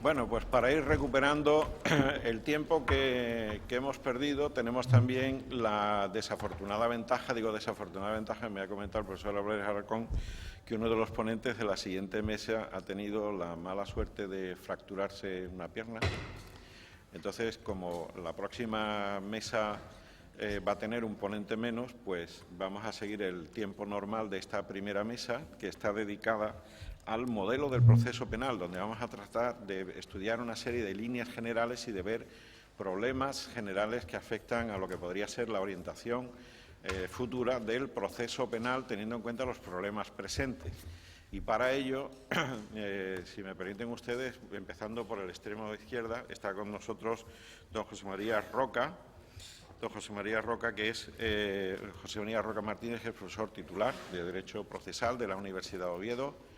Bueno, pues para ir recuperando el tiempo que hemos perdido, tenemos también la desafortunada ventaja, me ha comentado el profesor Álvarez Alarcón, que uno de los ponentes de la siguiente mesa ha tenido la mala suerte de fracturarse una pierna. Entonces, como la próxima mesa va a tener un ponente menos, pues vamos a seguir el tiempo normal de esta primera mesa, que está dedicada al modelo del proceso penal, donde vamos a tratar de estudiar una serie de líneas generales y de ver problemas generales que afectan a lo que podría ser la orientación futura del proceso penal, teniendo en cuenta los problemas presentes. Y para ello, si me permiten ustedes, empezando por el extremo de izquierda, está con nosotros don José María Roca. Don José María Roca, que es José María Roca Martínez, que es profesor titular de Derecho Procesal de la Universidad de Oviedo.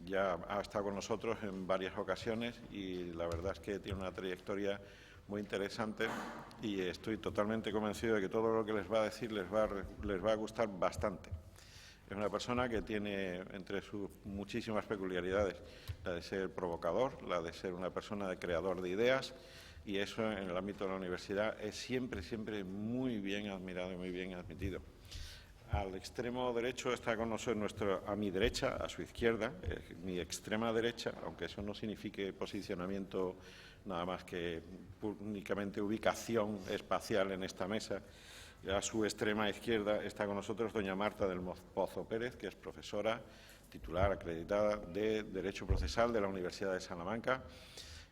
Ya ha estado con nosotros en varias ocasiones y la verdad es que tiene una trayectoria muy interesante y estoy totalmente convencido de que todo lo que les va a decir les va a gustar bastante. Es una persona que tiene entre sus muchísimas peculiaridades la de ser provocador, la de ser una persona de creador de ideas, y eso en el ámbito de la universidad es siempre muy bien admirado y muy bien admitido. Al extremo derecho está con nosotros, a mi derecha, a su izquierda, mi extrema derecha, aunque eso no signifique posicionamiento nada más que únicamente ubicación espacial en esta mesa. A su extrema izquierda está con nosotros doña Marta del Pozo Pérez, que es profesora titular acreditada de Derecho Procesal de la Universidad de Salamanca,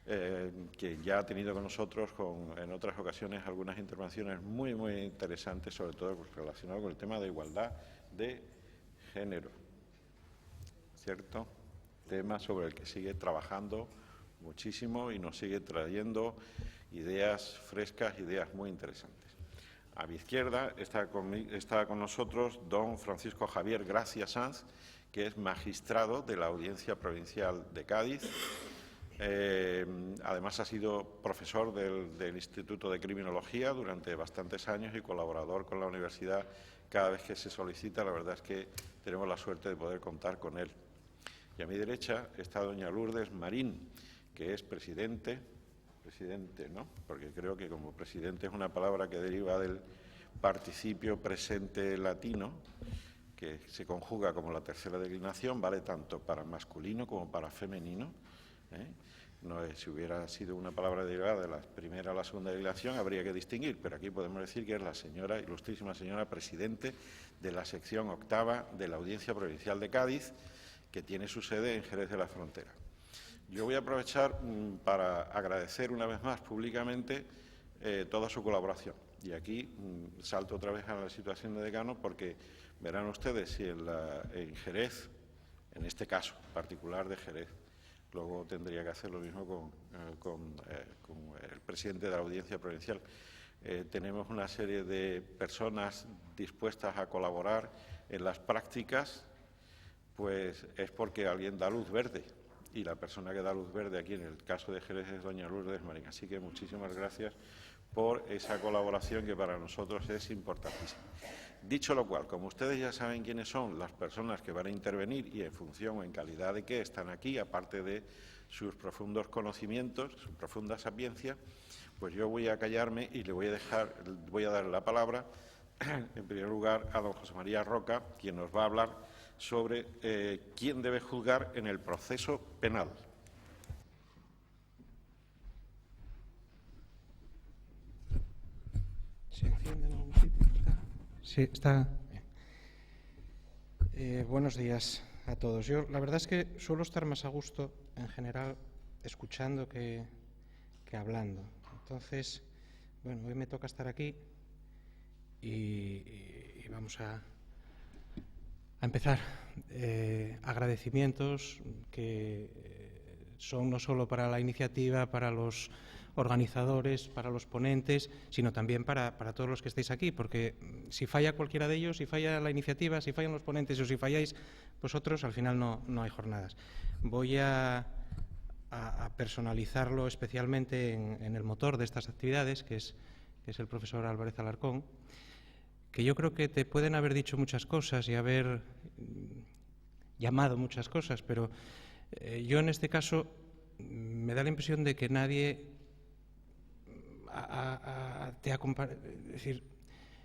que ya ha tenido con nosotros en otras ocasiones algunas intervenciones muy interesantes, sobre todo relacionadas con el tema de igualdad de género, ¿cierto? Tema sobre el que sigue trabajando muchísimo y nos sigue trayendo ideas frescas, ideas muy interesantes. A mi izquierda está con nosotros don Francisco Javier Gracia Sanz, que es magistrado de la Audiencia Provincial de Cádiz. Además ha sido profesor del Instituto de Criminología durante bastantes años y colaborador con la universidad cada vez que se solicita. La verdad es que tenemos la suerte de poder contar con él. Y a mi derecha está doña Lourdes Marín, que es presidente, ¿no? Porque creo que como presidente es una palabra que deriva del participio presente latino, que se conjuga como la tercera declinación, vale tanto para masculino como para femenino. No, si hubiera sido una palabra derivada de la primera a la segunda declinación habría que distinguir, pero aquí podemos decir que es la señora, ilustrísima señora presidente de la sección octava de la Audiencia Provincial de Cádiz, que tiene su sede en Jerez de la Frontera. Yo voy a aprovechar para agradecer una vez más públicamente toda su colaboración. Y aquí salto otra vez a la situación de decano, porque verán ustedes si en Jerez, en este caso particular de Jerez, luego tendría que hacer lo mismo con el presidente de la Audiencia Provincial. Tenemos una serie de personas dispuestas a colaborar en las prácticas, pues es porque alguien da luz verde. Y la persona que da luz verde aquí en el caso de Jerez es doña Lourdes Marín. Así que muchísimas gracias por esa colaboración que para nosotros es importantísima. Dicho lo cual, como ustedes ya saben quiénes son las personas que van a intervenir y en función o en calidad de qué están aquí, aparte de sus profundos conocimientos, su profunda sapiencia, pues yo voy a callarme y le voy a dar la palabra, en primer lugar, a don José María Roca, quien nos va a hablar sobre quién debe juzgar en el proceso penal. ¿Se enciende en algún sitio? Sí, está. Buenos días a todos. Yo la verdad es que suelo estar más a gusto en general escuchando que hablando. Entonces, bueno, hoy me toca estar aquí y vamos a empezar. Agradecimientos que son no solo para la iniciativa, para los organizadores, para los ponentes, sino también para todos los que estáis aquí, porque si falla cualquiera de ellos, si falla la iniciativa, si fallan los ponentes o si falláis vosotros, al final no hay jornadas. Voy a personalizarlo especialmente en el motor de estas actividades, que es el profesor Álvarez Alarcón, que yo creo que te pueden haber dicho muchas cosas y haber llamado muchas cosas, pero yo en este caso me da la impresión de que nadie te ha comparado. Es decir,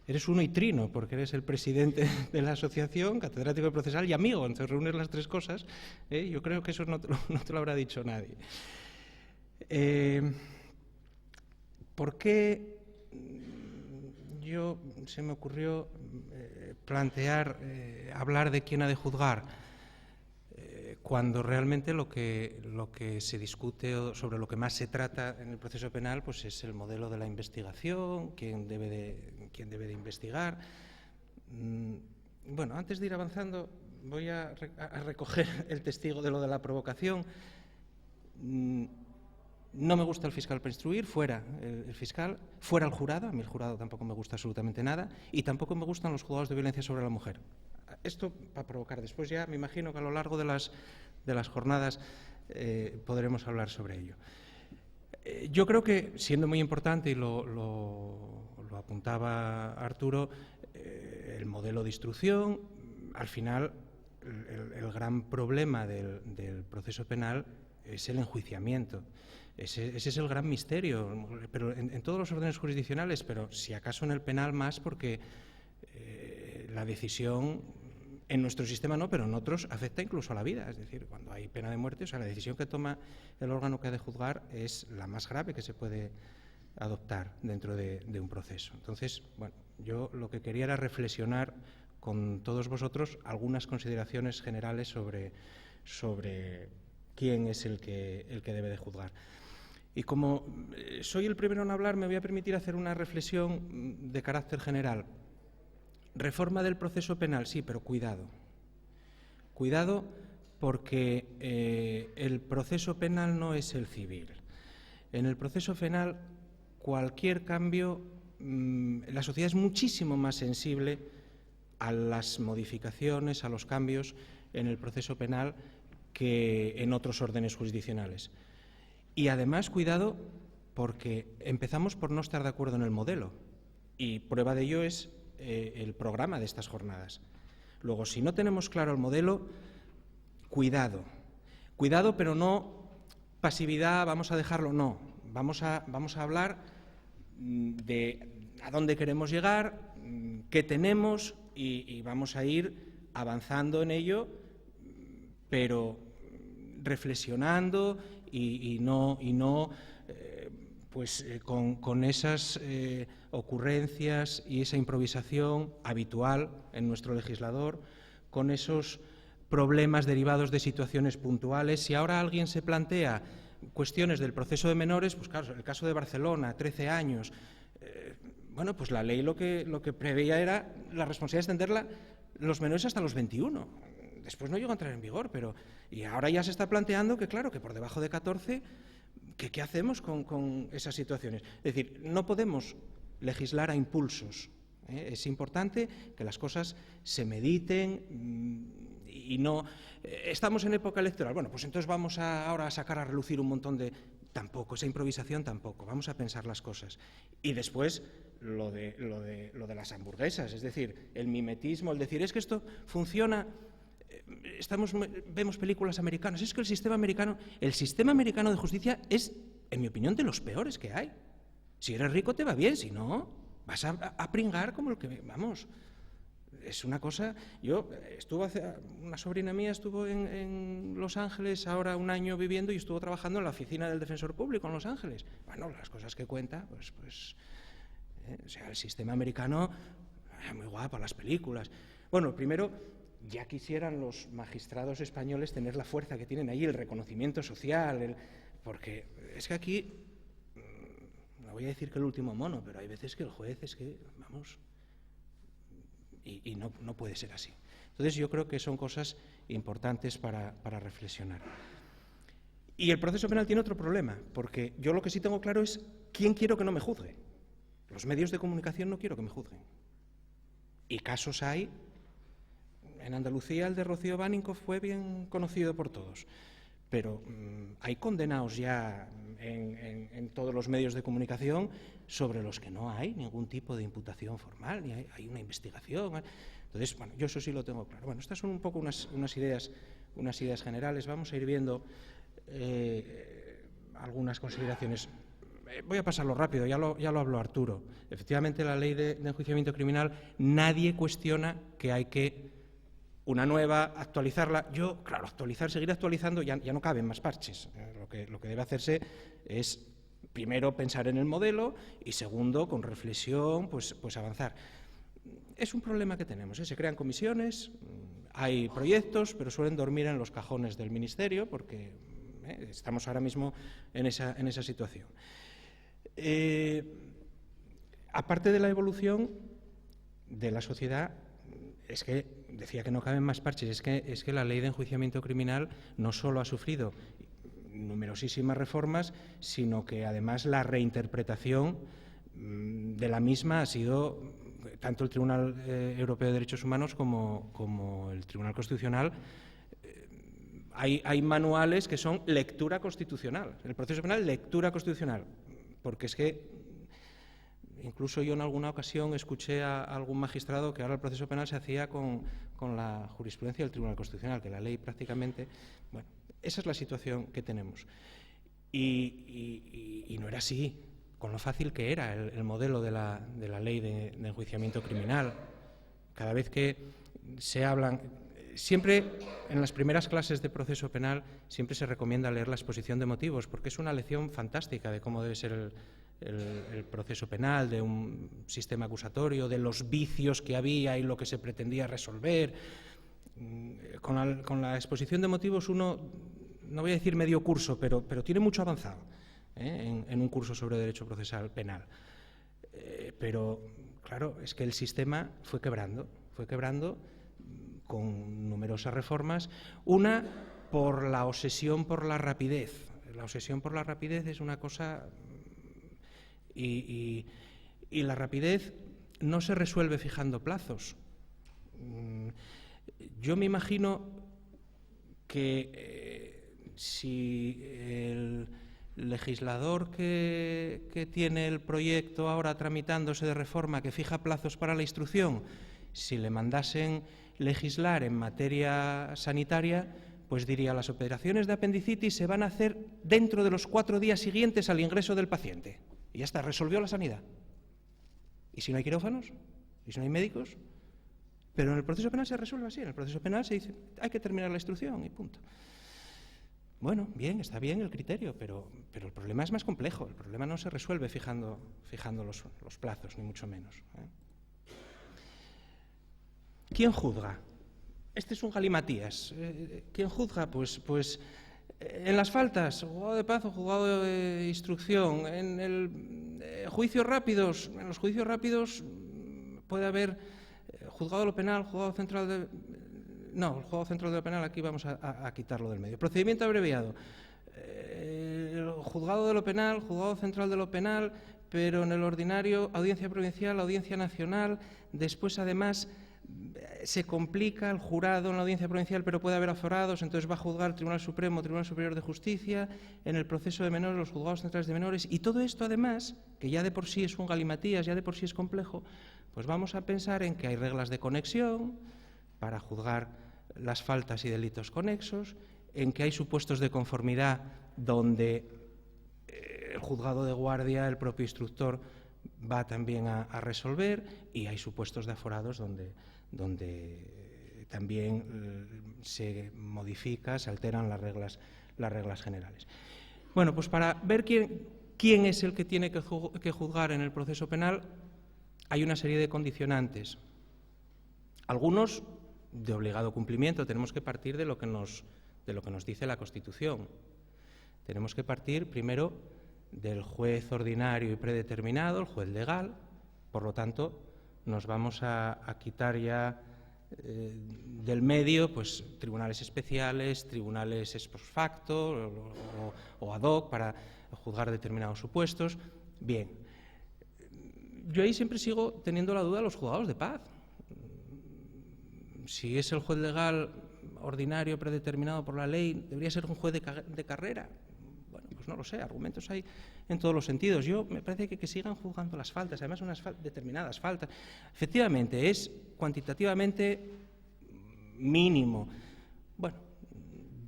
eres uno y trino, porque eres el presidente de la asociación, catedrático procesal y amigo. Entonces reúnes las tres cosas. Yo creo que eso no te lo habrá dicho nadie. ¿Por qué se me ocurrió plantear, hablar de quién ha de juzgar, cuando realmente lo que se discute o sobre lo que más se trata en el proceso penal pues es el modelo de la investigación, quién debe de investigar? Bueno, antes de ir avanzando voy a recoger el testigo de lo de la provocación. No me gusta el fiscal para instruir, fuera el fiscal, fuera el jurado. A mí el jurado tampoco me gusta absolutamente nada, y tampoco me gustan los juzgados de violencia sobre la mujer. Esto para provocar. Después ya me imagino que a lo largo de las jornadas podremos hablar sobre ello. Yo creo que, siendo muy importante, y lo apuntaba Arturo, el modelo de instrucción, al final el gran problema del proceso penal es el enjuiciamiento. Ese es el gran misterio, pero en todos los órdenes jurisdiccionales, pero si acaso en el penal más, porque la decisión en nuestro sistema no, pero en otros afecta incluso a la vida. Es decir, cuando hay pena de muerte, o sea, la decisión que toma el órgano que ha de juzgar es la más grave que se puede adoptar dentro de un proceso. Entonces, bueno, yo lo que quería era reflexionar con todos vosotros algunas consideraciones generales sobre quién es el que debe de juzgar. Y como soy el primero en hablar, me voy a permitir hacer una reflexión de carácter general. Reforma del proceso penal, sí, pero cuidado. Cuidado, porque el proceso penal no es el civil. En el proceso penal, cualquier cambio, la sociedad es muchísimo más sensible a las modificaciones, a los cambios en el proceso penal que en otros órdenes jurisdiccionales. Y además, cuidado, porque empezamos por no estar de acuerdo en el modelo. Y prueba de ello es el programa de estas jornadas. Luego, si no tenemos claro el modelo, cuidado. Cuidado, pero no pasividad, vamos a dejarlo, no. Vamos a hablar de a dónde queremos llegar, qué tenemos y vamos a ir avanzando en ello, pero reflexionando y no con esas ocurrencias y esa improvisación habitual en nuestro legislador, con esos problemas derivados de situaciones puntuales. Si ahora alguien se plantea cuestiones del proceso de menores, pues claro, el caso de Barcelona, 13 años, bueno, pues la ley lo que preveía era la responsabilidad de extenderla los menores hasta los 21. Después no llegó a entrar en vigor, y ahora ya se está planteando que, claro, que por debajo de 14, ¿qué hacemos con esas situaciones? Es decir, no podemos legislar a impulsos. Es importante que las cosas se mediten y no... Estamos en época electoral, bueno, pues entonces vamos ahora a sacar a relucir un montón de... Tampoco, esa improvisación tampoco, vamos a pensar las cosas. Y después lo de las hamburguesas, es decir, el mimetismo, el decir, es que esto funciona... Vemos películas americanas, es que el sistema americano de justicia es, en mi opinión, de los peores que hay. Si eres rico te va bien, si no, vas a pringar como el que... Vamos, es una cosa... Una sobrina mía estuvo en Los Ángeles ahora un año viviendo y estuvo trabajando en la oficina del Defensor Público en Los Ángeles. Bueno, las cosas que cuenta, o sea, el sistema americano, muy guapo, las películas. Bueno, primero... Ya quisieran los magistrados españoles tener la fuerza que tienen ahí, el reconocimiento social, porque es que aquí, no voy a decir que el último mono, pero hay veces que el juez es que, vamos, y no puede ser así. Entonces yo creo que son cosas importantes para reflexionar. Y el proceso penal tiene otro problema, porque yo lo que sí tengo claro es quién quiero que no me juzgue. Los medios de comunicación no quiero que me juzguen. Y casos hay... En Andalucía el de Rocío Baninkoff fue bien conocido por todos, pero hay condenados ya en todos los medios de comunicación sobre los que no hay ningún tipo de imputación formal, ni hay una investigación. Entonces, bueno, yo eso sí lo tengo claro. Bueno, estas son un poco unas ideas generales. Vamos a ir viendo algunas consideraciones. Voy a pasarlo rápido, ya lo habló Arturo. Efectivamente, la ley de enjuiciamiento criminal, nadie cuestiona que hay que una nueva, actualizarla. Yo, claro, seguir actualizando, ya no caben más parches. Lo que debe hacerse es, primero, pensar en el modelo y, segundo, con reflexión, pues avanzar. Es un problema que tenemos, se crean comisiones, hay proyectos, pero suelen dormir en los cajones del Ministerio porque estamos ahora mismo en esa situación. Aparte de la evolución de la sociedad, es que decía que no caben más parches, es que la ley de enjuiciamiento criminal no solo ha sufrido numerosísimas reformas, sino que además la reinterpretación de la misma ha sido tanto el Tribunal Europeo de Derechos Humanos como el Tribunal Constitucional. Hay manuales que son lectura constitucional. El proceso penal, lectura constitucional. Porque es que incluso yo en alguna ocasión escuché a algún magistrado que ahora el proceso penal se hacía con la jurisprudencia del Tribunal Constitucional, que la ley prácticamente... Bueno, esa es la situación que tenemos. Y no era así, con lo fácil que era el modelo de la ley de enjuiciamiento criminal. Cada vez que se hablan... Siempre, en las primeras clases de proceso penal, siempre se recomienda leer la exposición de motivos, porque es una lección fantástica de cómo debe ser el proceso penal, de un sistema acusatorio, de los vicios que había y lo que se pretendía resolver. Con la exposición de motivos uno, no voy a decir medio curso, pero tiene mucho avanzado en un curso sobre derecho procesal penal. Pero, claro, es que el sistema fue quebrando con numerosas reformas. Una, por la obsesión por la rapidez. La obsesión por la rapidez es una cosa... Y la rapidez no se resuelve fijando plazos. Yo me imagino que si el legislador que tiene el proyecto ahora tramitándose de reforma, que fija plazos para la instrucción, si le mandasen legislar en materia sanitaria, pues diría: las operaciones de apendicitis se van a hacer dentro de los 4 días siguientes al ingreso del paciente. Y ya está, resolvió la sanidad. ¿Y si no hay quirófanos? ¿Y si no hay médicos? Pero en el proceso penal se resuelve así. En el proceso penal se dice: hay que terminar la instrucción y punto. Bueno, bien, está bien el criterio, pero el problema es más complejo. El problema no se resuelve fijando los plazos, ni mucho menos. ¿Quién juzga? Este es un galimatías. ¿Quién juzga? Pues en las faltas, juzgado de paz o juzgado de instrucción. En los juicios rápidos puede haber juzgado de lo penal, juzgado central de... No, el juzgado central de lo penal aquí vamos a quitarlo del medio. Procedimiento abreviado. El juzgado de lo penal, juzgado central de lo penal, pero en el ordinario, audiencia provincial, audiencia nacional. Después, además, se complica el jurado en la audiencia provincial, pero puede haber aforados, entonces va a juzgar el Tribunal Supremo, Tribunal Superior de Justicia, en el proceso de menores, los juzgados centrales de menores, y todo esto, además, que ya de por sí es un galimatías, ya de por sí es complejo, pues vamos a pensar en que hay reglas de conexión para juzgar las faltas y delitos conexos, en que hay supuestos de conformidad donde el juzgado de guardia, el propio instructor, va también a resolver, y hay supuestos de aforados donde también se modifica, se alteran las reglas generales. Bueno, pues para ver quién es el que tiene que juzgar en el proceso penal, hay una serie de condicionantes. Algunos de obligado cumplimiento. Tenemos que partir de lo que nos dice la Constitución. Tenemos que partir primero del juez ordinario y predeterminado, el juez legal. Por lo tanto, nos vamos a quitar ya del medio pues tribunales especiales, tribunales ex post facto o ad hoc para juzgar determinados supuestos. Bien, yo ahí siempre sigo teniendo la duda de los juzgados de paz. Si es el juez legal ordinario predeterminado por la ley, ¿debería ser un juez de carrera? Bueno, pues no lo sé, argumentos hay en todos los sentidos. Me parece que sigan juzgando las faltas, además unas determinadas faltas. Efectivamente, es cuantitativamente mínimo. Bueno,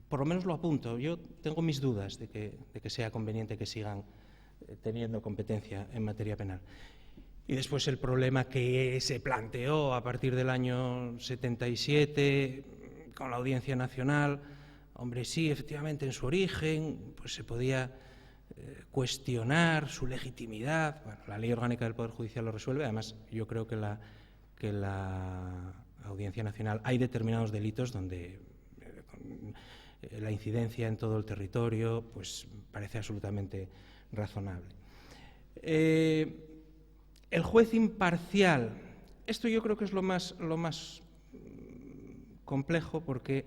por lo menos lo apunto. Yo tengo mis dudas de que sea conveniente que sigan teniendo competencia en materia penal. Y después el problema que se planteó a partir del año 77 con la Audiencia Nacional. Hombre, sí, efectivamente, en su origen pues se podía cuestionar su legitimidad. Bueno, la Ley Orgánica del Poder Judicial lo resuelve. Además, yo creo que la Audiencia Nacional hay determinados delitos donde la incidencia en todo el territorio pues parece absolutamente razonable. El juez imparcial, esto yo creo que es lo más complejo, porque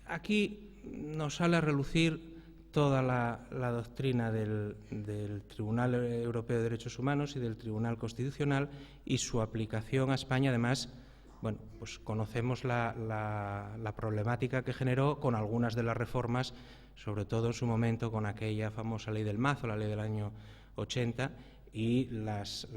aquí nos sale a relucir toda la doctrina del Tribunal Europeo de Derechos Humanos y del Tribunal Constitucional y su aplicación a España. Además, bueno, pues conocemos la problemática que generó con algunas de las reformas, sobre todo en su momento con aquella famosa ley del mazo, la ley del año 80, y las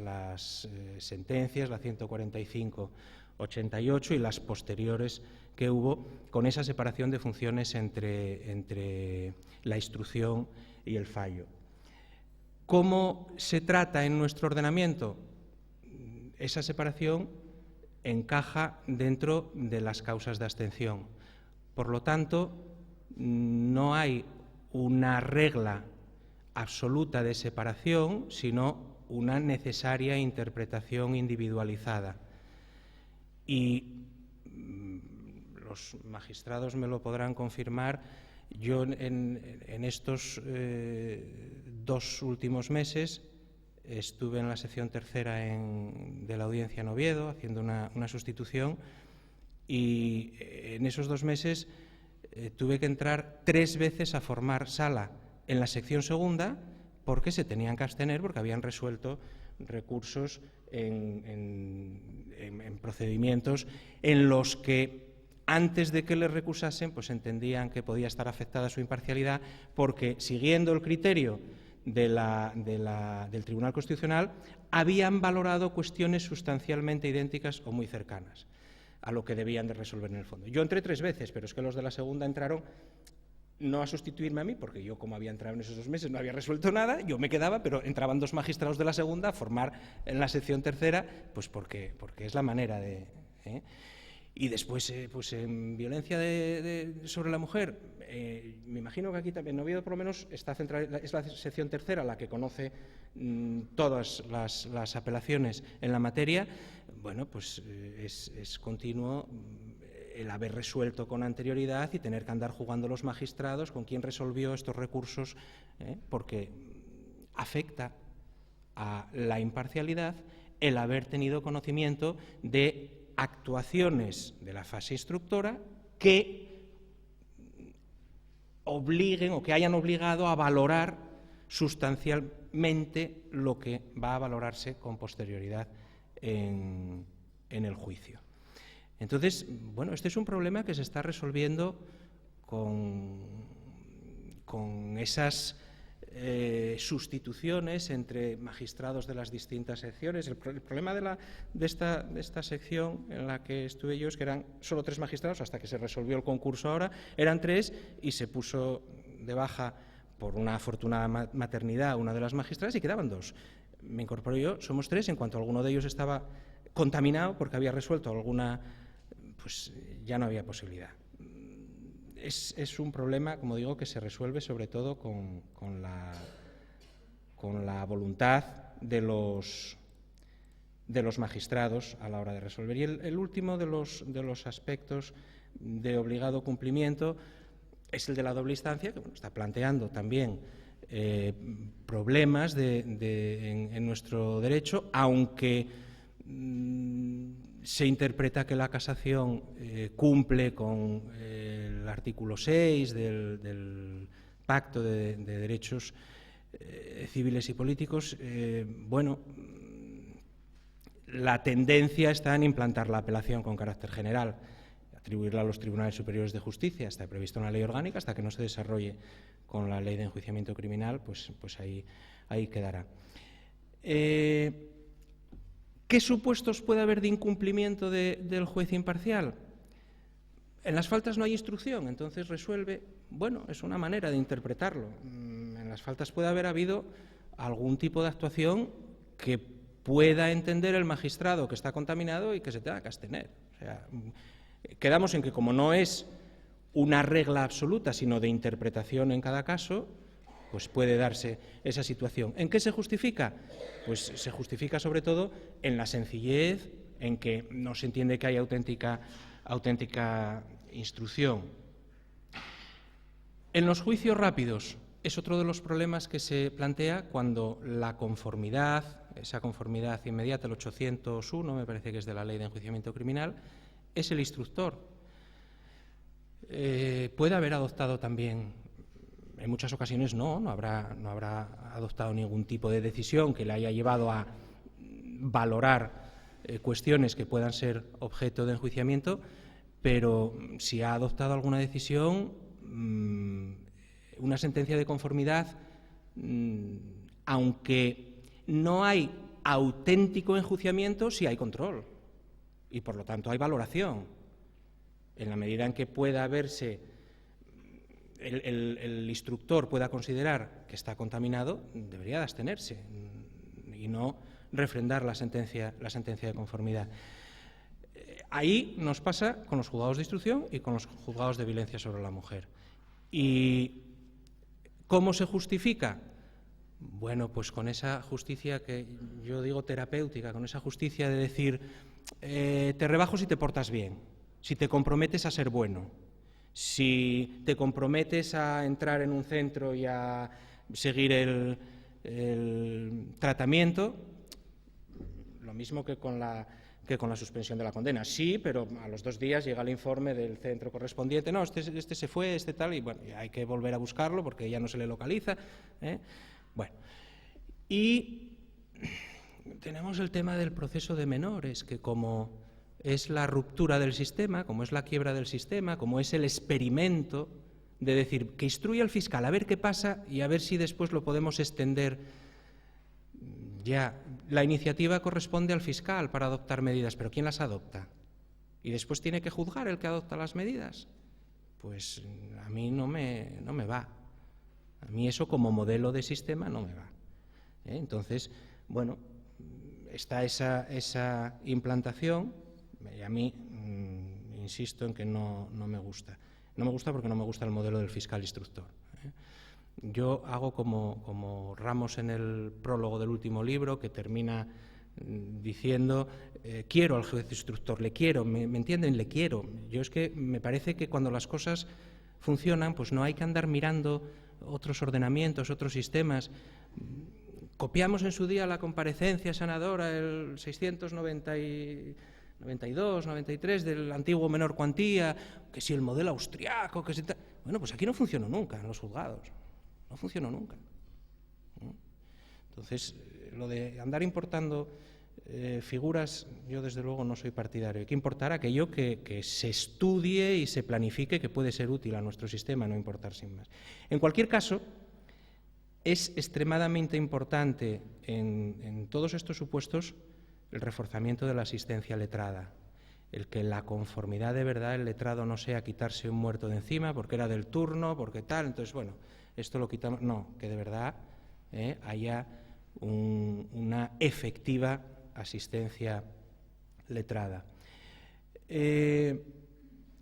sentencias, la 145-88 y las posteriores que hubo, con esa separación de funciones entre la instrucción y el fallo. ¿Cómo se trata en nuestro ordenamiento? Esa separación encaja dentro de las causas de abstención. Por lo tanto, no hay una regla absoluta de separación, sino una necesaria interpretación individualizada. Y los magistrados me lo podrán confirmar. Yo en estos 2 últimos meses estuve en la sección tercera de la Audiencia en Oviedo haciendo una sustitución, y en esos 2 meses tuve que entrar 3 veces a formar sala en la sección segunda porque se tenían que abstener porque habían resuelto recursos en procedimientos en los que antes de que les recusasen pues entendían que podía estar afectada su imparcialidad, porque siguiendo el criterio del Tribunal Constitucional habían valorado cuestiones sustancialmente idénticas o muy cercanas a lo que debían de resolver en el fondo. Yo entré 3 veces, pero es que los de la segunda entraron no a sustituirme a mí, porque yo, como había entrado en esos 2 meses, no había resuelto nada, yo me quedaba, pero entraban 2 magistrados de la segunda a formar en la sección tercera, pues porque es la manera de... Y después, pues en violencia sobre la mujer, me imagino que aquí también, en Oviedo por lo menos, está centrada, es la sección tercera la que conoce todas las apelaciones en la materia. Bueno, pues es continuo el haber resuelto con anterioridad y tener que andar jugando los magistrados con quién resolvió estos recursos, porque afecta a la imparcialidad el haber tenido conocimiento de actuaciones de la fase instructora que obliguen o que hayan obligado a valorar sustancialmente lo que va a valorarse con posterioridad en el juicio. Entonces, bueno, este es un problema que se está resolviendo con esas sustituciones entre magistrados de las distintas secciones. El problema de esta sección en la que estuve yo es que eran solo 3 magistrados, hasta que se resolvió el concurso ahora, eran 3 y se puso de baja por una afortunada maternidad una de las magistradas y quedaban 2. Me incorporo yo, somos 3, en cuanto alguno de ellos estaba contaminado porque había resuelto alguna, pues ya no había posibilidad. Es un problema, como digo, que se resuelve sobre todo con la voluntad de los magistrados a la hora de resolver. Y el último de los aspectos de obligado cumplimiento es el de la doble instancia, que bueno, está planteando también problemas en nuestro derecho, aunque se interpreta que la casación cumple con el artículo 6 del Pacto de Derechos Civiles y Políticos. Bueno, la tendencia está en implantar la apelación con carácter general, atribuirla a los tribunales superiores de justicia. Está previsto en la ley orgánica, hasta que no se desarrolle con la ley de enjuiciamiento criminal, pues ahí quedará. ¿Qué supuestos puede haber de incumplimiento del juez imparcial? En las faltas no hay instrucción, entonces resuelve. Bueno, es una manera de interpretarlo. En las faltas puede haber habido algún tipo de actuación que pueda entender el magistrado que está contaminado y que se tenga que abstener. O sea, quedamos en que como no es una regla absoluta, sino de interpretación en cada caso, pues puede darse esa situación. ¿En qué se justifica? Pues se justifica sobre todo en la sencillez, en que no se entiende que hay auténtica instrucción. En los juicios rápidos es otro de los problemas que se plantea cuando la conformidad, esa conformidad inmediata, el 801, me parece que es de la Ley de Enjuiciamiento Criminal, es el instructor. Puede haber adoptado también, en muchas ocasiones no habrá adoptado ningún tipo de decisión que le haya llevado a valorar cuestiones que puedan ser objeto de enjuiciamiento, pero si ha adoptado alguna decisión, una sentencia de conformidad, aunque no hay auténtico enjuiciamiento, sí hay control y por lo tanto hay valoración. En la medida en que pueda verse, el instructor pueda considerar que está contaminado, debería de abstenerse y no refrendar la sentencia de conformidad. Ahí nos pasa con los juzgados de instrucción y con los juzgados de violencia sobre la mujer. ¿Y cómo se justifica? Bueno, pues con esa justicia que yo digo terapéutica, con esa justicia de decir, te rebajo si te portas bien, si te comprometes a ser bueno, si te comprometes a entrar en un centro y a seguir el tratamiento, lo mismo que con la suspensión de la condena. Sí, pero a los 2 días llega el informe del centro correspondiente. No, este se fue, este tal, y bueno, hay que volver a buscarlo porque ya no se le localiza. Bueno, y tenemos el tema del proceso de menores, que como es la ruptura del sistema, como es la quiebra del sistema, como es el experimento de decir que instruya al fiscal a ver qué pasa y a ver si después lo podemos extender. Ya, la iniciativa corresponde al fiscal para adoptar medidas, pero ¿quién las adopta? ¿Y después tiene que juzgar el que adopta las medidas? Pues a mí no me va. A mí eso como modelo de sistema no me va. Entonces, bueno, está esa implantación y a mí insisto en que no me gusta. No me gusta porque no me gusta el modelo del fiscal instructor. Yo hago como Ramos en el prólogo del último libro, que termina diciendo, quiero al juez instructor, le quiero, ¿me entienden? Le quiero. Yo es que me parece que cuando las cosas funcionan, pues no hay que andar mirando otros ordenamientos, otros sistemas. Copiamos en su día la comparecencia sanadora, el 692, 93 del antiguo menor cuantía, que si el modelo austriaco, que si tal. Bueno, pues aquí no funcionó nunca en los juzgados. No funcionó nunca. Entonces, lo de andar importando figuras, yo desde luego no soy partidario. Hay que importar aquello que se estudie y se planifique, que puede ser útil a nuestro sistema, no importar sin más. En cualquier caso, es extremadamente importante en todos estos supuestos el reforzamiento de la asistencia letrada, el que la conformidad de verdad, el letrado no sea quitarse un muerto de encima porque era del turno, porque tal, entonces, bueno, esto lo quitamos. No, que de verdad haya una efectiva asistencia letrada.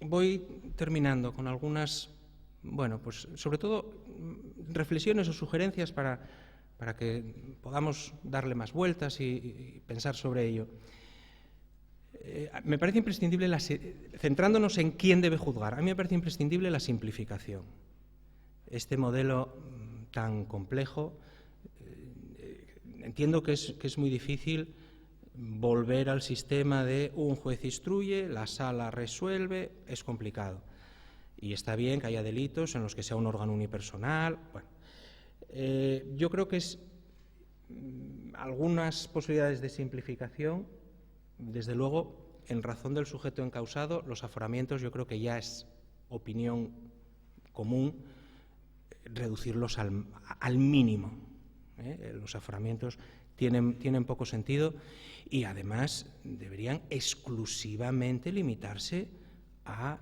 Voy terminando con algunas, bueno, pues sobre todo reflexiones o sugerencias para que podamos darle más vueltas y pensar sobre ello. Me parece imprescindible, centrándonos en quién debe juzgar, a mí me parece imprescindible la simplificación. Este modelo tan complejo, entiendo que es muy difícil volver al sistema de un juez instruye, la sala resuelve, es complicado. Y está bien que haya delitos en los que sea un órgano unipersonal. Bueno, yo creo que es algunas posibilidades de simplificación. Desde luego, en razón del sujeto encausado, los aforamientos yo creo que ya es opinión común reducirlos al mínimo. Los aforamientos tienen poco sentido y además deberían exclusivamente limitarse a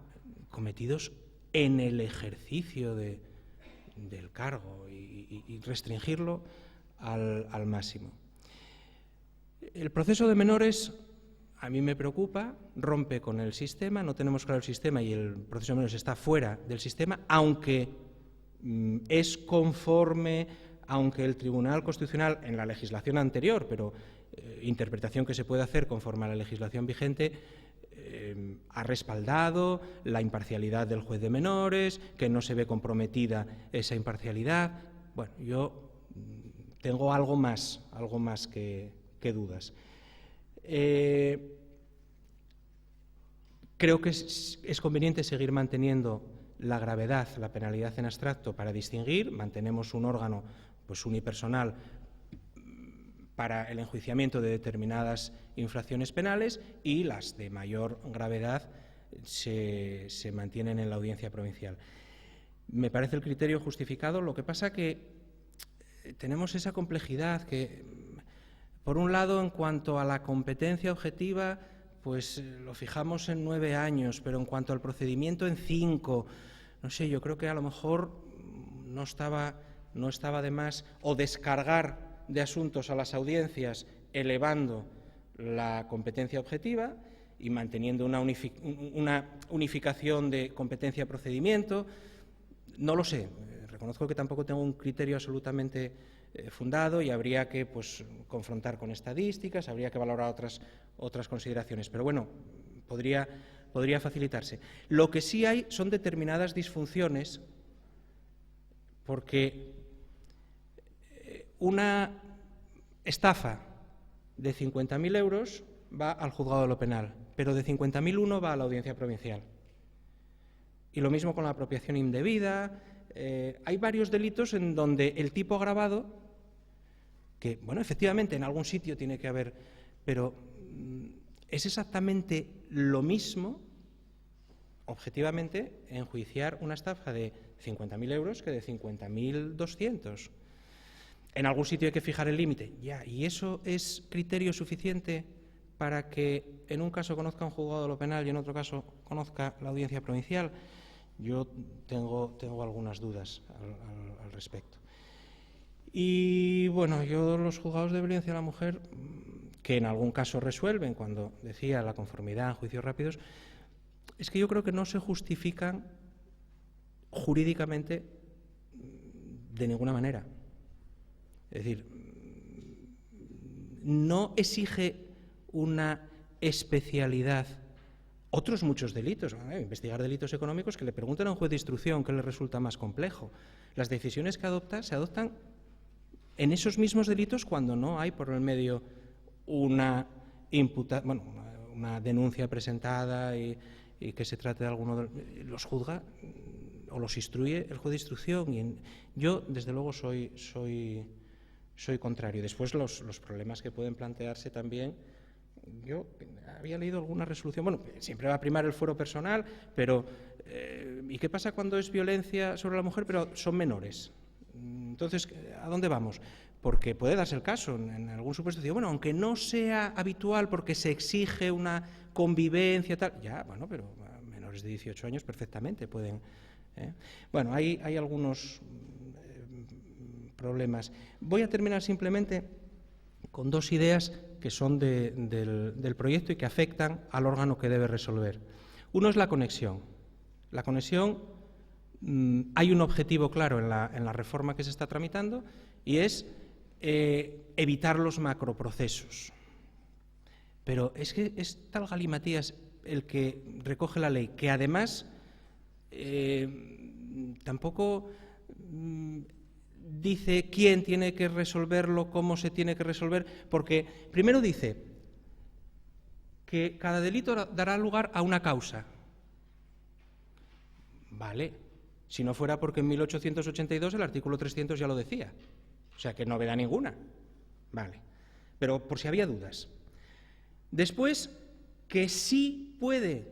cometidos en el ejercicio del cargo y restringirlo al máximo. El proceso de menores a mí me preocupa, rompe con el sistema, no tenemos claro el sistema y el proceso de menores está fuera del sistema, aunque es conforme, aunque el Tribunal Constitucional en la legislación anterior, pero interpretación que se puede hacer conforme a la legislación vigente, ha respaldado la imparcialidad del juez de menores, que no se ve comprometida esa imparcialidad. Bueno, yo tengo algo más que dudas. Creo que es conveniente seguir manteniendo la gravedad, la penalidad en abstracto para distinguir. Mantenemos un órgano pues, unipersonal para el enjuiciamiento de determinadas infracciones penales y las de mayor gravedad se mantienen en la audiencia provincial. Me parece el criterio justificado, lo que pasa que tenemos esa complejidad que, por un lado, en cuanto a la competencia objetiva, pues lo fijamos en 9 años, pero en cuanto al procedimiento en 5, no sé, yo creo que a lo mejor no estaba de más o descargar de asuntos a las audiencias elevando la competencia objetiva y manteniendo una unificación de competencia-procedimiento. No lo sé, reconozco que tampoco tengo un criterio absolutamente fundado y habría que pues, confrontar con estadísticas, habría que valorar otras consideraciones, pero bueno, podría facilitarse. Lo que sí hay son determinadas disfunciones, porque una estafa de 50.000 euros va al juzgado de lo penal, pero de 50.001 va a la audiencia provincial. Y lo mismo con la apropiación indebida. Hay varios delitos en donde el tipo agravado, que, bueno, efectivamente en algún sitio tiene que haber, pero es exactamente lo mismo, objetivamente, enjuiciar una estafa de 50.000 euros que de 50.200. En algún sitio hay que fijar el límite, ya, ¿y eso es criterio suficiente para que en un caso conozca un juzgado de lo penal y en otro caso conozca la audiencia provincial? Yo tengo algunas dudas al respecto. Y bueno, yo los juzgados de violencia a la mujer, que en algún caso resuelven, cuando decía la conformidad en juicios rápidos, es que yo creo que no se justifican jurídicamente de ninguna manera. Es decir, no exige una especialidad. Otros muchos delitos, investigar delitos económicos, que le preguntan a un juez de instrucción qué le resulta más complejo. Las decisiones que adopta se adoptan en esos mismos delitos cuando no hay por el medio una denuncia presentada y que se trate de alguno de los juzga o los instruye el juez de instrucción. Yo, desde luego, soy contrario. Después, los problemas que pueden plantearse también. Yo había leído alguna resolución, bueno, siempre va a primar el fuero personal, pero ¿y qué pasa cuando es violencia sobre la mujer, pero son menores? Entonces, ¿a dónde vamos? Porque puede darse el caso, en algún supuesto, bueno, aunque no sea habitual porque se exige una convivencia, tal, ya, bueno, pero menores de 18 años perfectamente pueden. Bueno, hay algunos problemas. Voy a terminar simplemente con 2 ideas que son del proyecto y que afectan al órgano que debe resolver. Uno es la conexión. La conexión, hay un objetivo claro en la reforma que se está tramitando y es evitar los macroprocesos. Pero es que es tal galimatías el que recoge la ley que además tampoco dice quién tiene que resolverlo, cómo se tiene que resolver, porque primero dice que cada delito dará lugar a una causa. Vale, si no fuera porque en 1882 el artículo 300 ya lo decía, o sea que novedad ninguna. Vale, pero por si había dudas. Después, que sí puede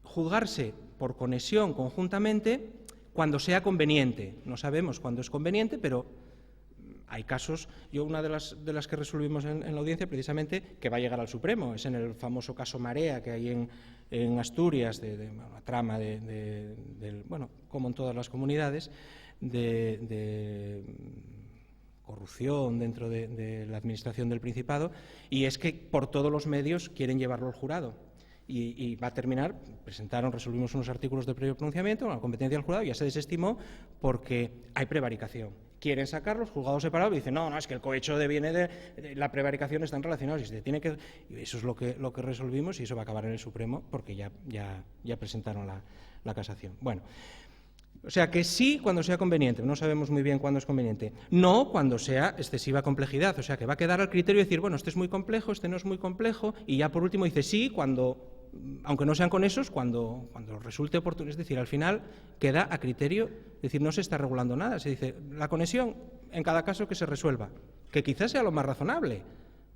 juzgarse por conexión conjuntamente cuando sea conveniente. No sabemos cuándo es conveniente, pero Hay casos, una de las que resolvimos en la audiencia, precisamente, que va a llegar al Supremo, es en el famoso caso Marea que hay en Asturias, de una trama bueno, como en todas las comunidades, de corrupción dentro de la administración del Principado, y es que por todos los medios quieren llevarlo al jurado. Y va a terminar, resolvimos unos artículos de previo pronunciamiento, una competencia del jurado, ya se desestimó porque hay prevaricación. Quieren sacarlos, juzgados separados, y dicen, no, es que el cohecho viene de la prevaricación, están relacionados, y se tiene que... Y eso es lo que resolvimos, y eso va a acabar en el Supremo, porque ya presentaron la casación. Bueno, o sea que sí cuando sea conveniente, no sabemos muy bien cuándo es conveniente, no cuando sea excesiva complejidad, o sea que va a quedar al criterio de decir, bueno, este es muy complejo, este no es muy complejo, y ya por último dice sí cuando, aunque no sean con esos, cuando resulte oportuno, es decir, al final queda a criterio, es decir, no se está regulando nada, se dice, la conexión en cada caso que se resuelva, que quizás sea lo más razonable,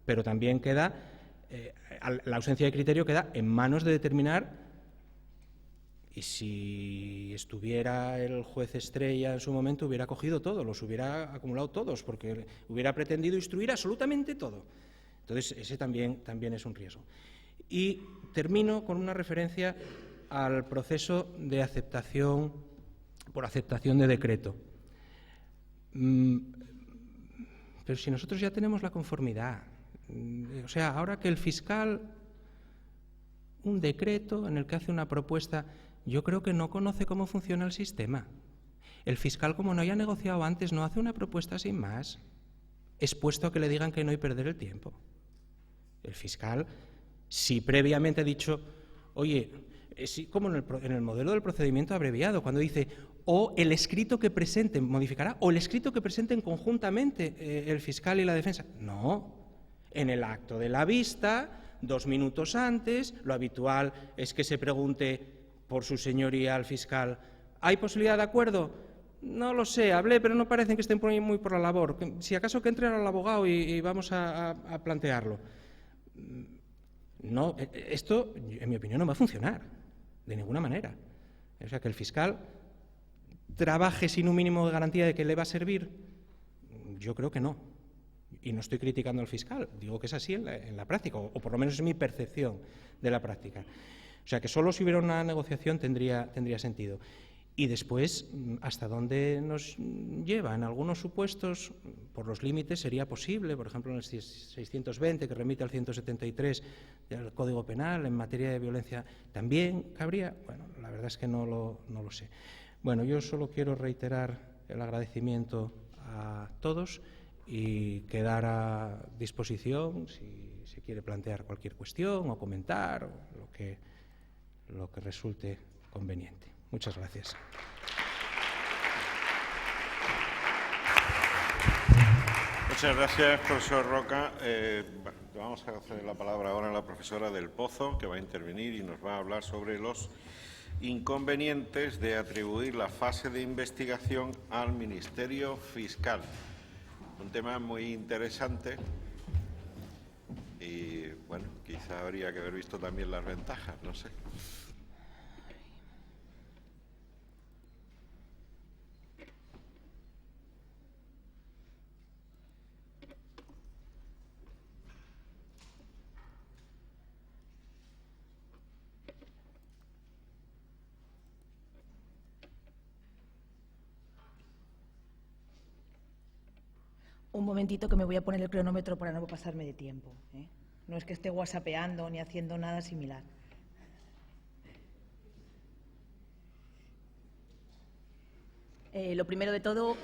pero también queda, la ausencia de criterio queda en manos de determinar. Y si estuviera el juez estrella en su momento, hubiera cogido todo, los hubiera acumulado todos, porque hubiera pretendido instruir absolutamente todo. Entonces, ese también es un riesgo. Y termino con una referencia al proceso de aceptación, por aceptación de decreto. Pero si nosotros ya tenemos la conformidad, o sea, ahora que el fiscal, un decreto en el que hace una propuesta... Yo creo que no conoce cómo funciona el sistema. El fiscal, como no haya negociado antes, no hace una propuesta sin más, expuesto a que le digan que no y perder el tiempo. El fiscal, si previamente ha dicho, oye, como en el modelo del procedimiento abreviado, cuando dice, o el escrito que presenten, modificará, o el escrito que presenten conjuntamente el fiscal y la defensa. No, en el acto de la vista, 2 minutos antes, lo habitual es que se pregunte por su señoría al fiscal, ¿hay posibilidad de acuerdo? No lo sé, hablé, pero no parecen que estén muy por la labor. Si acaso que entre al abogado y vamos a plantearlo. No, esto, en mi opinión, no va a funcionar, de ninguna manera. O sea, que el fiscal trabaje sin un mínimo de garantía de que le va a servir, yo creo que no. Y no estoy criticando al fiscal, digo que es así en la práctica, o por lo menos es mi percepción de la práctica. O sea, que solo si hubiera una negociación tendría sentido. Y después, ¿hasta dónde nos lleva? En algunos supuestos, por los límites, sería posible, por ejemplo, en el 620, que remite al 173 del Código Penal, en materia de violencia, ¿también cabría? Bueno, la verdad es que no lo sé. Bueno, yo solo quiero reiterar el agradecimiento a todos y quedar a disposición si se quiere plantear cualquier cuestión o comentar o lo que resulte conveniente. Muchas gracias. Muchas gracias, profesor Roca. Vamos a hacer la palabra ahora a la profesora Del Pozo, que va a intervenir y nos va a hablar sobre los inconvenientes de atribuir la fase de investigación al Ministerio Fiscal. Un tema muy interesante y, bueno, quizá habría que haber visto también las ventajas, no sé. Un momentito que me voy a poner el cronómetro para no pasarme de tiempo, ¿eh? No es que esté whatsappeando ni haciendo nada similar. Lo primero de todo,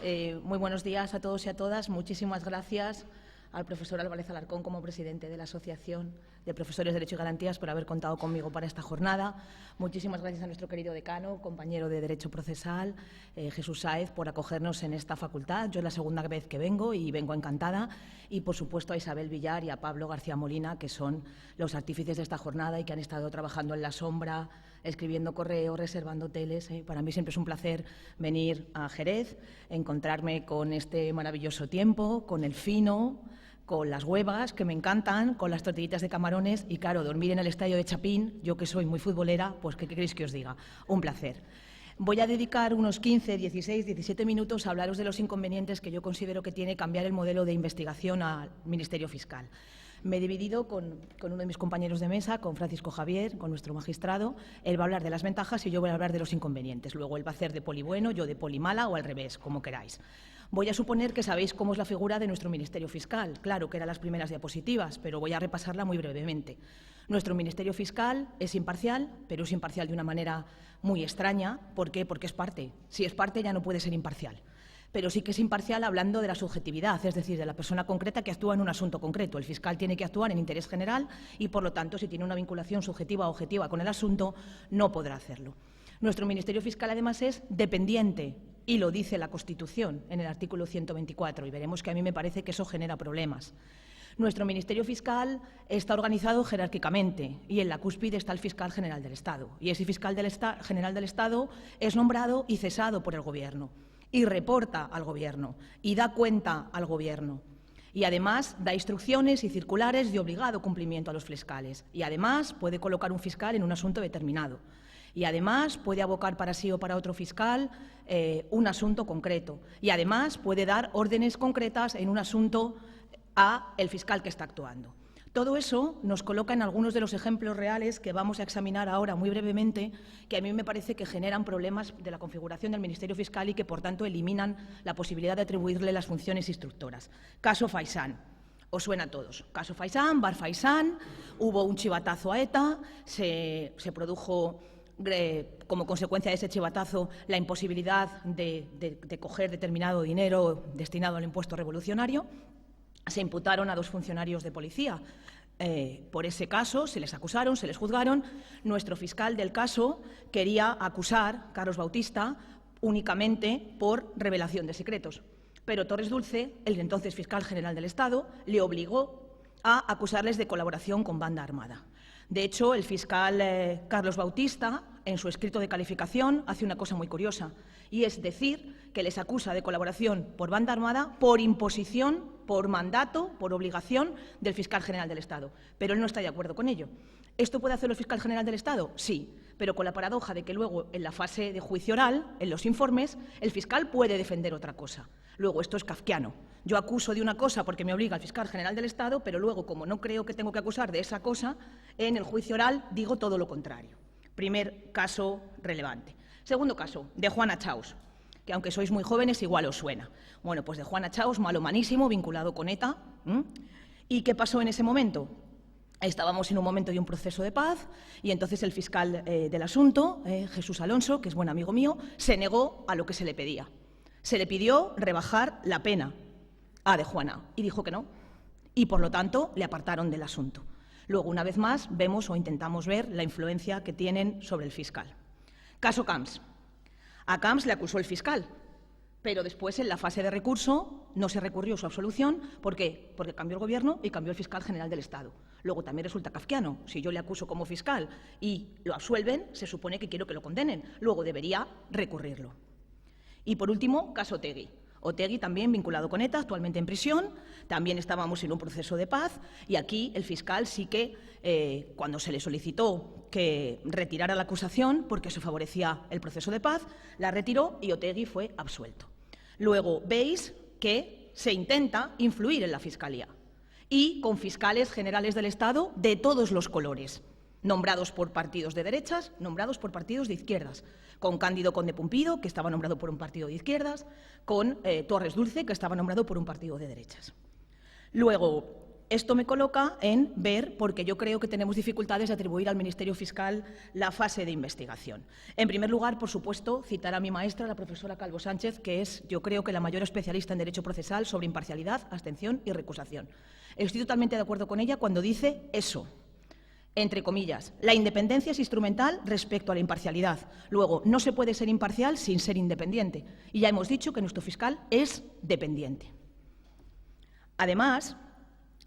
muy buenos días a todos y a todas. Muchísimas gracias al profesor Álvarez Alarcón como presidente de la Asociación de Profesores de Derecho y Garantías por haber contado conmigo para esta jornada. Muchísimas gracias a nuestro querido decano, compañero de Derecho Procesal, Jesús Sáez, por acogernos en esta facultad. Yo es la segunda vez que vengo y vengo encantada. Y, por supuesto, a Isabel Villar y a Pablo García Molina, que son los artífices de esta jornada y que han estado trabajando en la sombra, escribiendo correos, reservando hoteles. Para mí siempre es un placer venir a Jerez, encontrarme con este maravilloso tiempo, con el fino, con las huevas, que me encantan, con las tortillitas de camarones y, claro, dormir en el estadio de Chapín, yo que soy muy futbolera, pues ¿qué queréis que os diga? Un placer. Voy a dedicar unos 15, 16, 17 minutos a hablaros de los inconvenientes que yo considero que tiene cambiar el modelo de investigación al Ministerio Fiscal. Me he dividido con uno de mis compañeros de mesa, con Francisco Javier, con nuestro magistrado. Él va a hablar de las ventajas y yo voy a hablar de los inconvenientes. Luego él va a hacer de poli bueno, yo de poli mala o al revés, como queráis. Voy a suponer que sabéis cómo es la figura de nuestro Ministerio Fiscal. Claro que eran las primeras diapositivas, pero voy a repasarla muy brevemente. Nuestro Ministerio Fiscal es imparcial, pero es imparcial de una manera muy extraña. ¿Por qué? Porque es parte. Si es parte ya no puede ser imparcial. Pero sí que es imparcial hablando de la subjetividad, es decir, de la persona concreta que actúa en un asunto concreto. El fiscal tiene que actuar en interés general y, por lo tanto, si tiene una vinculación subjetiva o objetiva con el asunto, no podrá hacerlo. Nuestro Ministerio Fiscal, además, es dependiente, y lo dice la Constitución en el artículo 124, y veremos que a mí me parece que eso genera problemas. Nuestro Ministerio Fiscal está organizado jerárquicamente y en la cúspide está el Fiscal General del Estado. Y ese Fiscal General del Estado es nombrado y cesado por el Gobierno y reporta al Gobierno y da cuenta al Gobierno. Y además da instrucciones y circulares de obligado cumplimiento a los fiscales. Y además puede colocar un fiscal en un asunto determinado. Y además puede abocar para sí o para otro fiscal un asunto concreto. Y además puede dar órdenes concretas en un asunto a el fiscal que está actuando. Todo eso nos coloca en algunos de los ejemplos reales que vamos a examinar ahora muy brevemente, que a mí me parece que generan problemas de la configuración del Ministerio Fiscal y que, por tanto, eliminan la posibilidad de atribuirle las funciones instructoras. Caso Faisán. Os suena a todos. Caso Faisán, Bar Faisán, hubo un chivatazo a ETA, se produjo como consecuencia de ese chivatazo la imposibilidad de coger determinado dinero destinado al impuesto revolucionario. Se imputaron a 2 funcionarios de policía. Por ese caso se les acusaron, se les juzgaron. Nuestro fiscal del caso quería acusar a Carlos Bautista únicamente por revelación de secretos. Pero Torres Dulce, el entonces fiscal general del Estado, le obligó a acusarles de colaboración con banda armada. De hecho, el fiscal Carlos Bautista, en su escrito de calificación, hace una cosa muy curiosa, y es decir que les acusa de colaboración por banda armada por imposición, por mandato, por obligación del fiscal general del Estado. Pero él no está de acuerdo con ello. ¿Esto puede hacerlo el fiscal general del Estado? Sí, pero con la paradoja de que luego, en la fase de juicio oral, en los informes, el fiscal puede defender otra cosa. Luego, esto es kafkiano. Yo acuso de una cosa porque me obliga el fiscal general del Estado, pero luego, como no creo que tengo que acusar de esa cosa, en el juicio oral digo todo lo contrario. Primer caso relevante. Segundo caso, de Juana Chaus, que aunque sois muy jóvenes igual os suena. Bueno, pues de Juana Chaus, malo manísimo, vinculado con ETA. ¿Y qué pasó en ese momento? Estábamos en un momento de un proceso de paz y entonces el fiscal del asunto, Jesús Alonso, que es buen amigo mío, se negó a lo que se le pedía. Se le pidió rebajar la pena a de Juana y dijo que no. Y, por lo tanto, le apartaron del asunto. Luego, una vez más, vemos o intentamos ver la influencia que tienen sobre el fiscal. Caso Camps. A Camps le acusó el fiscal, pero después, en la fase de recurso, no se recurrió su absolución. ¿Por qué? Porque cambió el Gobierno y cambió el fiscal general del Estado. Luego también resulta kafkiano. Si yo le acuso como fiscal y lo absuelven, se supone que quiero que lo condenen. Luego debería recurrirlo. Y, por último, caso Otegi. Otegi también vinculado con ETA, actualmente en prisión. También estábamos en un proceso de paz y aquí el fiscal sí que, cuando se le solicitó que retirara la acusación porque se favorecía el proceso de paz, la retiró y Otegi fue absuelto. Luego veis que se intenta influir en la Fiscalía y con fiscales generales del Estado de todos los colores, nombrados por partidos de derechas, nombrados por partidos de izquierdas, con Cándido Conde Pumpido, que estaba nombrado por un partido de izquierdas, con Torres Dulce, que estaba nombrado por un partido de derechas. Luego, esto me coloca en ver, porque yo creo que tenemos dificultades de atribuir al Ministerio Fiscal la fase de investigación. En primer lugar, por supuesto, citar a mi maestra, la profesora Calvo Sánchez, que es, yo creo, que la mayor especialista en Derecho Procesal sobre imparcialidad, abstención y recusación. Estoy totalmente de acuerdo con ella cuando dice eso. Entre comillas, la independencia es instrumental respecto a la imparcialidad. Luego, no se puede ser imparcial sin ser independiente. Y ya hemos dicho que nuestro fiscal es dependiente. Además,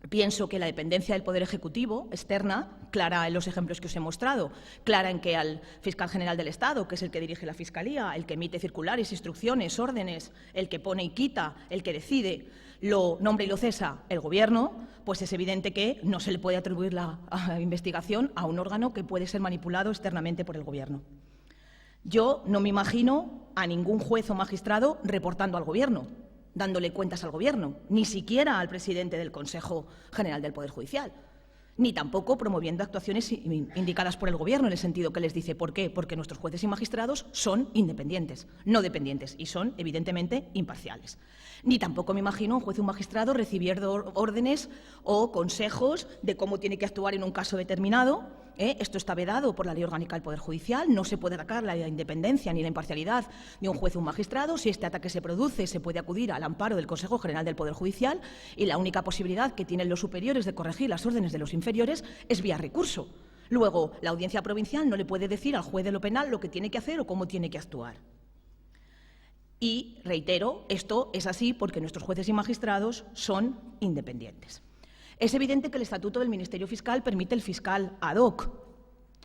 pienso que la dependencia del Poder Ejecutivo externa, clara en los ejemplos que os he mostrado, clara en que al fiscal general del Estado, que es el que dirige la Fiscalía, el que emite circulares, instrucciones, órdenes, el que pone y quita, el que decide, lo nombra y lo cesa el Gobierno, pues es evidente que no se le puede atribuir la investigación a un órgano que puede ser manipulado externamente por el Gobierno. Yo no me imagino a ningún juez o magistrado reportando al Gobierno, dándole cuentas al Gobierno, ni siquiera al presidente del Consejo General del Poder Judicial, ni tampoco promoviendo actuaciones indicadas por el Gobierno en el sentido que les dice. ¿Por qué? Porque nuestros jueces y magistrados son independientes, no dependientes, y son, evidentemente, imparciales. Ni tampoco me imagino a un juez o un magistrado recibiendo órdenes o consejos de cómo tiene que actuar en un caso determinado. Esto está vedado por la Ley Orgánica del Poder Judicial. No se puede atacar la independencia ni la imparcialidad de un juez o un magistrado. Si este ataque se produce, se puede acudir al amparo del Consejo General del Poder Judicial y la única posibilidad que tienen los superiores de corregir las órdenes de los inferiores es vía recurso. Luego, la Audiencia Provincial no le puede decir al juez de lo penal lo que tiene que hacer o cómo tiene que actuar. Y, reitero, esto es así porque nuestros jueces y magistrados son independientes. Es evidente que el Estatuto del Ministerio Fiscal permite el fiscal ad hoc.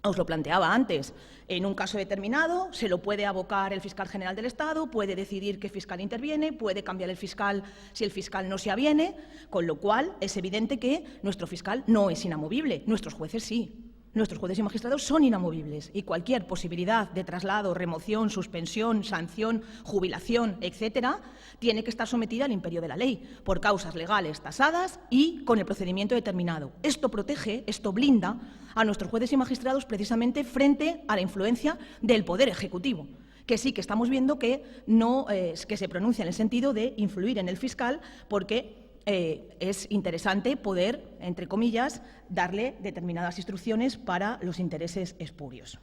Os lo planteaba antes. En un caso determinado se lo puede abocar el fiscal general del Estado, puede decidir qué fiscal interviene, puede cambiar el fiscal si el fiscal no se aviene, con lo cual es evidente que nuestro fiscal no es inamovible, nuestros jueces sí. Nuestros jueces y magistrados son inamovibles y cualquier posibilidad de traslado, remoción, suspensión, sanción, jubilación, etcétera, tiene que estar sometida al imperio de la ley por causas legales tasadas y con el procedimiento determinado. Esto protege, esto blinda a nuestros jueces y magistrados precisamente frente a la influencia del Poder Ejecutivo, que sí que estamos viendo que no que se pronuncia en el sentido de influir en el fiscal porque es interesante poder, entre comillas, darle determinadas instrucciones para los intereses espurios.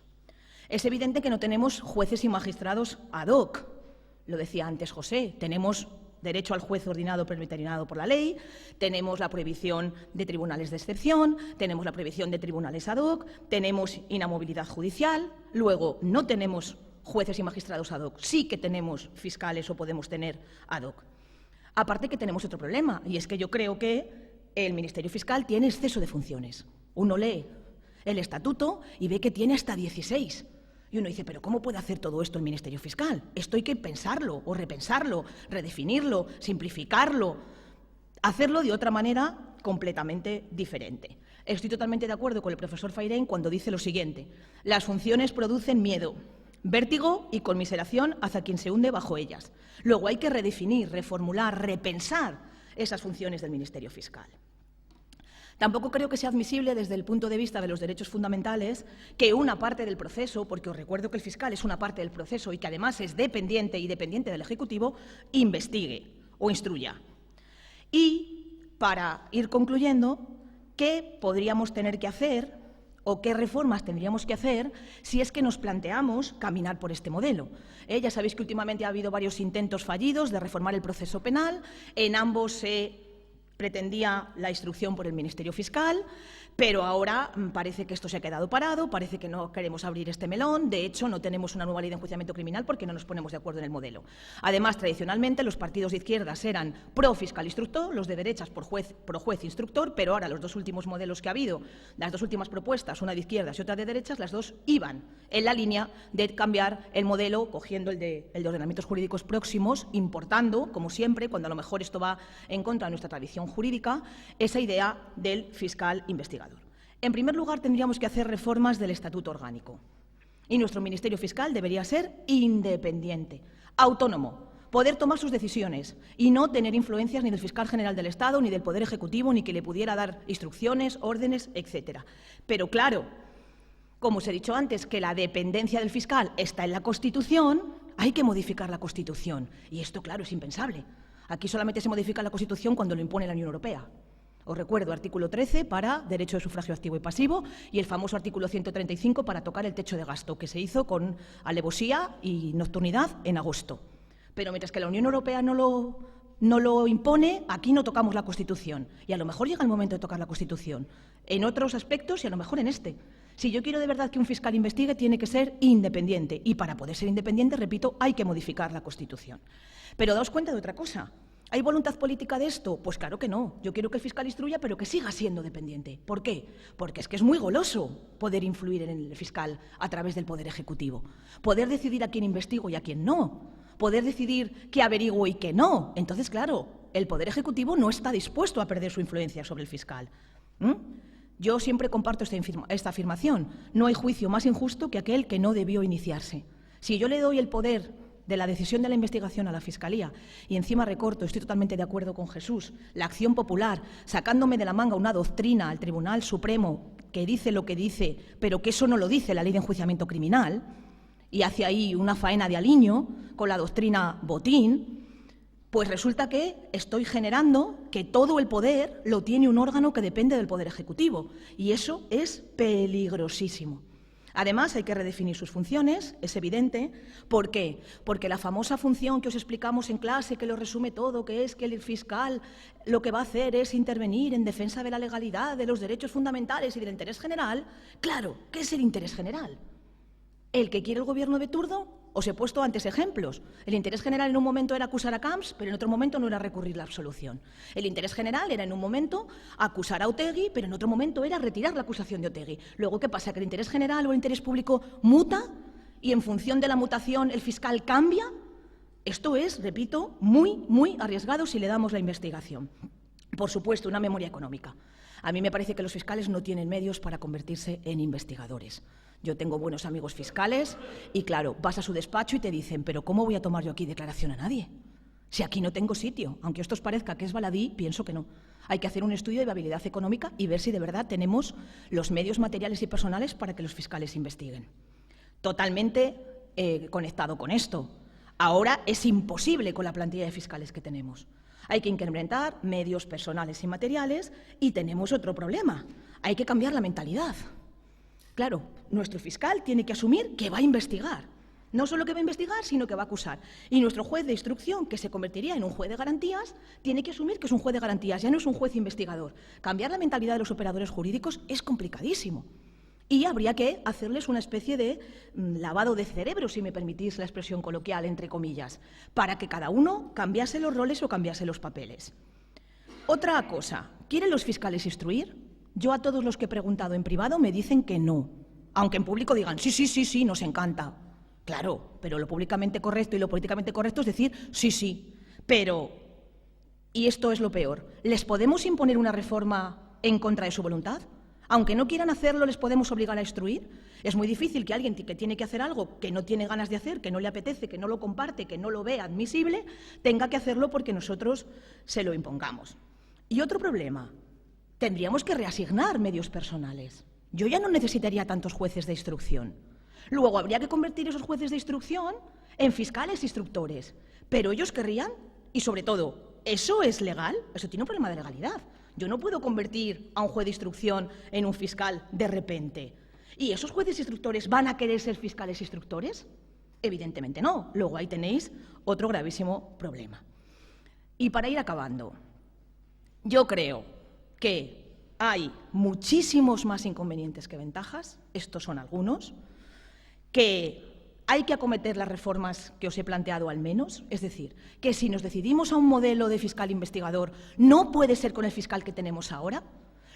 Es evidente que no tenemos jueces y magistrados ad hoc. Lo decía antes José, tenemos derecho al juez ordinado predeterminado por la ley, tenemos la prohibición de tribunales de excepción, tenemos la prohibición de tribunales ad hoc, tenemos inamovilidad judicial, luego no tenemos jueces y magistrados ad hoc, sí que tenemos fiscales o podemos tener ad hoc. Aparte que tenemos otro problema, y es que yo creo que el Ministerio Fiscal tiene exceso de funciones. Uno lee el estatuto y ve que tiene hasta 16. Y uno dice, ¿pero cómo puede hacer todo esto el Ministerio Fiscal? Esto hay que pensarlo o repensarlo, redefinirlo, simplificarlo, hacerlo de otra manera completamente diferente. Estoy totalmente de acuerdo con el profesor Fairén cuando dice lo siguiente: las funciones producen miedo, vértigo y conmiseración hacia quien se hunde bajo ellas. Luego hay que redefinir, reformular, repensar esas funciones del Ministerio Fiscal. Tampoco creo que sea admisible desde el punto de vista de los derechos fundamentales que una parte del proceso, porque os recuerdo que el fiscal es una parte del proceso y que además es dependiente y dependiente del Ejecutivo, investigue o instruya. Y, para ir concluyendo, ¿qué podríamos tener que hacer o qué reformas tendríamos que hacer si es que nos planteamos caminar por este modelo? Ya sabéis que últimamente ha habido varios intentos fallidos de reformar el proceso penal. En ambos se pretendía la instrucción por el Ministerio Fiscal, pero ahora parece que esto se ha quedado parado, parece que no queremos abrir este melón. De hecho, no tenemos una nueva ley de enjuiciamiento criminal porque no nos ponemos de acuerdo en el modelo. Además, tradicionalmente, los partidos de izquierdas eran pro fiscal instructor, los de derechas pro juez instructor, pero ahora los dos últimos modelos que ha habido, las dos últimas propuestas, una de izquierdas y otra de derechas, las dos iban en la línea de cambiar el modelo, cogiendo el de ordenamientos jurídicos próximos, importando, como siempre, cuando a lo mejor esto va en contra de nuestra tradición jurídica, esa idea del fiscal investigador. En primer lugar, tendríamos que hacer reformas del Estatuto Orgánico. Y nuestro Ministerio Fiscal debería ser independiente, autónomo, poder tomar sus decisiones y no tener influencias ni del fiscal general del Estado, ni del Poder Ejecutivo, ni que le pudiera dar instrucciones, órdenes, etcétera. Pero claro, como os he dicho antes, que la dependencia del fiscal está en la Constitución, hay que modificar la Constitución. Y esto, claro, es impensable. Aquí solamente se modifica la Constitución cuando lo impone la Unión Europea. Os recuerdo, artículo 13 para derecho de sufragio activo y pasivo y el famoso artículo 135 para tocar el techo de gasto, que se hizo con alevosía y nocturnidad en agosto. Pero mientras que la Unión Europea no lo impone, aquí no tocamos la Constitución. Y a lo mejor llega el momento de tocar la Constitución, en otros aspectos y a lo mejor en este. Si yo quiero de verdad que un fiscal investigue, tiene que ser independiente. Y para poder ser independiente, repito, hay que modificar la Constitución. Pero daos cuenta de otra cosa. ¿Hay voluntad política de esto? Pues claro que no. Yo quiero que el fiscal instruya, pero que siga siendo dependiente. ¿Por qué? Porque es que es muy goloso poder influir en el fiscal a través del Poder Ejecutivo. Poder decidir a quién investigo y a quién no. Poder decidir qué averiguo y qué no. Entonces, claro, el Poder Ejecutivo no está dispuesto a perder su influencia sobre el fiscal. Yo siempre comparto esta afirmación. No hay juicio más injusto que aquel que no debió iniciarse. Si yo le doy el poder de la decisión de la investigación a la Fiscalía y encima recorto, estoy totalmente de acuerdo con Jesús, la acción popular, sacándome de la manga una doctrina al Tribunal Supremo que dice lo que dice, pero que eso no lo dice la Ley de Enjuiciamiento Criminal, y hace ahí una faena de aliño con la doctrina Botín, pues resulta que estoy generando que todo el poder lo tiene un órgano que depende del Poder Ejecutivo, y eso es peligrosísimo. Además, hay que redefinir sus funciones, es evidente. ¿Por qué? Porque la famosa función que os explicamos en clase, que lo resume todo, que es que el fiscal lo que va a hacer es intervenir en defensa de la legalidad, de los derechos fundamentales y del interés general. Claro, ¿qué es el interés general? ¿El que quiere el Gobierno de turno? Os he puesto antes ejemplos. El interés general en un momento era acusar a Camps, pero en otro momento no era recurrir la absolución. El interés general era en un momento acusar a Otegi, pero en otro momento era retirar la acusación de Otegi. Luego, ¿qué pasa? ¿Que el interés general o el interés público muta y en función de la mutación el fiscal cambia? Esto es, repito, muy arriesgado si le damos la investigación. Por supuesto, una memoria económica. A mí me parece que los fiscales no tienen medios para convertirse en investigadores. Yo tengo buenos amigos fiscales y, claro, vas a su despacho y te dicen «¿Pero cómo voy a tomar yo aquí declaración a nadie? Si aquí no tengo sitio». Aunque esto os parezca que es baladí, pienso que no. Hay que hacer un estudio de viabilidad económica y ver si de verdad tenemos los medios materiales y personales para que los fiscales investiguen. Totalmente conectado con esto. Ahora es imposible con la plantilla de fiscales que tenemos. Hay que incrementar medios personales y materiales y tenemos otro problema. Hay que cambiar la mentalidad. Claro, nuestro fiscal tiene que asumir que va a investigar. No solo que va a investigar, sino que va a acusar. Y nuestro juez de instrucción, que se convertiría en un juez de garantías, tiene que asumir que es un juez de garantías, ya no es un juez investigador. Cambiar la mentalidad de los operadores jurídicos es complicadísimo. Y habría que hacerles una especie de lavado de cerebro, si me permitís la expresión coloquial, entre comillas, para que cada uno cambiase los roles o cambiase los papeles. Otra cosa, ¿quieren los fiscales instruir? Yo a todos los que he preguntado en privado me dicen que no, aunque en público digan sí, nos encanta. Claro, pero lo públicamente correcto y lo políticamente correcto es decir sí, pero, y esto es lo peor, ¿les podemos imponer una reforma en contra de su voluntad? Aunque no quieran hacerlo, ¿les podemos obligar a instruir? Es muy difícil que alguien que tiene que hacer algo que no tiene ganas de hacer, que no le apetece, que no lo comparte, que no lo ve admisible, tenga que hacerlo porque nosotros se lo impongamos. Y otro problema, tendríamos que reasignar medios personales. Yo ya no necesitaría tantos jueces de instrucción. Luego habría que convertir esos jueces de instrucción en fiscales instructores. Pero ellos querrían, y sobre todo, ¿eso es legal? Eso tiene un problema de legalidad. Yo no puedo convertir a un juez de instrucción en un fiscal de repente. ¿Y esos jueces instructores van a querer ser fiscales instructores? Evidentemente no. Luego ahí tenéis otro gravísimo problema. Y para ir acabando, yo creo que hay muchísimos más inconvenientes que ventajas, estos son algunos, que hay que acometer las reformas que os he planteado al menos, es decir, que si nos decidimos a un modelo de fiscal investigador no puede ser con el fiscal que tenemos ahora,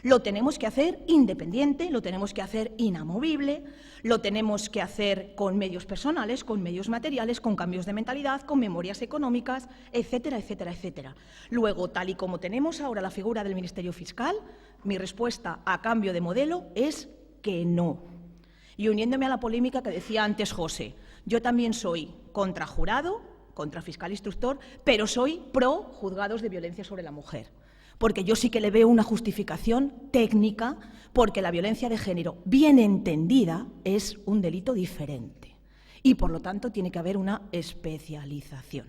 lo tenemos que hacer independiente, lo tenemos que hacer inamovible, lo tenemos que hacer con medios personales, con medios materiales, con cambios de mentalidad, con memorias económicas, etcétera, etcétera, etcétera. Luego, tal y como tenemos ahora la figura del Ministerio Fiscal, mi respuesta a cambio de modelo es que no. Y uniéndome a la polémica que decía antes José, yo también soy contra jurado, contra fiscal instructor, pero soy pro juzgados de violencia sobre la mujer. Porque yo sí que le veo una justificación técnica, porque la violencia de género, bien entendida, es un delito diferente. Y, por lo tanto, tiene que haber una especialización.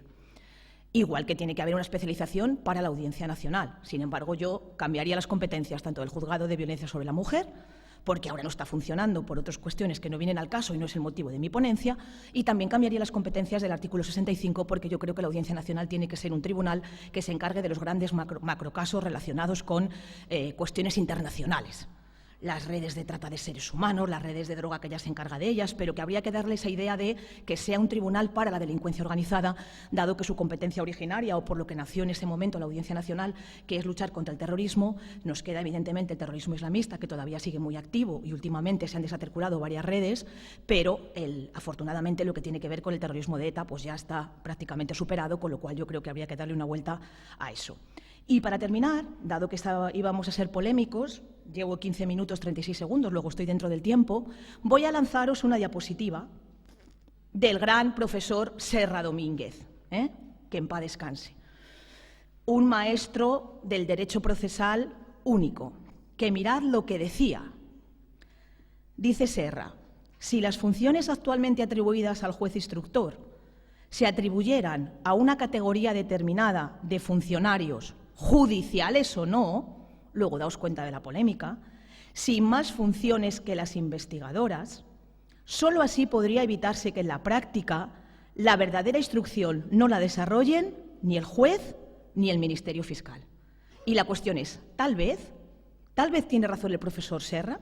Igual que tiene que haber una especialización para la Audiencia Nacional. Sin embargo, yo cambiaría las competencias tanto del juzgado de violencia sobre la mujer, porque ahora no está funcionando por otras cuestiones que no vienen al caso y no es el motivo de mi ponencia, y también cambiaría las competencias del artículo 65 porque yo creo que la Audiencia Nacional tiene que ser un tribunal que se encargue de los grandes macrocasos relacionados con cuestiones internacionales. Las redes de trata de seres humanos, las redes de droga que ya se encarga de ellas, pero que habría que darle esa idea de que sea un tribunal para la delincuencia organizada, dado que su competencia originaria o por lo que nació en ese momento la Audiencia Nacional, que es luchar contra el terrorismo, nos queda evidentemente el terrorismo islamista, que todavía sigue muy activo y últimamente se han desarticulado varias redes, pero afortunadamente lo que tiene que ver con el terrorismo de ETA pues ya está prácticamente superado, con lo cual yo creo que habría que darle una vuelta a eso. Y para terminar, dado que íbamos a ser polémicos, llevo 15 minutos 36 segundos, luego estoy dentro del tiempo, voy a lanzaros una diapositiva del gran profesor Serra Domínguez, que en paz descanse. Un maestro del derecho procesal único, que mirad lo que decía. Dice Serra, si las funciones actualmente atribuidas al juez instructor se atribuyeran a una categoría determinada de funcionarios, judiciales o no, luego daos cuenta de la polémica, sin más funciones que las investigadoras, solo así podría evitarse que en la práctica la verdadera instrucción no la desarrollen ni el juez ni el Ministerio Fiscal. Y la cuestión es, tal vez tiene razón el profesor Serra,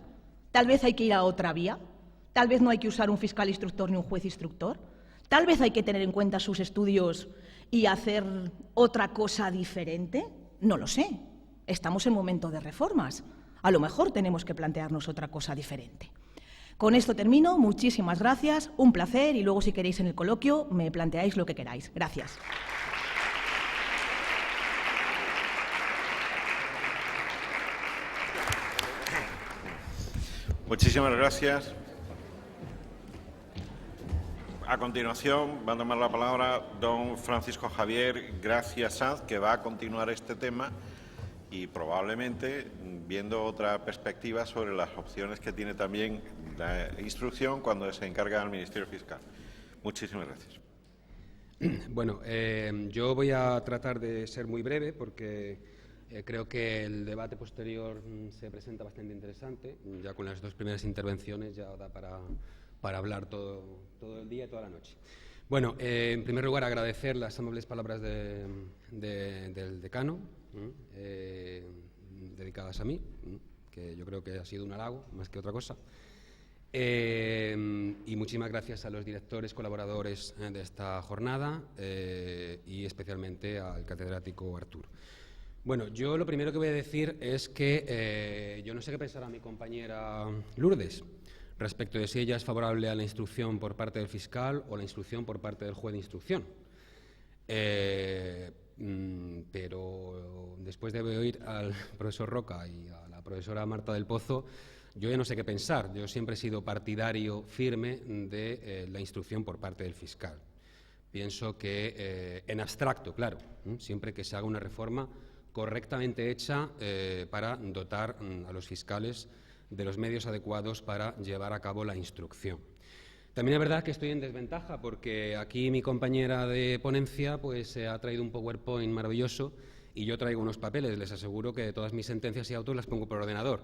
tal vez hay que ir a otra vía, tal vez no hay que usar un fiscal instructor ni un juez instructor, tal vez hay que tener en cuenta sus estudios y hacer otra cosa diferente, no lo sé. Estamos en momento de reformas. A lo mejor tenemos que plantearnos otra cosa diferente. Con esto termino. Muchísimas gracias. Un placer y luego, si queréis, en el coloquio me planteáis lo que queráis. Gracias. Muchísimas gracias. A continuación va a tomar la palabra don Francisco Javier Gracia Sanz, que va a continuar este tema y probablemente viendo otra perspectiva sobre las opciones que tiene también la instrucción cuando se encarga del Ministerio Fiscal. Muchísimas gracias. Bueno, yo voy a tratar de ser muy breve porque creo que el debate posterior se presenta bastante interesante. Ya con las dos primeras intervenciones ya da para hablar todo el día y toda la noche. Bueno, en primer lugar, agradecer las amables palabras del decano, dedicadas a mí, que yo creo que ha sido un halago más que otra cosa. Y muchísimas gracias a los directores, colaboradores de esta jornada y especialmente al catedrático Artur. Bueno, yo lo primero que voy a decir es que yo no sé qué pensará mi compañera Lourdes respecto de si ella es favorable a la instrucción por parte del fiscal o la instrucción por parte del juez de instrucción. Pero después de oír al profesor Roca y a la profesora Marta del Pozo, yo ya no sé qué pensar. Yo siempre he sido partidario firme de la instrucción por parte del fiscal. Pienso que, en abstracto, claro, siempre que se haga una reforma correctamente hecha para dotar a los fiscales de los medios adecuados para llevar a cabo la instrucción. También es verdad que estoy en desventaja porque aquí mi compañera de ponencia pues ha traído un PowerPoint maravilloso y yo traigo unos papeles. Les aseguro que todas mis sentencias y autos las pongo por ordenador,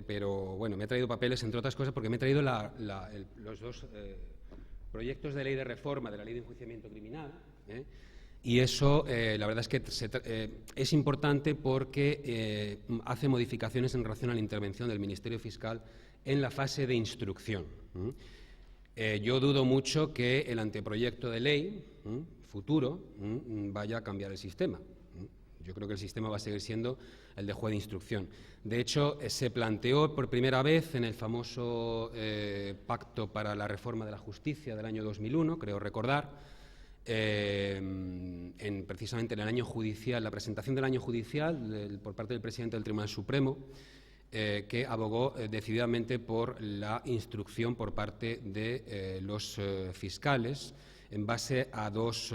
pero bueno, me he traído papeles entre otras cosas porque me he traído los dos proyectos de ley de reforma de la ley de enjuiciamiento criminal, y eso, la verdad es que es importante porque hace modificaciones en relación a la intervención del Ministerio Fiscal en la fase de instrucción. Yo dudo mucho que el anteproyecto de ley futuro vaya a cambiar el sistema. Yo creo que el sistema va a seguir siendo el de juez de instrucción. De hecho, se planteó por primera vez en el famoso Pacto para la Reforma de la Justicia del año 2001, creo recordar, precisamente en el año judicial, la presentación del año judicial por parte del presidente del Tribunal Supremo, que abogó decididamente por la instrucción por parte de los fiscales en base a dos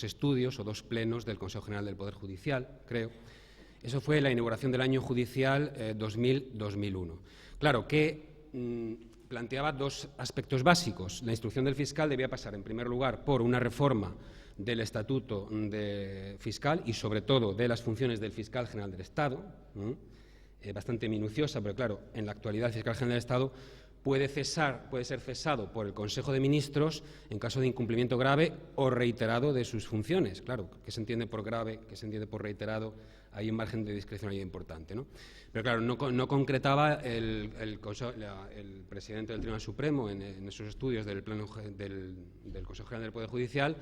estudios o dos plenos del Consejo General del Poder Judicial, creo. Eso fue la inauguración del año judicial 2000-2001. Claro que planteaba dos aspectos básicos. La instrucción del fiscal debía pasar, en primer lugar, por una reforma del estatuto fiscal y, sobre todo, de las funciones del fiscal general del Estado, bastante minuciosa, pero claro, en la actualidad el fiscal general del Estado puede ser cesado por el Consejo de Ministros en caso de incumplimiento grave o reiterado de sus funciones. Claro, ¿qué se entiende por grave? ¿Qué se entiende por reiterado? Hay un margen de discrecionalidad importante, ¿no? Pero claro, no concretaba el presidente del Tribunal Supremo en esos estudios del Consejo General del Poder Judicial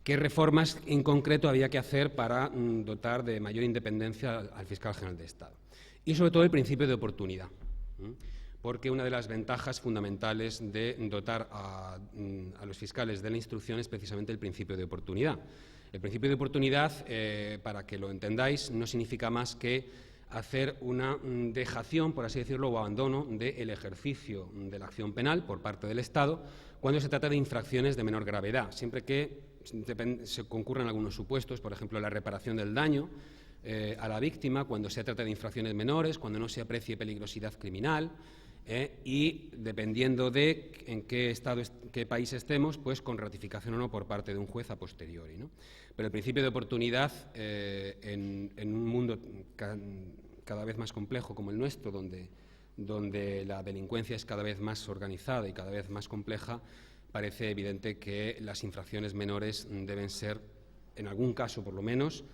qué reformas en concreto había que hacer para dotar de mayor independencia al fiscal general de Estado. Y sobre todo el principio de oportunidad, porque una de las ventajas fundamentales de dotar a los fiscales de la instrucción es precisamente el principio de oportunidad. El principio de oportunidad, para que lo entendáis, no significa más que hacer una dejación, por así decirlo, o abandono del ejercicio de la acción penal por parte del Estado cuando se trata de infracciones de menor gravedad, siempre que se concurran algunos supuestos, por ejemplo, la reparación del daño a la víctima, cuando se trata de infracciones menores, cuando no se aprecie peligrosidad criminal, y dependiendo de en qué estado, qué país estemos, pues con ratificación o no por parte de un juez a posteriori, ¿no? Pero el principio de oportunidad en un mundo cada vez más complejo como el nuestro, donde la delincuencia es cada vez más organizada y cada vez más compleja, parece evidente que las infracciones menores deben ser, en algún caso por lo menos,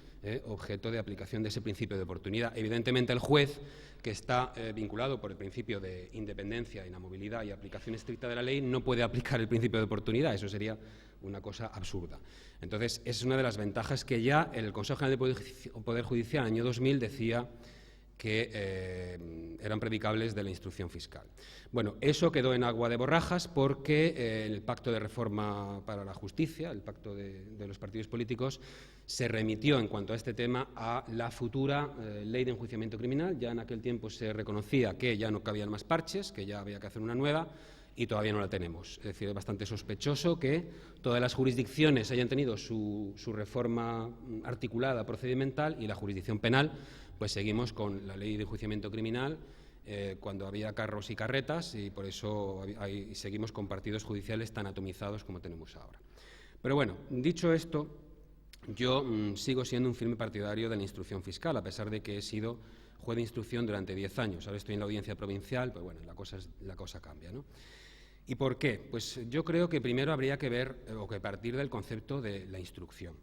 objeto de aplicación de ese principio de oportunidad. Evidentemente el juez, que está vinculado por el principio de independencia, inamovilidad y aplicación estricta de la ley, no puede aplicar el principio de oportunidad. Eso sería una cosa absurda. Entonces, esa es una de las ventajas que ya el Consejo General del Poder Judicial, en el año 2000, decía que eran predicables de la instrucción fiscal. Bueno, eso quedó en agua de borrajas porque el Pacto de Reforma para la Justicia, el Pacto de los partidos políticos, se remitió en cuanto a este tema a la futura Ley de Enjuiciamiento Criminal. Ya en aquel tiempo se reconocía que ya no cabían más parches, que ya había que hacer una nueva, y todavía no la tenemos. Es decir, es bastante sospechoso que todas las jurisdicciones hayan tenido su reforma articulada procedimental y la jurisdicción penal, pues seguimos con la Ley de Enjuiciamiento Criminal cuando había carros y carretas, y por eso seguimos con partidos judiciales tan atomizados como tenemos ahora. Pero bueno, dicho esto, yo sigo siendo un firme partidario de la instrucción fiscal, a pesar de que he sido juez de instrucción durante 10 años. Ahora estoy en la audiencia provincial, pues bueno, la cosa cambia, ¿no? ¿Y por qué? Pues yo creo que primero habría que ver o que partir del concepto de la instrucción.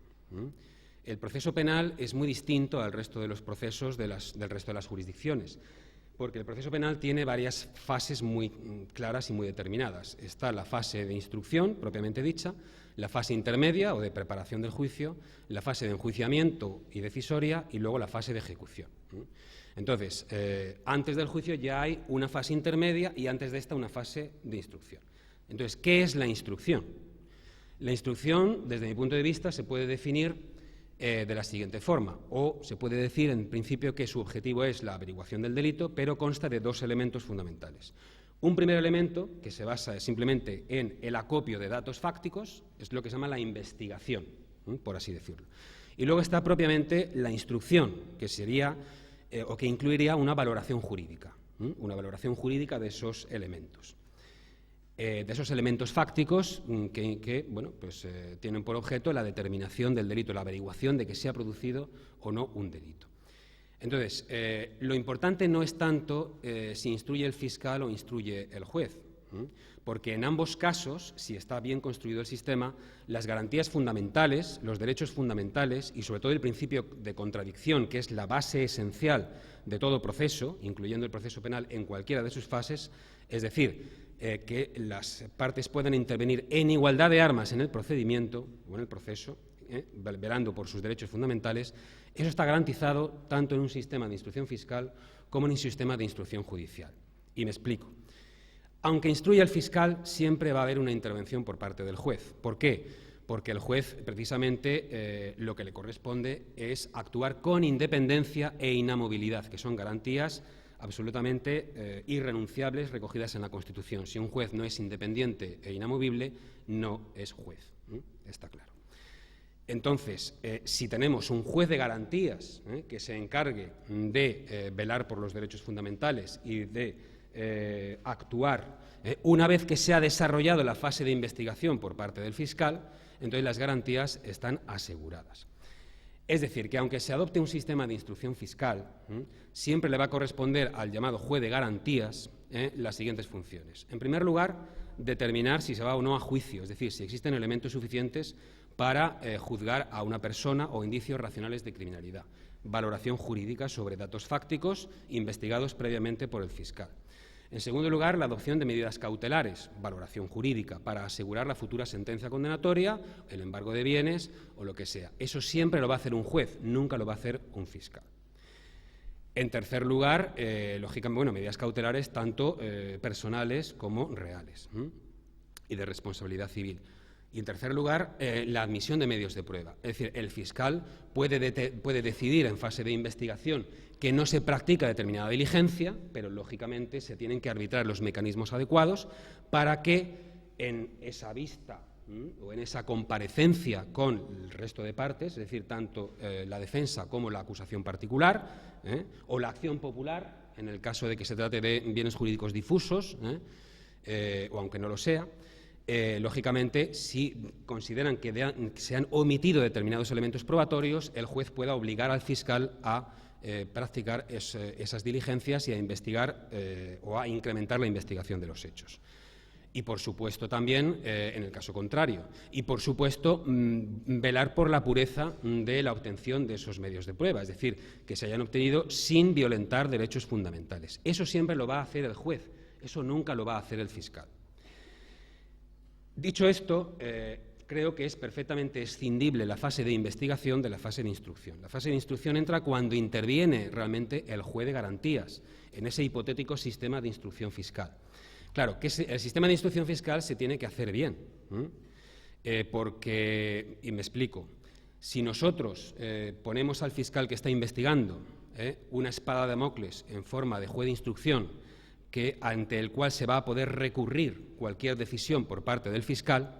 El proceso penal es muy distinto al resto de los procesos del resto de las jurisdicciones, porque el proceso penal tiene varias fases muy claras y muy determinadas. Está la fase de instrucción, propiamente dicha, la fase intermedia o de preparación del juicio, la fase de enjuiciamiento y decisoria, y luego la fase de ejecución. Entonces, antes del juicio ya hay una fase intermedia y antes de esta una fase de instrucción. Entonces, ¿qué es la instrucción? La instrucción, desde mi punto de vista, se puede definir de la siguiente forma, o se puede decir en principio que su objetivo es la averiguación del delito, pero consta de dos elementos fundamentales. Un primer elemento, que se basa simplemente en el acopio de datos fácticos, es lo que se llama la investigación, por así decirlo. Y luego está propiamente la instrucción, que sería o que incluiría una valoración jurídica de esos elementos. De esos elementos fácticos que bueno, pues, tienen por objeto la determinación del delito, la averiguación de que se ha producido o no un delito. Entonces, lo importante no es tanto si instruye el fiscal o instruye el juez, porque en ambos casos, si está bien construido el sistema, las garantías fundamentales, los derechos fundamentales y sobre todo el principio de contradicción, que es la base esencial de todo proceso, incluyendo el proceso penal en cualquiera de sus fases, es decir, que las partes puedan intervenir en igualdad de armas en el procedimiento o en el proceso, velando por sus derechos fundamentales, eso está garantizado tanto en un sistema de instrucción fiscal como en un sistema de instrucción judicial. Y me explico. Aunque instruya el fiscal, siempre va a haber una intervención por parte del juez. ¿Por qué? Porque el juez, precisamente, lo que le corresponde es actuar con independencia e inamovilidad, que son garantías absolutamente irrenunciables recogidas en la Constitución. Si un juez no es independiente e inamovible, no es juez. Está claro. Entonces, si tenemos un juez de garantías que se encargue de velar por los derechos fundamentales y de actuar una vez que se ha desarrollado la fase de investigación por parte del fiscal, entonces las garantías están aseguradas. Es decir, que aunque se adopte un sistema de instrucción fiscal, siempre le va a corresponder al llamado juez de garantías las siguientes funciones. En primer lugar, determinar si se va o no a juicio, es decir, si existen elementos suficientes para juzgar a una persona o indicios racionales de criminalidad. Valoración jurídica sobre datos fácticos investigados previamente por el fiscal. En segundo lugar, la adopción de medidas cautelares, valoración jurídica, para asegurar la futura sentencia condenatoria, el embargo de bienes o lo que sea. Eso siempre lo va a hacer un juez, nunca lo va a hacer un fiscal. En tercer lugar, lógicamente, medidas cautelares tanto personales como reales y de responsabilidad civil. Y, en tercer lugar, la admisión de medios de prueba. Es decir, el fiscal puede decidir en fase de investigación que no se practica determinada diligencia, pero, lógicamente, se tienen que arbitrar los mecanismos adecuados para que en esa vista o en esa comparecencia con el resto de partes, es decir, tanto la defensa como la acusación particular, o la acción popular, en el caso de que se trate de bienes jurídicos difusos, o aunque no lo sea, lógicamente, si consideran que se han omitido determinados elementos probatorios, el juez pueda obligar al fiscal a practicar esas diligencias y a investigar o a incrementar la investigación de los hechos. Y, por supuesto, también en el caso contrario. Y, por supuesto, velar por la pureza de la obtención de esos medios de prueba, es decir, que se hayan obtenido sin violentar derechos fundamentales. Eso siempre lo va a hacer el juez, eso nunca lo va a hacer el fiscal. Dicho esto, creo que es perfectamente escindible la fase de investigación de la fase de instrucción. La fase de instrucción entra cuando interviene realmente el juez de garantías en ese hipotético sistema de instrucción fiscal. Claro, que el sistema de instrucción fiscal se tiene que hacer bien, porque, y me explico, si nosotros ponemos al fiscal que está investigando una espada de Damocles en forma de juez de instrucción ante el cual se va a poder recurrir cualquier decisión por parte del fiscal,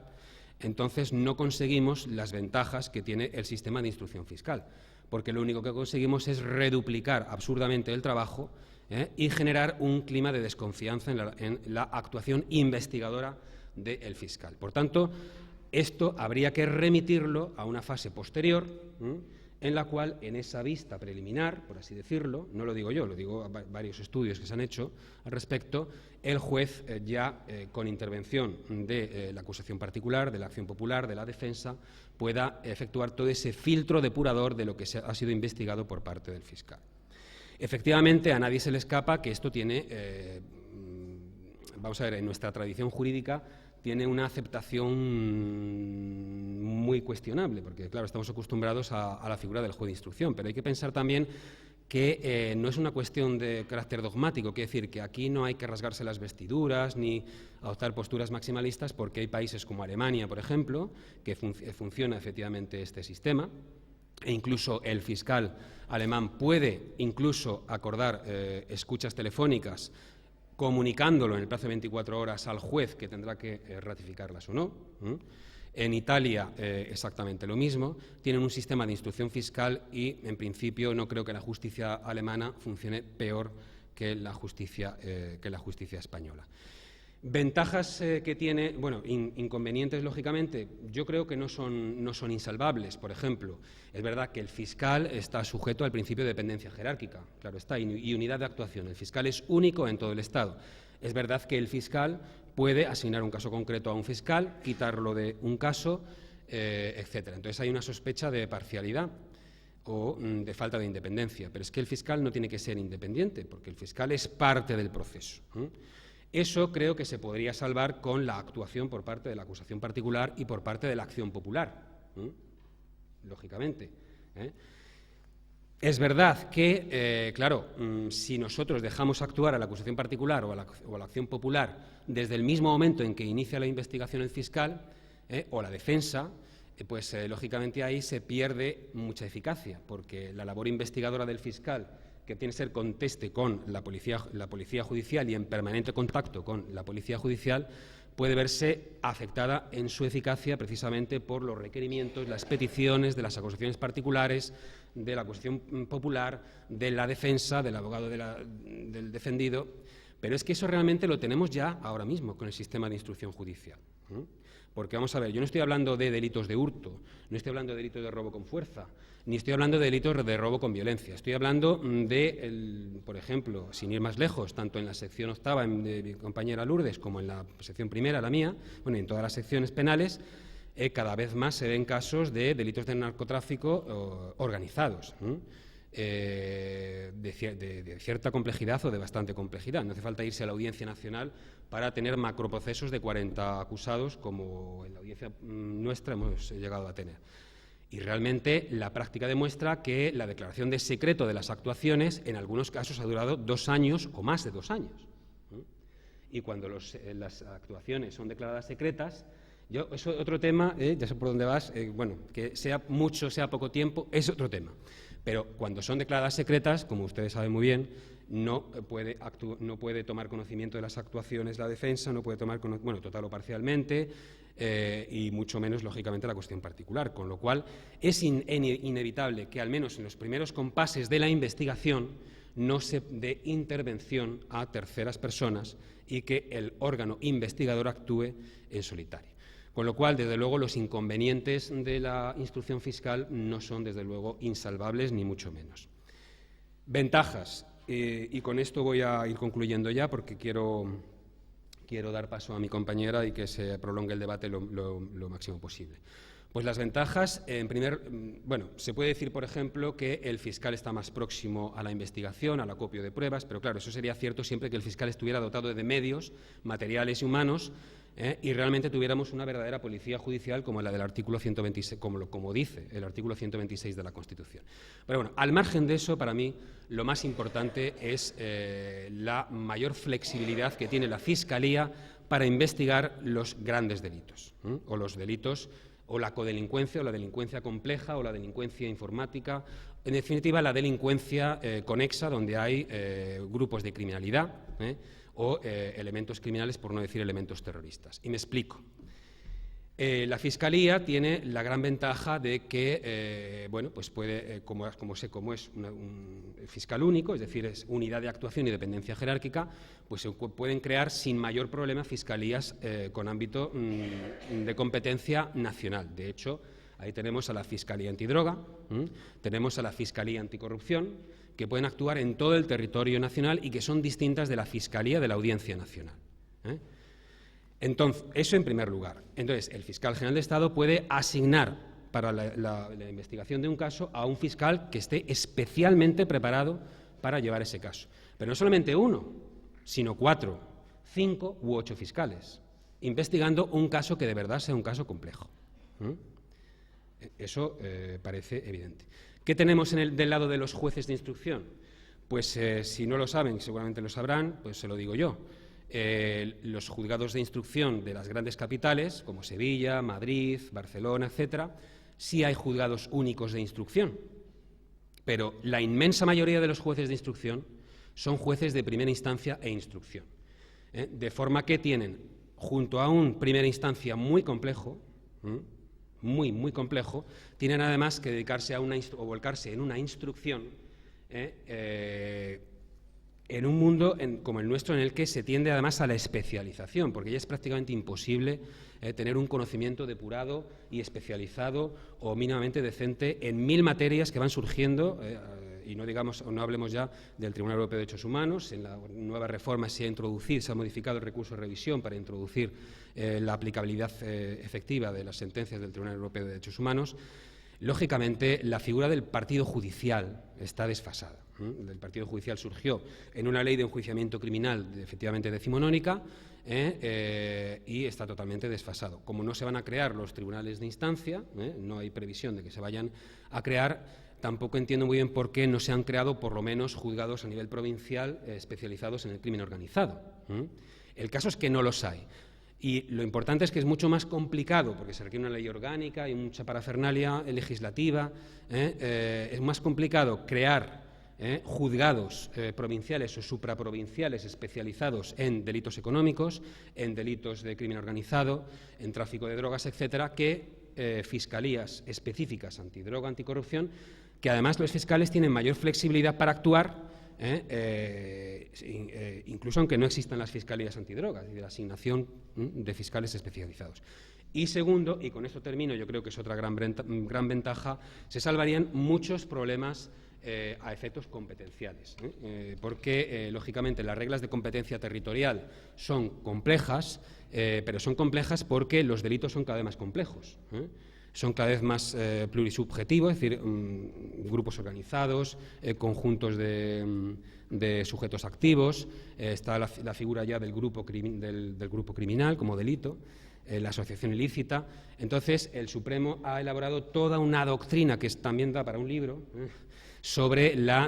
entonces no conseguimos las ventajas que tiene el sistema de instrucción fiscal, porque lo único que conseguimos es reduplicar absurdamente el trabajo y generar un clima de desconfianza en la actuación investigadora del fiscal. Por tanto, esto habría que remitirlo a una fase posterior, en la cual, en esa vista preliminar, por así decirlo, no lo digo yo, lo digo varios estudios que se han hecho al respecto, el juez ya con intervención de la acusación particular, de la acción popular, de la defensa, pueda efectuar todo ese filtro depurador de lo que ha sido investigado por parte del fiscal. Efectivamente, a nadie se le escapa que esto tiene, vamos a ver, en nuestra tradición jurídica tiene una aceptación muy cuestionable, porque, claro, estamos acostumbrados a la figura del juez de instrucción, pero hay que pensar también que no es una cuestión de carácter dogmático, quiere decir que aquí no hay que rasgarse las vestiduras ni adoptar posturas maximalistas, porque hay países como Alemania, por ejemplo, que funciona efectivamente este sistema, e incluso el fiscal alemán puede incluso acordar escuchas telefónicas comunicándolo en el plazo de 24 horas al juez, que tendrá que ratificarlas o no. En Italia exactamente lo mismo. Tienen un sistema de instrucción fiscal y, en principio, no creo que la justicia alemana funcione peor que la justicia española. Ventajas que tiene, bueno, inconvenientes, lógicamente, yo creo que no son insalvables. Por ejemplo, es verdad que el fiscal está sujeto al principio de dependencia jerárquica, claro está, y unidad de actuación. El fiscal es único en todo el Estado. Es verdad que el fiscal puede asignar un caso concreto a un fiscal, quitarlo de un caso, etcétera. Entonces hay una sospecha de parcialidad o de falta de independencia. Pero es que el fiscal no tiene que ser independiente, porque el fiscal es parte del proceso. Eso creo que se podría salvar con la actuación por parte de la acusación particular y por parte de la acción popular, lógicamente. Es verdad que, claro, si nosotros dejamos actuar a la acusación particular o a la acción popular desde el mismo momento en que inicia la investigación el fiscal o la defensa, pues lógicamente ahí se pierde mucha eficacia, porque la labor investigadora del fiscal, que tiene que ser conteste con la policía judicial y en permanente contacto con la policía judicial, puede verse afectada en su eficacia precisamente por los requerimientos, las peticiones de las acusaciones particulares, de la acusación popular, de la defensa, del abogado del defendido. Pero es que eso realmente lo tenemos ya ahora mismo con el sistema de instrucción judicial. Porque, vamos a ver, yo no estoy hablando de delitos de hurto, no estoy hablando de delitos de robo con fuerza, ni estoy hablando de delitos de robo con violencia. Estoy hablando de, por ejemplo, sin ir más lejos, tanto en la sección octava de mi compañera Lourdes como en la sección primera, la mía, bueno, en todas las secciones penales, cada vez más se ven casos de delitos de narcotráfico organizados, de cierta complejidad o de bastante complejidad. No hace falta irse a la Audiencia Nacional para tener macroprocesos de 40 acusados, como en la audiencia nuestra hemos llegado a tener. Y realmente la práctica demuestra que la declaración de secreto de las actuaciones en algunos casos ha durado 2 años o más de 2 años. Y cuando las actuaciones son declaradas secretas, Eso es otro tema, ya sé por dónde vas, bueno, que sea mucho, sea poco tiempo, es otro tema. Pero cuando son declaradas secretas, como ustedes saben muy bien, no puede tomar conocimiento de las actuaciones la defensa, no puede tomar, bueno, total o parcialmente, y mucho menos, lógicamente, la cuestión particular. Con lo cual, es inevitable que, al menos en los primeros compases de la investigación, no se dé intervención a terceras personas y que el órgano investigador actúe en solitario. Con lo cual, desde luego, los inconvenientes de la instrucción fiscal no son, desde luego, insalvables, ni mucho menos. Ventajas, y con esto voy a ir concluyendo ya, porque quiero dar paso a mi compañera y que se prolongue el debate lo máximo posible. Pues las ventajas, bueno, se puede decir, por ejemplo, que el fiscal está más próximo a la investigación, al acopio de pruebas, pero claro, eso sería cierto siempre que el fiscal estuviera dotado de medios materiales y humanos y realmente tuviéramos una verdadera policía judicial como la del artículo 126, como dice el artículo 126 de la Constitución. Pero bueno, al margen de eso, para mí lo más importante es la mayor flexibilidad que tiene la Fiscalía para investigar los grandes delitos, o los delitos, o la codelincuencia, o la delincuencia compleja, o la delincuencia informática, en definitiva la delincuencia conexa, donde hay grupos de criminalidad o elementos criminales, por no decir elementos terroristas. Y me explico. La Fiscalía tiene la gran ventaja de que, bueno, pues puede, como es un fiscal único, es decir, es unidad de actuación y dependencia jerárquica, pues se pueden crear sin mayor problema fiscalías con ámbito de competencia nacional. De hecho, ahí tenemos a la Fiscalía Antidroga, tenemos a la Fiscalía Anticorrupción, que pueden actuar en todo el territorio nacional y que son distintas de la Fiscalía de la Audiencia Nacional. Entonces, eso en primer lugar. Entonces, el fiscal general de Estado puede asignar para la investigación de un caso a un fiscal que esté especialmente preparado para llevar ese caso. Pero no solamente uno, sino 4, 5 u 8 fiscales, investigando un caso que de verdad sea un caso complejo. Eso parece evidente. ¿Qué tenemos del lado de los jueces de instrucción? Pues si no lo saben, seguramente lo sabrán, pues se lo digo yo. Los juzgados de instrucción de las grandes capitales, como Sevilla, Madrid, Barcelona, etcétera, sí hay juzgados únicos de instrucción, pero la inmensa mayoría de los jueces de instrucción son jueces de primera instancia e instrucción, de forma que tienen, junto a un primera instancia muy complejo, muy complejo, tienen además que dedicarse a o volcarse en una instrucción en un mundo como el nuestro, en el que se tiende además a la especialización, porque ya es prácticamente imposible tener un conocimiento depurado y especializado o mínimamente decente en 1000 materias que van surgiendo, y no hablemos ya del Tribunal Europeo de Derechos Humanos. En la nueva reforma se ha modificado el recurso de revisión para introducir la aplicabilidad efectiva de las sentencias del Tribunal Europeo de Derechos Humanos. Lógicamente, la figura del partido judicial está desfasada. El partido judicial surgió en una ley de enjuiciamiento criminal efectivamente decimonónica y está totalmente desfasado. Como no se van a crear los tribunales de instancia, no hay previsión de que se vayan a crear, tampoco entiendo muy bien por qué no se han creado por lo menos juzgados a nivel provincial especializados en el crimen organizado. El caso es que no los hay. Y lo importante es que es mucho más complicado, porque se requiere una ley orgánica y mucha parafernalia legislativa. Es más complicado crear juzgados provinciales o supraprovinciales especializados en delitos económicos, en delitos de crimen organizado, en tráfico de drogas, etcétera, que fiscalías específicas antidroga, anticorrupción, que además los fiscales tienen mayor flexibilidad para actuar, incluso aunque no existan las fiscalías antidrogas, y de la asignación de fiscales especializados. Y segundo, y con esto termino, yo creo que es otra gran ventaja, se salvarían muchos problemas a efectos competenciales, porque, lógicamente, las reglas de competencia territorial son complejas, pero son complejas porque los delitos son cada vez más complejos. Son cada vez más plurisubjetivos, es decir, grupos organizados, conjuntos de sujetos activos, está la figura ya del grupo criminal como delito, la asociación ilícita. Entonces, el Supremo ha elaborado toda una doctrina que también da para un libro, sobre la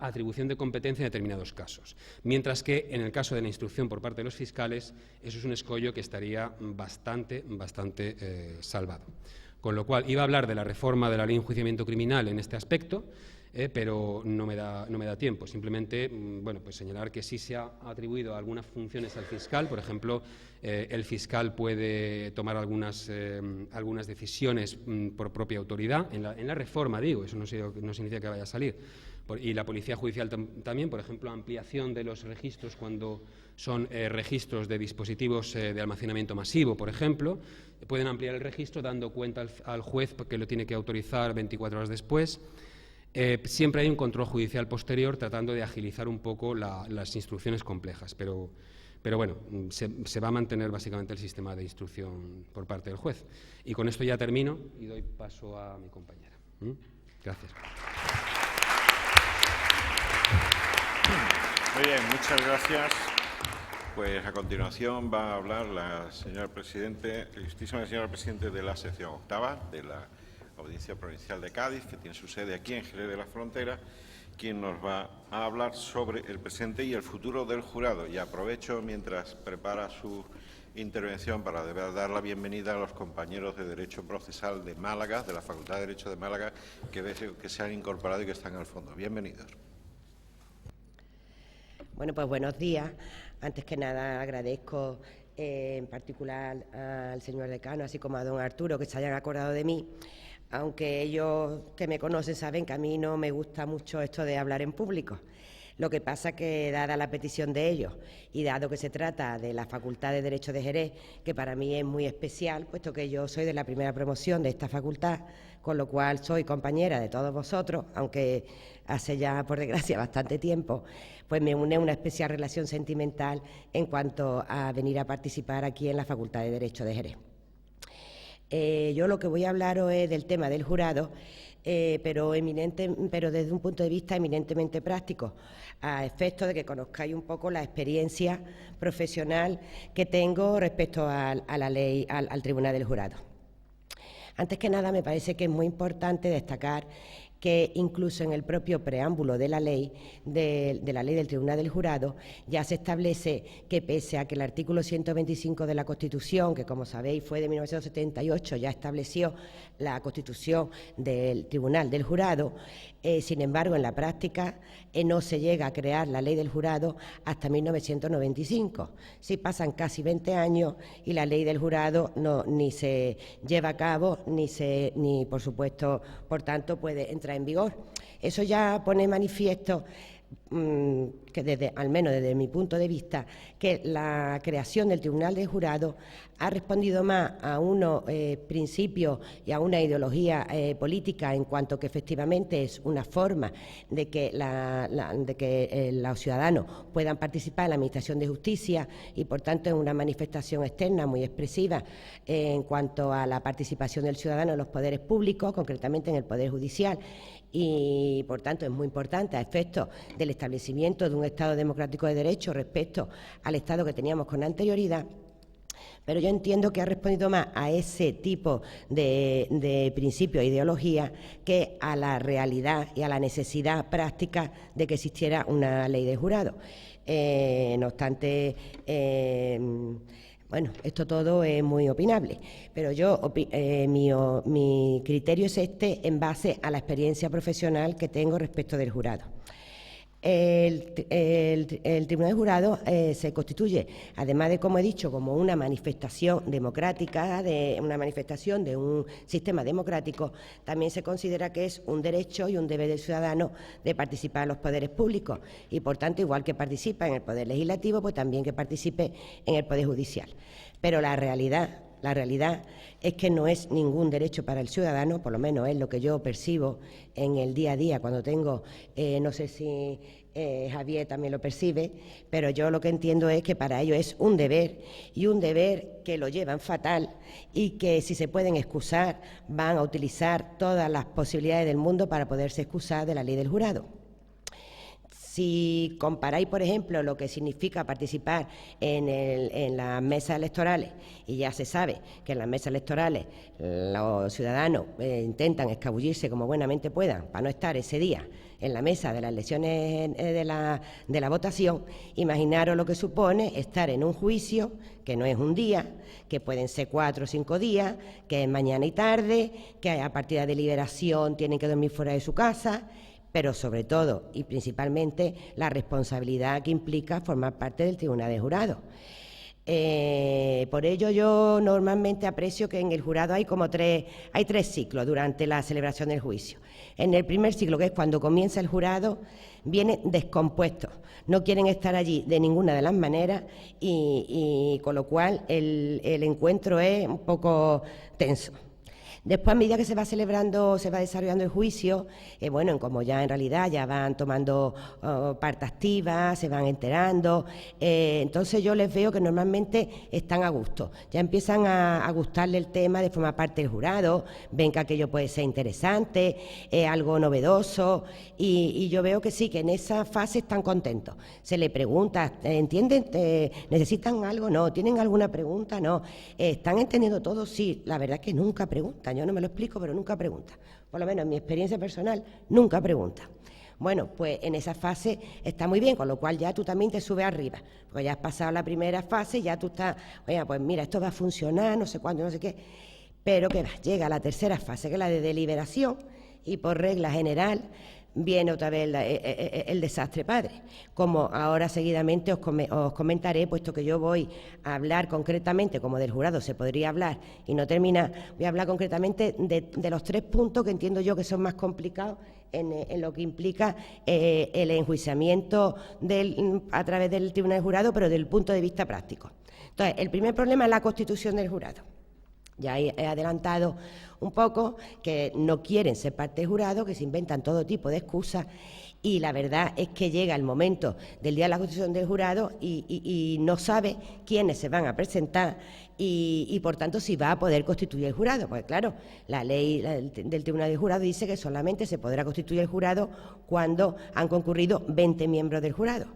atribución de competencia en determinados casos. Mientras que en el caso de la instrucción por parte de los fiscales, eso es un escollo que estaría bastante salvado. Con lo cual, iba a hablar de la reforma de la ley de enjuiciamiento criminal en este aspecto, pero no me da tiempo. Simplemente, bueno, pues señalar que sí se ha atribuido algunas funciones al fiscal. Por ejemplo, el fiscal puede tomar algunas decisiones por propia autoridad. En la reforma, digo, eso no significa que vaya a salir. Y la Policía Judicial también, por ejemplo, ampliación de los registros cuando son registros de dispositivos de almacenamiento masivo, por ejemplo. Pueden ampliar el registro dando cuenta al juez porque lo tiene que autorizar 24 horas después. Siempre hay un control judicial posterior tratando de agilizar un poco las instrucciones complejas, pero bueno, se va a mantener básicamente el sistema de instrucción por parte del juez. Y con esto ya termino y doy paso a mi compañera. Gracias. Muy bien, muchas gracias. Pues a continuación va a hablar la Ilustrísima señora Presidente de la sección octava de la Audiencia Provincial de Cádiz, que tiene su sede aquí en Jerez de la Frontera, quien nos va a hablar sobre el presente y el futuro del jurado. Y aprovecho, mientras prepara su intervención, para dar la bienvenida a los compañeros de Derecho Procesal de Málaga, de la Facultad de Derecho de Málaga, que se han incorporado y que están al fondo. Bienvenidos. Bueno, pues buenos días. Antes que nada agradezco en particular al señor decano, así como a don Arturo, que se hayan acordado de mí, aunque ellos que me conocen saben que a mí no me gusta mucho esto de hablar en público. Lo que pasa que, dada la petición de ellos y dado que se trata de la Facultad de Derecho de Jerez, que para mí es muy especial, puesto que yo soy de la primera promoción de esta facultad, con lo cual soy compañera de todos vosotros, aunque hace ya, por desgracia, bastante tiempo, pues me une una especial relación sentimental en cuanto a venir a participar aquí en la Facultad de Derecho de Jerez. Yo lo que voy a hablar hoy es del tema del jurado, pero desde un punto de vista eminentemente práctico, a efecto de que conozcáis un poco la experiencia profesional que tengo respecto a la ley, al Tribunal del Jurado. Antes que nada, me parece que es muy importante destacar que incluso en el propio preámbulo de la ley del Tribunal del Jurado ya se establece que, pese a que el artículo 125 de la Constitución, que como sabéis fue de 1978, ya estableció la constitución del Tribunal del Jurado, sin embargo, en la práctica no se llega a crear la ley del jurado hasta 1995. Sí, pasan casi 20 años y la ley del jurado ni se lleva a cabo, ni por supuesto, por tanto, puede entrar en vigor. Eso ya pone manifiesto que al menos desde mi punto de vista, que la creación del Tribunal del Jurado ha respondido más a unos principios y a una ideología política, en cuanto que efectivamente es una forma de que los ciudadanos puedan participar en la Administración de Justicia y, por tanto, es una manifestación externa muy expresiva en cuanto a la participación del ciudadano en los poderes públicos, concretamente en el Poder Judicial. Y, por tanto, es muy importante a efectos del establecimiento de un Estado democrático de derecho respecto al Estado que teníamos con anterioridad. Pero yo entiendo que ha respondido más a ese tipo de principios e ideología que a la realidad y a la necesidad práctica de que existiera una ley de jurado. No obstante, bueno, esto todo es muy opinable, pero mi criterio es este en base a la experiencia profesional que tengo respecto del jurado. El Tribunal de Jurado se constituye, además de, como he dicho, como una manifestación democrática, una manifestación de un sistema democrático, también se considera que es un derecho y un deber del ciudadano de participar en los poderes públicos y, por tanto, igual que participa en el Poder Legislativo, pues también que participe en el Poder Judicial. Pero la realidad es que no es ningún derecho para el ciudadano, por lo menos es lo que yo percibo en el día a día cuando tengo, no sé si Javier también lo percibe, pero yo lo que entiendo es que para ellos es un deber, y un deber que lo llevan fatal y que, si se pueden excusar, van a utilizar todas las posibilidades del mundo para poderse excusar de la ley del jurado. Si comparáis, por ejemplo, lo que significa participar en las mesas electorales, y ya se sabe que en las mesas electorales los ciudadanos intentan escabullirse como buenamente puedan para no estar ese día en la mesa de las elecciones de la votación, imaginaros lo que supone estar en un juicio que no es un día, que pueden ser 4 o 5 días, que es mañana y tarde, que a partir de deliberación tienen que dormir fuera de su casa, pero sobre todo y principalmente la responsabilidad que implica formar parte del Tribunal de Jurados. Por ello yo normalmente aprecio que en el jurado hay tres ciclos durante la celebración del juicio. En el primer ciclo, que es cuando comienza el jurado, vienen descompuestos, no quieren estar allí de ninguna de las maneras y con lo cual el encuentro es un poco tenso. Después, a medida que se va desarrollando el juicio, como ya en realidad ya van tomando parte activa, se van enterando, entonces yo les veo que normalmente están a gusto, ya empiezan a gustarle el tema de formar parte del jurado, ven que aquello puede ser interesante, algo novedoso, y yo veo que sí, que en esa fase están contentos. Se le pregunta, ¿entienden? ¿Necesitan algo? No. ¿Tienen alguna pregunta? No. ¿Están entendiendo todo? Sí. La verdad es que nunca preguntan. Yo no me lo explico, pero nunca pregunta. Por lo menos en mi experiencia personal, nunca pregunta. Bueno, pues en esa fase está muy bien, con lo cual ya tú también te subes arriba, porque ya has pasado la primera fase, ya tú estás, oye, pues mira, esto va a funcionar, no sé cuándo, no sé qué, pero que llega a la tercera fase, que es la de deliberación, y por regla general viene otra vez el desastre padre. Como ahora seguidamente os comentaré, puesto que yo voy a hablar concretamente, como del jurado se podría hablar y no termina, voy a hablar concretamente de los 3 puntos que entiendo yo que son más complicados en lo que implica el enjuiciamiento a través del Tribunal de Jurado, pero desde el punto de vista práctico. Entonces, el primer problema es la constitución del jurado. Ya he adelantado un poco que no quieren ser parte del jurado, que se inventan todo tipo de excusas, y la verdad es que llega el momento del día de la constitución del jurado y no sabe quiénes se van a presentar y por tanto si va a poder constituir el jurado. Pues claro, la ley del Tribunal del Jurado dice que solamente se podrá constituir el jurado cuando han concurrido 20 miembros del jurado.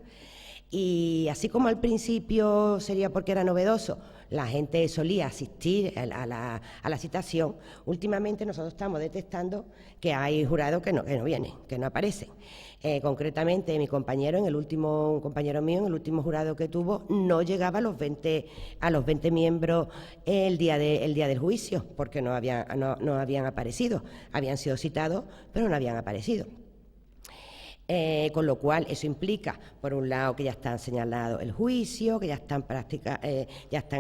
Y así como al principio sería porque era novedoso, la gente solía asistir a la citación, últimamente nosotros estamos detectando que hay jurados que no vienen, que no aparecen. Concretamente, un compañero mío, en el último jurado que tuvo, no llegaba a los 20 miembros el día del juicio, porque no habían aparecido. Habían sido citados, pero no habían aparecido. Con lo cual eso implica, por un lado, que ya están señalados el juicio, que ya están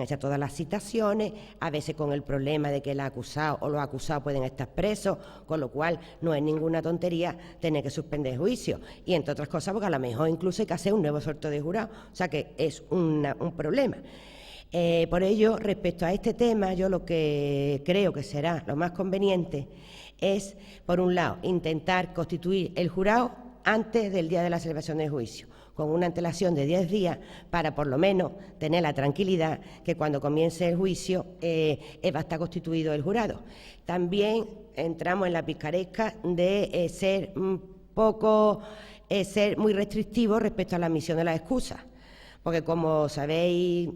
hechas todas las citaciones, a veces con el problema de que el acusado o los acusados pueden estar presos, con lo cual no es ninguna tontería tener que suspender el juicio. Y entre otras cosas, porque a lo mejor incluso hay que hacer un nuevo sorteo de jurado, o sea que es un problema. Por ello, respecto a este tema, yo lo que creo que será lo más conveniente es, por un lado, intentar constituir el jurado antes del día de la celebración del juicio, con una antelación de 10 días para por lo menos tener la tranquilidad que cuando comience el juicio va a estar constituido el jurado. También entramos en la picaresca de ser muy restrictivos respecto a la admisión de las excusas, porque como sabéis,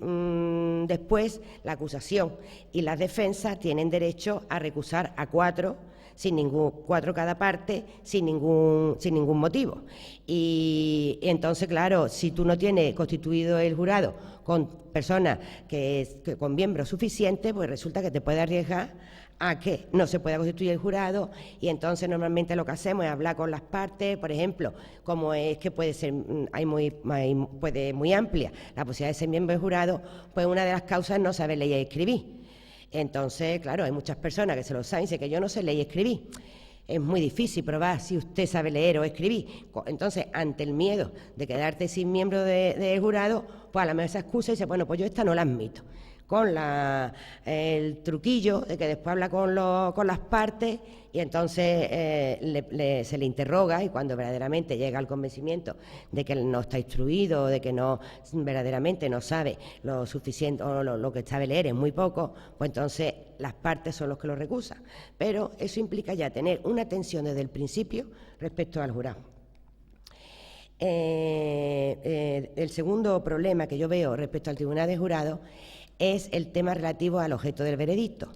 después la acusación y las defensas tienen derecho a recusar a 4 cada parte, sin ningún motivo. Y entonces, claro, si tú no tienes constituido el jurado con personas con miembros suficientes, pues resulta que te puede arriesgar a que no se pueda constituir el jurado, y entonces normalmente lo que hacemos es hablar con las partes, por ejemplo, como es que puede ser muy amplia la posibilidad de ser miembro del jurado, pues una de las causas es no saber leer y escribir. Entonces, claro, hay muchas personas que se lo saben y dicen que yo no sé leer y escribir. Es muy difícil probar si usted sabe leer o escribir. Entonces, ante el miedo de quedarte sin miembro del jurado, pues a la mejor esa excusa y dice, bueno, pues yo esta no la admito. Con el truquillo de que después habla con las partes y entonces se le interroga, y cuando verdaderamente llega al convencimiento de que no está instruido, de que verdaderamente no sabe lo suficiente o lo que sabe leer es muy poco, pues entonces las partes son los que lo recusan. Pero eso implica ya tener una tensión desde el principio respecto al jurado. El segundo problema que yo veo respecto al Tribunal de Jurado es el tema relativo al objeto del veredicto,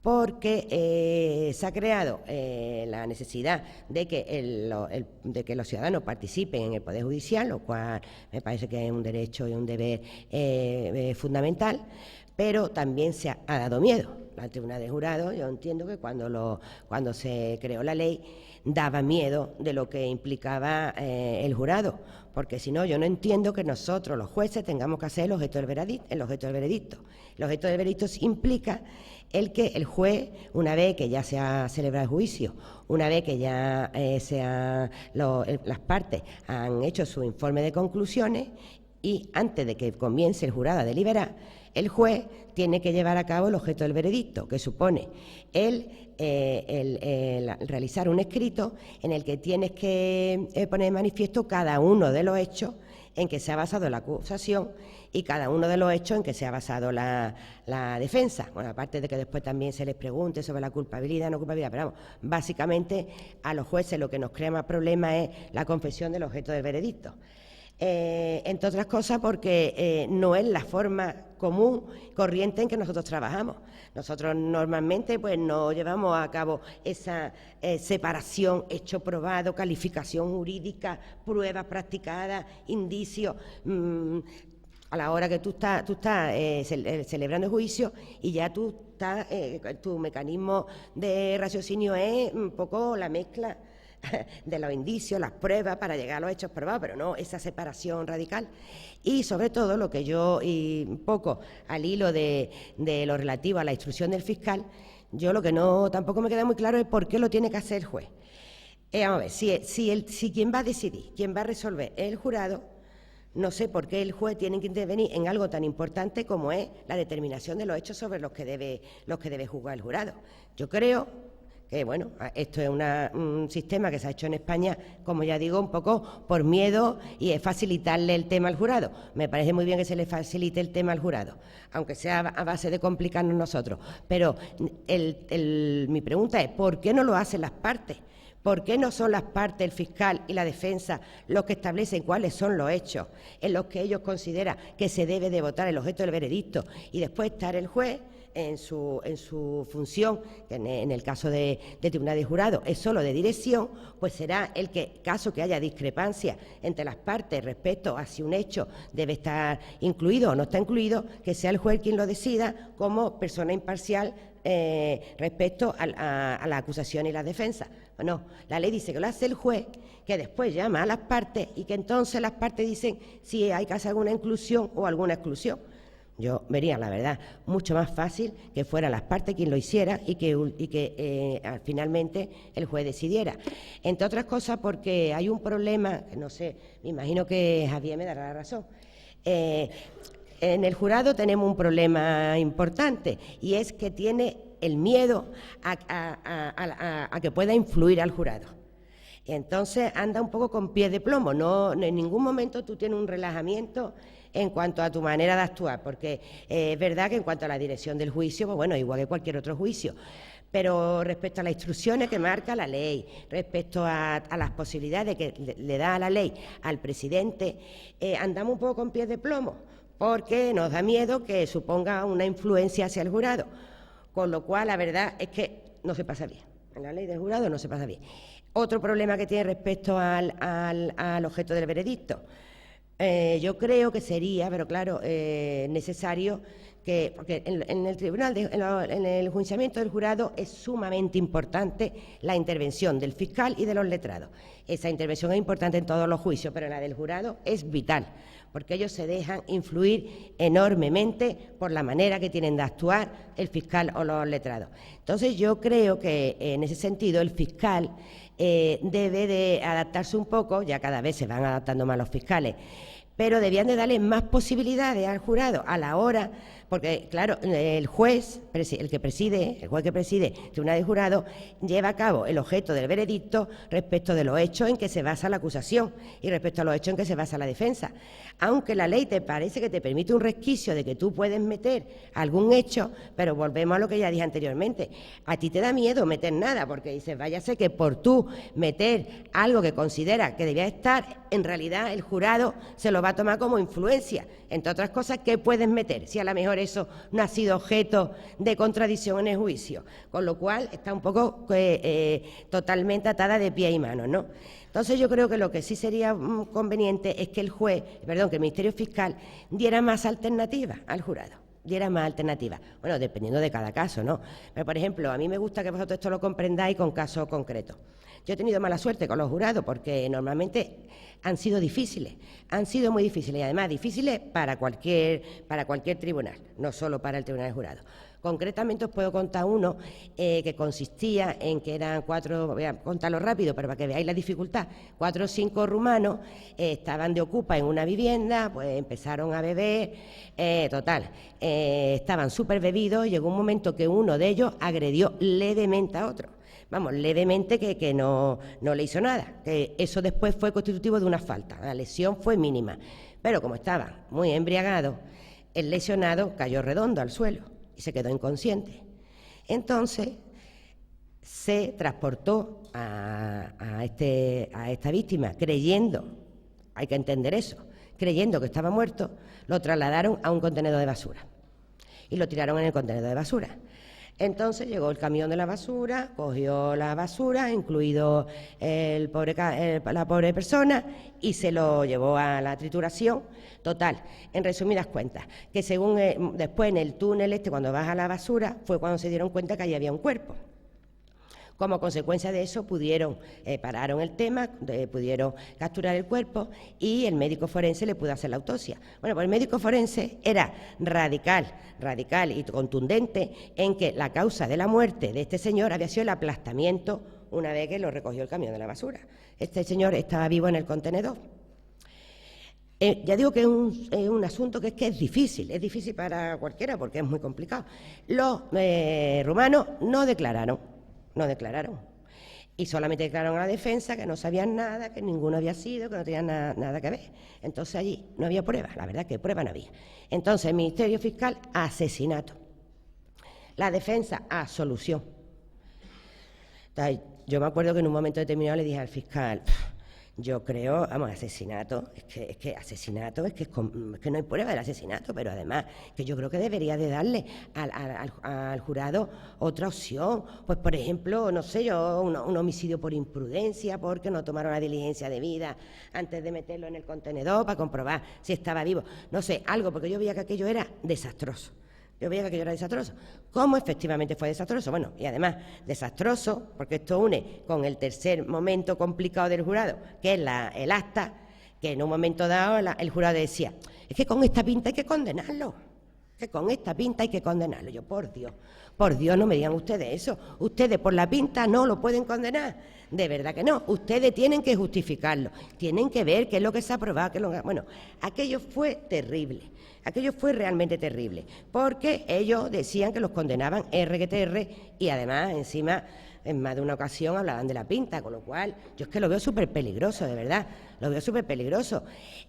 porque se ha creado la necesidad de que los ciudadanos participen en el Poder Judicial, lo cual me parece que es un derecho y un deber fundamental, pero también se ha dado miedo al Tribunal de Jurado. Yo entiendo que cuando se creó la ley daba miedo de lo que implicaba el jurado, porque si no, yo no entiendo que nosotros, los jueces, tengamos que hacer el objeto del veredicto. El objeto del veredicto implica el que el juez, una vez que ya se ha celebrado el juicio, una vez que ya las partes han hecho su informe de conclusiones y antes de que comience el jurado a deliberar, el juez tiene que llevar a cabo el objeto del veredicto, que supone el realizar un escrito en el que tienes que poner de manifiesto cada uno de los hechos en que se ha basado la acusación y cada uno de los hechos en que se ha basado la defensa. Bueno, aparte de que después también se les pregunte sobre la culpabilidad, no culpabilidad, pero vamos, básicamente a los jueces lo que nos crea más problemas es la confesión del objeto del veredicto. Entre otras cosas porque no es la forma común, corriente en que nosotros trabajamos. Nosotros normalmente pues no llevamos a cabo esa separación, hecho probado, calificación jurídica, pruebas practicadas, indicios. A la hora que tú estás celebrando el juicio y ya tú estás, tu mecanismo de raciocinio es un poco la mezcla de los indicios, las pruebas para llegar a los hechos probados, pero no esa separación radical. Y sobre todo lo que yo, y un poco al hilo de lo relativo a la instrucción del fiscal, yo lo que tampoco me queda muy claro es por qué lo tiene que hacer el juez. Vamos a ver, si quien va a decidir, quien va a resolver es el jurado, no sé por qué el juez tiene que intervenir en algo tan importante como es la determinación de los hechos sobre los que debe juzgar el jurado. Yo creo que, bueno, esto es un sistema que se ha hecho en España, como ya digo, un poco por miedo y es facilitarle el tema al jurado. Me parece muy bien que se le facilite el tema al jurado, aunque sea a base de complicarnos nosotros. Pero mi pregunta es, ¿por qué no lo hacen las partes? ¿Por qué no son las partes, el fiscal y la defensa, los que establecen cuáles son los hechos en los que ellos consideran que se debe de votar el objeto del veredicto y después estar el juez en su función, que en el caso de Tribunal de Jurado es solo de dirección, pues será el que, caso que haya discrepancia entre las partes respecto a si un hecho debe estar incluido o no está incluido, que sea el juez quien lo decida como persona imparcial respecto a la acusación y la defensa. No, la ley dice que lo hace el juez, que después llama a las partes y que entonces las partes dicen si hay que hacer alguna inclusión o alguna exclusión. Yo vería, la verdad, mucho más fácil que fueran las partes quien lo hiciera y que finalmente el juez decidiera. Entre otras cosas porque hay un problema, no sé, me imagino que Javier me dará la razón. En el jurado tenemos un problema importante y es que tiene el miedo a que pueda influir al jurado. Entonces anda un poco con pies de plomo, no en ningún momento tú tienes un relajamiento en cuanto a tu manera de actuar, porque es verdad que en cuanto a la dirección del juicio, pues bueno, igual que cualquier otro juicio, pero respecto a las instrucciones que marca la ley, respecto a las posibilidades que le da la ley al presidente, andamos un poco con pies de plomo, porque nos da miedo que suponga una influencia hacia el jurado, con lo cual la verdad es que no se pasa bien, en la ley del jurado no se pasa bien. Otro problema que tiene respecto al objeto del veredicto, yo creo que sería, pero claro, necesario porque en el tribunal, en el enjuiciamiento del jurado es sumamente importante la intervención del fiscal y de los letrados. Esa intervención es importante en todos los juicios, pero en la del jurado es vital, porque ellos se dejan influir enormemente por la manera que tienen de actuar el fiscal o los letrados. Entonces yo creo que en ese sentido el fiscal debe de adaptarse un poco, ya cada vez se van adaptando más los fiscales, pero debían de darle más posibilidades al jurado a la hora, porque claro, el juez que preside el tribunal de jurado lleva a cabo el objeto del veredicto respecto de los hechos en que se basa la acusación y respecto a los hechos en que se basa la defensa. Aunque la ley te parece que te permite un resquicio de que tú puedes meter algún hecho, pero volvemos a lo que ya dije anteriormente, a ti te da miedo meter nada, porque dices, váyase que por tú meter algo que considera que debía estar, en realidad el jurado se lo va a tomar como influencia. Entre otras cosas, ¿qué puedes meter? Si a lo mejor eso no ha sido objeto de contradicción en el juicio. Con lo cual está un poco totalmente atada de pie y mano, ¿no? Entonces yo creo que lo que sí sería conveniente es que el Ministerio Fiscal diera más alternativas al jurado. Diera más alternativas. Bueno, dependiendo de cada caso, ¿no? Pero, por ejemplo, a mí me gusta que vosotros esto lo comprendáis con casos concretos. Yo he tenido mala suerte con los jurados porque normalmente han sido difíciles, han sido muy difíciles y además difíciles para cualquier tribunal, no solo para el tribunal de jurados. Concretamente os puedo contar uno que consistía en que eran 4, voy a contarlo rápido pero para que veáis la dificultad, 4 o 5 rumanos estaban de ocupa en una vivienda, pues empezaron a beber, estaban súper bebidos y llegó un momento que uno de ellos agredió levemente a otro. Vamos, levemente que no le hizo nada, que eso después fue constitutivo de una falta, la lesión fue mínima. Pero como estaba muy embriagado, el lesionado cayó redondo al suelo y se quedó inconsciente. Entonces se transportó a esta víctima creyendo, hay que entender eso, creyendo que estaba muerto, lo trasladaron a un contenedor de basura y lo tiraron en el contenedor de basura. Entonces llegó el camión de la basura, cogió la basura, incluido la pobre persona, y se lo llevó a la trituración. Total, en resumidas cuentas, que según después en el túnel cuando baja la basura, fue cuando se dieron cuenta que allí había un cuerpo. Como consecuencia de eso pararon el tema, pudieron capturar el cuerpo y el médico forense le pudo hacer la autopsia. Bueno, pues el médico forense era radical y contundente en que la causa de la muerte de este señor había sido el aplastamiento una vez que lo recogió el camión de la basura. Este señor estaba vivo en el contenedor. Ya digo que es un asunto que es difícil para cualquiera porque es muy complicado. Los rumanos no declararon y solamente declararon a la defensa que no sabían nada, que ninguno había sido, que no tenían nada que ver. Entonces allí no había pruebas, la verdad que prueba no había. Entonces el Ministerio Fiscal, asesinato. La defensa, absolución. Entonces, yo me acuerdo que en un momento determinado le dije al fiscal, yo creo, asesinato, es que no hay prueba del asesinato, pero además que yo creo que debería de darle al jurado otra opción, pues por ejemplo, no sé yo, un homicidio por imprudencia, porque no tomaron la diligencia debida antes de meterlo en el contenedor para comprobar si estaba vivo, no sé, algo, porque yo veía que aquello era desastroso. ¿Cómo efectivamente fue desastroso? Bueno, y además desastroso, porque esto une con el tercer momento complicado del jurado, que es el acta, que en un momento dado el jurado decía, es que con esta pinta hay que condenarlo, Yo, por Dios, no me digan ustedes eso. Ustedes por la pinta no lo pueden condenar. De verdad que no. Ustedes tienen que justificarlo. Tienen que ver qué es lo que se ha aprobado. Bueno, aquello fue terrible. Aquello fue realmente terrible. Porque ellos decían que los condenaban RQTR y además, encima, en más de una ocasión hablaban de la pinta. Con lo cual, yo es que lo veo súper peligroso, de verdad. Lo veo súper peligroso.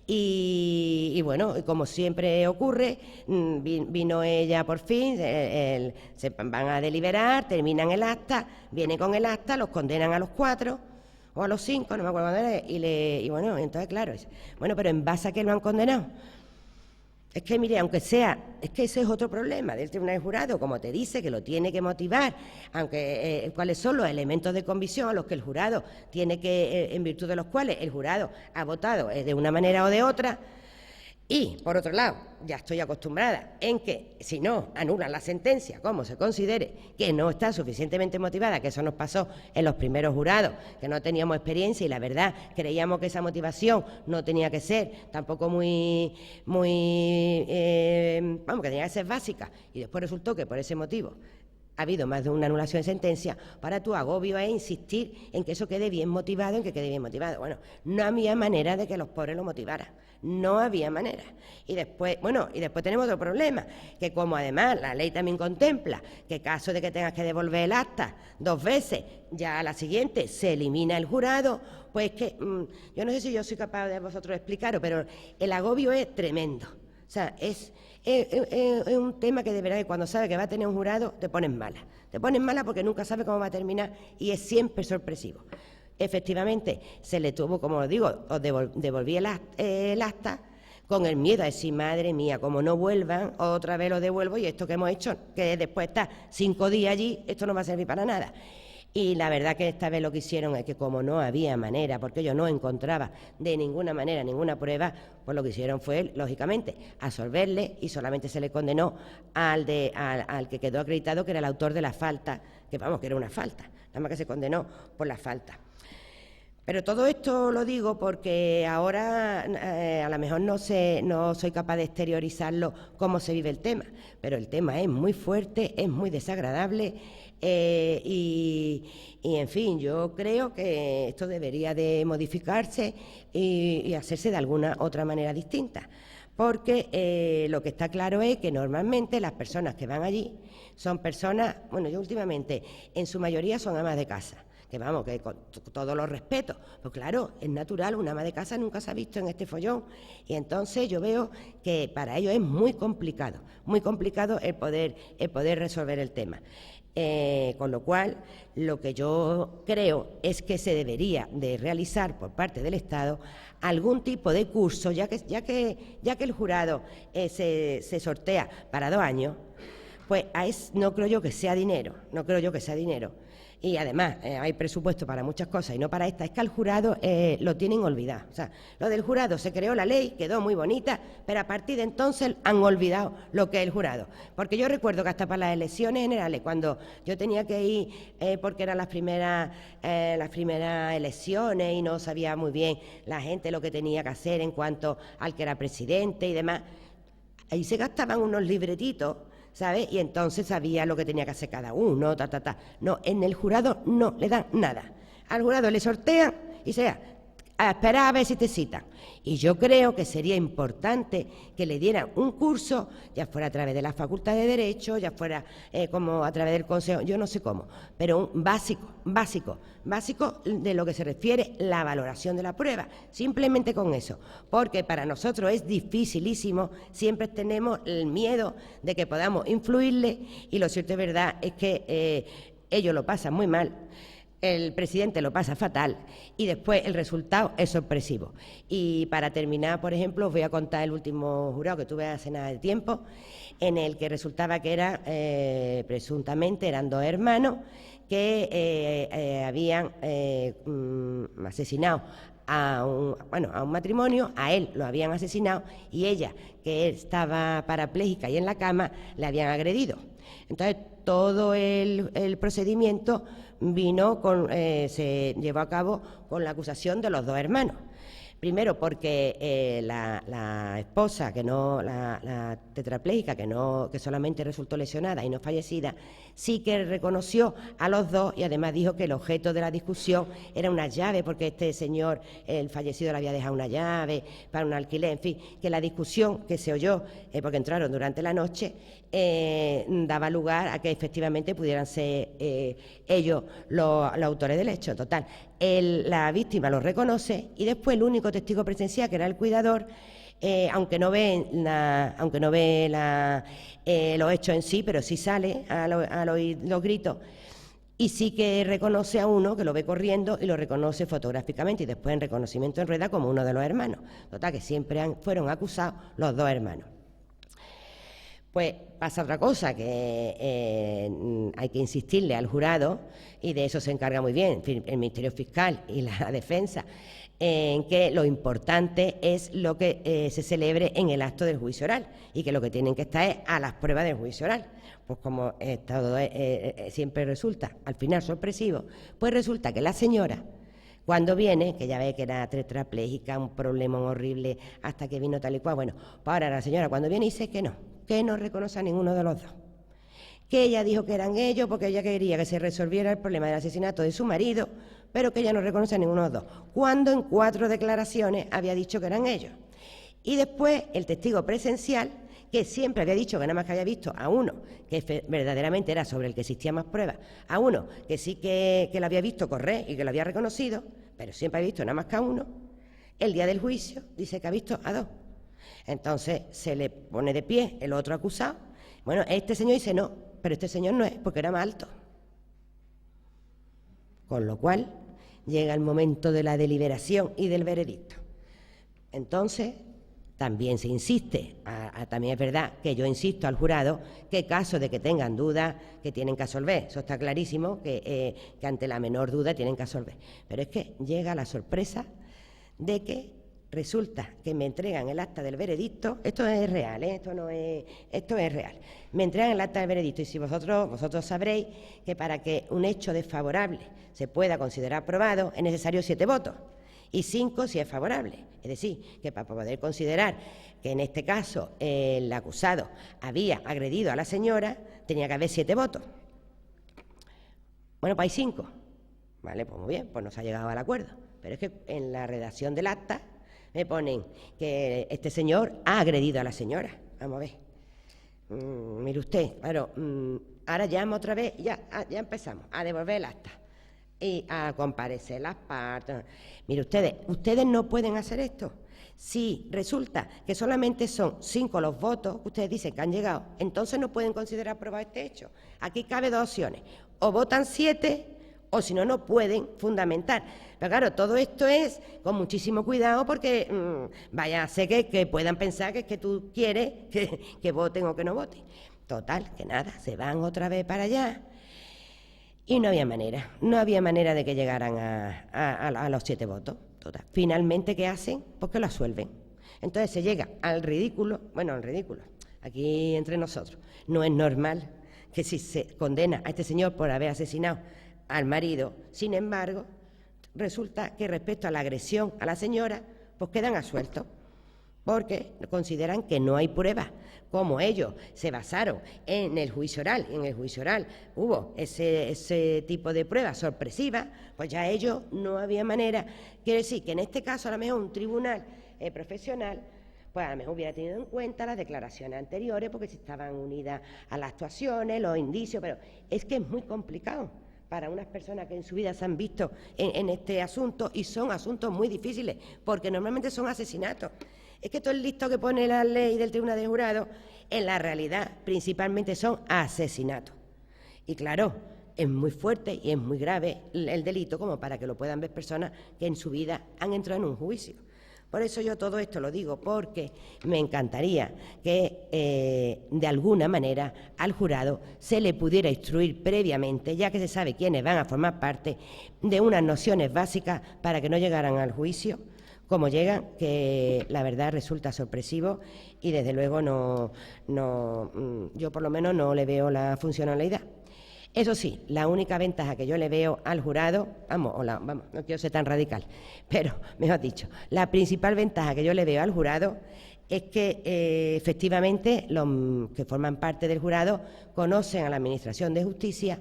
Y bueno, como siempre ocurre, vino ella por fin, se van a deliberar, terminan el acta, vienen con el acta, los condenan a los 4 o a los 5, no me acuerdo cuándo era, y bueno, entonces claro, bueno, pero ¿en base a qué lo han condenado? Es que, mire, aunque sea, es que ese es otro problema del tribunal de jurado, como te dice, que lo tiene que motivar, aunque cuáles son los elementos de convicción a los que el jurado tiene que, en virtud de los cuales el jurado ha votado de una manera o de otra. Y, por otro lado, ya estoy acostumbrada en que, si no anulan la sentencia, como se considere que no está suficientemente motivada, que eso nos pasó en los primeros jurados, que no teníamos experiencia y la verdad creíamos que esa motivación no tenía que ser tampoco que tenía que ser básica, y después resultó que por ese motivo ha habido más de una anulación de sentencia, para tu agobio es insistir en que eso quede bien motivado, en que quede bien motivado. Bueno, no había manera de que los pobres lo motivaran, no había manera. Y después tenemos otro problema, que como además la ley también contempla que en caso de que tengas que devolver el acta 2 veces, ya a la siguiente se elimina el jurado, pues que yo no sé si yo soy capaz de vosotros explicaros, pero el agobio es tremendo. O sea, es un tema que de verdad que cuando sabes que va a tener un jurado te pones mala. Te pones mala porque nunca sabes cómo va a terminar y es siempre sorpresivo. Efectivamente, se le tuvo, como os digo, os devolví el acta con el miedo a decir, madre mía, como no vuelvan, otra vez lo devuelvo y esto que hemos hecho, que después está 5 días allí, esto no va a servir para nada. Y la verdad que esta vez lo que hicieron es que como no había manera, porque yo no encontraba de ninguna manera ninguna prueba, pues lo que hicieron fue, lógicamente, absolverle y solamente se le condenó al que quedó acreditado que era el autor de la falta, que vamos, que era una falta, nada más que se condenó por la falta. Pero todo esto lo digo porque ahora a lo mejor no soy capaz de exteriorizarlo cómo se vive el tema, pero el tema es muy fuerte, es muy desagradable y en fin, yo creo que esto debería de modificarse y hacerse de alguna otra manera distinta, porque lo que está claro es que normalmente las personas que van allí son personas, bueno, yo últimamente en su mayoría son amas de casa, que vamos, que con todos los respetos, pues claro, es natural, una ama de casa nunca se ha visto en este follón, y entonces yo veo que para ellos es muy complicado el poder resolver el tema. Con lo cual, lo que yo creo es que se debería de realizar por parte del Estado algún tipo de curso, ya que el jurado se sortea para 2 años, pues no creo yo que sea dinero, Y además hay presupuesto para muchas cosas y no para esta. Es que al jurado lo tienen olvidado. O sea, lo del jurado se creó la ley, quedó muy bonita, pero a partir de entonces han olvidado lo que es el jurado. Porque yo recuerdo que hasta para las elecciones generales, cuando yo tenía que ir, porque eran las primeras elecciones y no sabía muy bien la gente lo que tenía que hacer en cuanto al que era presidente y demás, ahí se gastaban unos libretitos, ¿sabes? Y entonces sabía lo que tenía que hacer cada uno, No, en el jurado no le dan nada. Al jurado le sortean y sea, a esperar a ver si te citan. Y yo creo que sería importante que le dieran un curso, ya fuera a través de la Facultad de Derecho, ya fuera como a través del Consejo, yo no sé cómo, pero un básico de lo que se refiere la valoración de la prueba, simplemente con eso, porque para nosotros es dificilísimo, siempre tenemos el miedo de que podamos influirle y lo cierto es verdad es que ellos lo pasan muy mal. El presidente lo pasa fatal y después el resultado es sorpresivo. Y para terminar, por ejemplo, os voy a contar el último jurado que tuve hace nada de tiempo, en el que resultaba que era, presuntamente, eran 2 hermanos que habían asesinado a un matrimonio, a él lo habían asesinado y ella, que estaba parapléjica y en la cama, le habían agredido. Entonces, todo el procedimiento se llevó a cabo con la acusación de los 2 hermanos. Primero porque la esposa, la tetrapléjica, que solamente resultó lesionada y no fallecida, sí que reconoció a los 2 y además dijo que el objeto de la discusión era una llave, porque este señor, el fallecido, le había dejado una llave para un alquiler, en fin, que la discusión que se oyó, porque entraron durante la noche, daba lugar a que efectivamente pudieran ser ellos los autores del hecho. Total, la víctima lo reconoce y después el único testigo presencial, que era el cuidador, aunque no ve los hechos en sí, pero sí sale al oír los gritos, y sí que reconoce a uno que lo ve corriendo y lo reconoce fotográficamente y después en reconocimiento en rueda como uno de los hermanos. Total, que siempre fueron acusados los 2 hermanos. Pues pasa otra cosa, que hay que insistirle al jurado, y de eso se encarga muy bien el Ministerio Fiscal y la Defensa, en que lo importante es lo que se celebre en el acto del juicio oral y que lo que tienen que estar es a las pruebas del juicio oral. Pues como todo siempre resulta al final sorpresivo, pues resulta que la señora, cuando viene, que ya ve que era tetrapléjica, un problema horrible hasta que vino tal y cual, bueno, pues ahora la señora cuando viene dice que no reconoce a ninguno de los 2, que ella dijo que eran ellos porque ella quería que se resolviera el problema del asesinato de su marido, pero que ella no reconoce a ninguno de los dos, cuando en 4 declaraciones había dicho que eran ellos. Y después el testigo presencial, que siempre había dicho que nada más que había visto a uno, que verdaderamente era sobre el que existían más pruebas, a uno que sí que lo había visto correr y que lo había reconocido, pero siempre había visto nada más que a uno, el día del juicio dice que ha visto a 2. Entonces se le pone de pie el otro acusado. Bueno, este señor dice no, pero este señor no es, porque era más alto. Con lo cual llega el momento de la deliberación y del veredicto. Entonces, también se insiste, también es verdad que yo insisto al jurado que en caso de que tengan dudas, que tienen que absolver. Eso está clarísimo, que ante la menor duda tienen que absolver. Pero es que llega la sorpresa de que resulta que me entregan el acta del veredicto. Esto es real, esto es real. Me entregan el acta del veredicto y si vosotros sabréis que para que un hecho desfavorable se pueda considerar aprobado es necesario 7 votos y 5 si es favorable. Es decir, que para poder considerar que en este caso el acusado había agredido a la señora, tenía que haber 7 votos. Bueno, pues hay 5. Vale, pues muy bien, pues no se ha llegado al acuerdo. Pero es que en la redacción del acta me ponen que este señor ha agredido a la señora. Vamos a ver. Mire usted, claro, ahora llamo otra vez, ya empezamos a devolver el acta y a comparecer las partes. Mire ustedes no pueden hacer esto. Si resulta que solamente son 5 los votos que ustedes dicen que han llegado, entonces no pueden considerar aprobado este hecho. Aquí cabe 2 opciones. O votan 7 o si no, no pueden fundamentar. Pero claro, todo esto es con muchísimo cuidado porque vaya a ser que puedan pensar que es que tú quieres que voten o que no voten. Total, que nada, se van otra vez para allá y no había manera de que llegaran a los 7 votos. Total. Finalmente, ¿qué hacen? Pues que lo absuelven. Entonces se llega al ridículo, aquí entre nosotros, no es normal que si se condena a este señor por haber asesinado al marido, sin embargo, resulta que respecto a la agresión a la señora, pues quedan absueltos, porque consideran que no hay pruebas. Como ellos se basaron en el juicio oral, y en el juicio oral hubo ese tipo de pruebas sorpresivas, pues ya ellos no había manera. Quiere decir que en este caso a lo mejor un tribunal profesional pues a lo mejor hubiera tenido en cuenta las declaraciones anteriores, porque si estaban unidas a las actuaciones, los indicios, pero es que es muy complicado para unas personas que en su vida se han visto en este asunto, y son asuntos muy difíciles, porque normalmente son asesinatos. Es que todo el listo que pone la ley del Tribunal de Jurados, en la realidad, principalmente son asesinatos. Y claro, es muy fuerte y es muy grave el delito como para que lo puedan ver personas que en su vida han entrado en un juicio. Por eso yo todo esto lo digo, porque me encantaría que de alguna manera al jurado se le pudiera instruir previamente, ya que se sabe quiénes van a formar parte, de unas nociones básicas para que no llegaran al juicio como llegan, que la verdad resulta sorpresivo y desde luego yo por lo menos no le veo la funcionalidad. Eso sí, la única ventaja que yo le veo al jurado, no quiero ser tan radical, pero mejor dicho, la principal ventaja que yo le veo al jurado es que efectivamente los que forman parte del jurado conocen a la Administración de Justicia,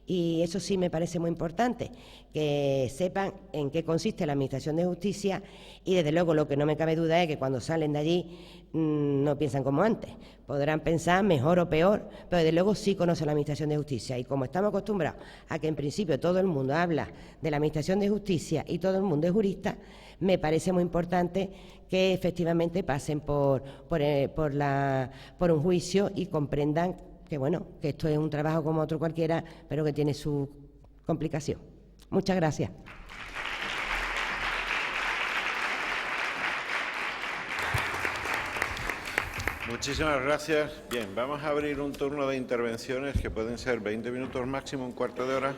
y eso sí me parece muy importante, que sepan en qué consiste la Administración de Justicia, y desde luego lo que no me cabe duda es que cuando salen de allí no piensan como antes. Podrán pensar mejor o peor, pero desde luego sí conocen la Administración de Justicia, y como estamos acostumbrados a que en principio todo el mundo habla de la Administración de Justicia y todo el mundo es jurista, me parece muy importante que efectivamente pasen por un juicio y comprendan que que esto es un trabajo como otro cualquiera, pero que tiene su complicación. Muchas gracias. Muchísimas gracias. Bien, vamos a abrir un turno de intervenciones que pueden ser 20 minutos máximo, un cuarto de hora.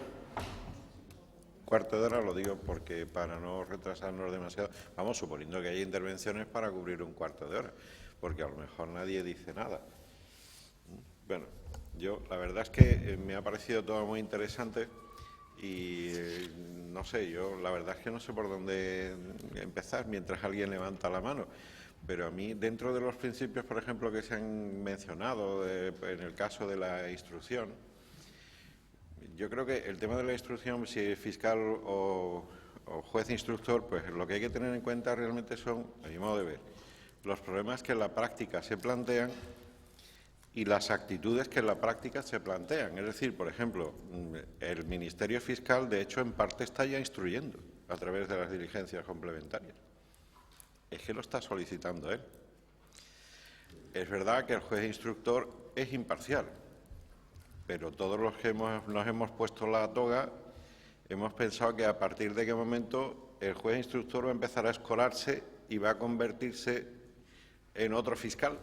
Cuarto de hora lo digo porque para no retrasarnos demasiado, vamos, suponiendo que haya intervenciones para cubrir un cuarto de hora, porque a lo mejor nadie dice nada. Bueno, la verdad es que me ha parecido todo muy interesante y no sé, la verdad es que no sé por dónde empezar mientras alguien levanta la mano, Pero a mí, dentro de los principios, por ejemplo, que se han mencionado en el caso de la instrucción, yo creo que el tema de la instrucción, si es fiscal o juez instructor, pues lo que hay que tener en cuenta realmente son, a mi modo de ver, los problemas que en la práctica se plantean y las actitudes que en la práctica se plantean. Es decir, por ejemplo, el Ministerio Fiscal, de hecho, en parte está ya instruyendo a través de las diligencias complementarias. Es que lo está solicitando él. Es verdad que el juez instructor es imparcial, pero todos los que nos hemos puesto la toga hemos pensado que a partir de qué momento el juez instructor va a empezar a escolarse y va a convertirse en otro fiscal,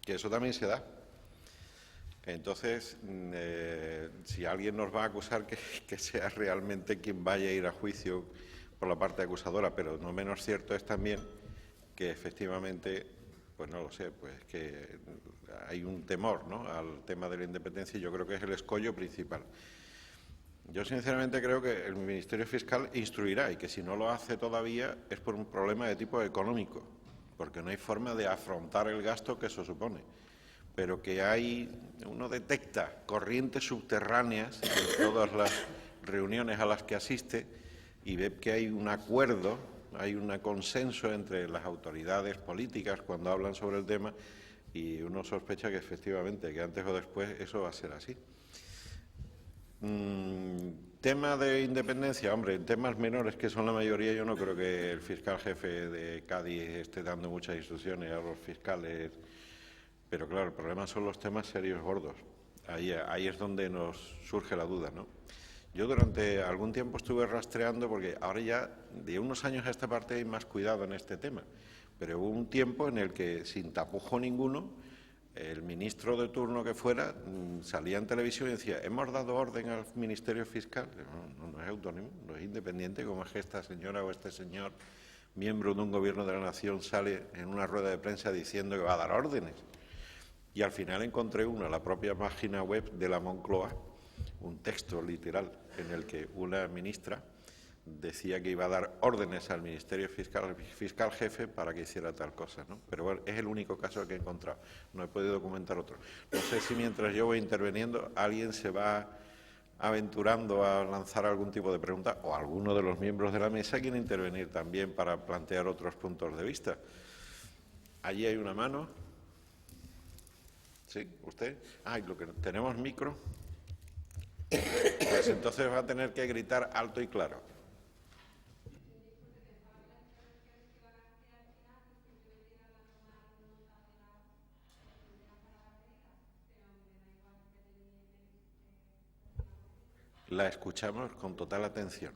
que eso también se da. Entonces, si alguien nos va a acusar, que sea realmente quien vaya a ir a juicio por la parte acusadora, pero no menos cierto es también que efectivamente, pues no lo sé, pues que hay un temor, ¿no?, al tema de la independencia, y yo creo que es el escollo principal. Yo sinceramente creo que el Ministerio Fiscal instruirá, y que si no lo hace todavía es por un problema de tipo económico, porque no hay forma de afrontar el gasto que eso supone. Pero que uno detecta corrientes subterráneas en todas las reuniones a las que asiste y ve que hay un acuerdo, hay un consenso entre las autoridades políticas cuando hablan sobre el tema, y uno sospecha que efectivamente, que antes o después eso va a ser así. Tema de independencia, hombre, en temas menores, que son la mayoría, yo no creo que el fiscal jefe de Cádiz esté dando muchas instrucciones a los fiscales, pero claro, el problema son los temas serios gordos. Ahí es donde nos surge la duda, ¿no? Yo durante algún tiempo estuve rastreando, porque ahora ya de unos años a esta parte hay más cuidado en este tema, pero hubo un tiempo en el que, sin tapujo ninguno, el ministro de turno que fuera salía en televisión y decía: hemos dado orden al Ministerio Fiscal. No es autónomo, no es independiente, como es que esta señora o este señor, miembro de un gobierno de la nación, sale en una rueda de prensa diciendo que va a dar órdenes. Y al final encontré la propia página web de la Moncloa, un texto literal en el que una ministra decía que iba a dar órdenes al Ministerio Fiscal jefe para que hiciera tal cosa, ¿no? Pero bueno, es el único caso que he encontrado, no he podido documentar otro. No sé si mientras yo voy interviniendo alguien se va aventurando a lanzar algún tipo de pregunta, o alguno de los miembros de la mesa quiere intervenir también para plantear otros puntos de vista. Allí hay una mano. ¿Sí? ¿Usted? ¿Tenemos micro? Pues entonces va a tener que gritar alto y claro. La escuchamos con total atención.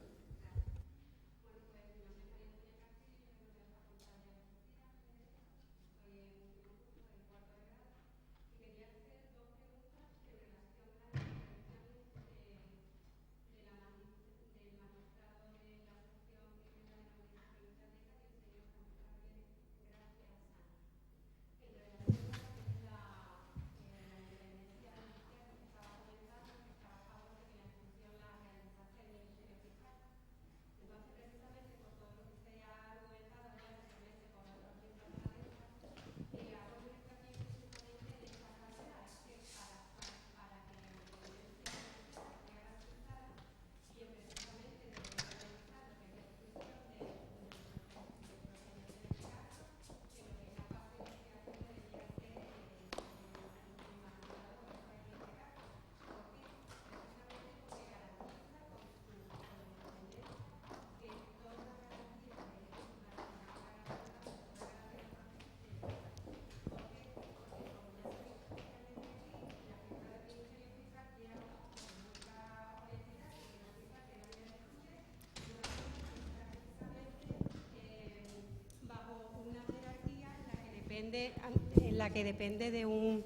en la que depende de un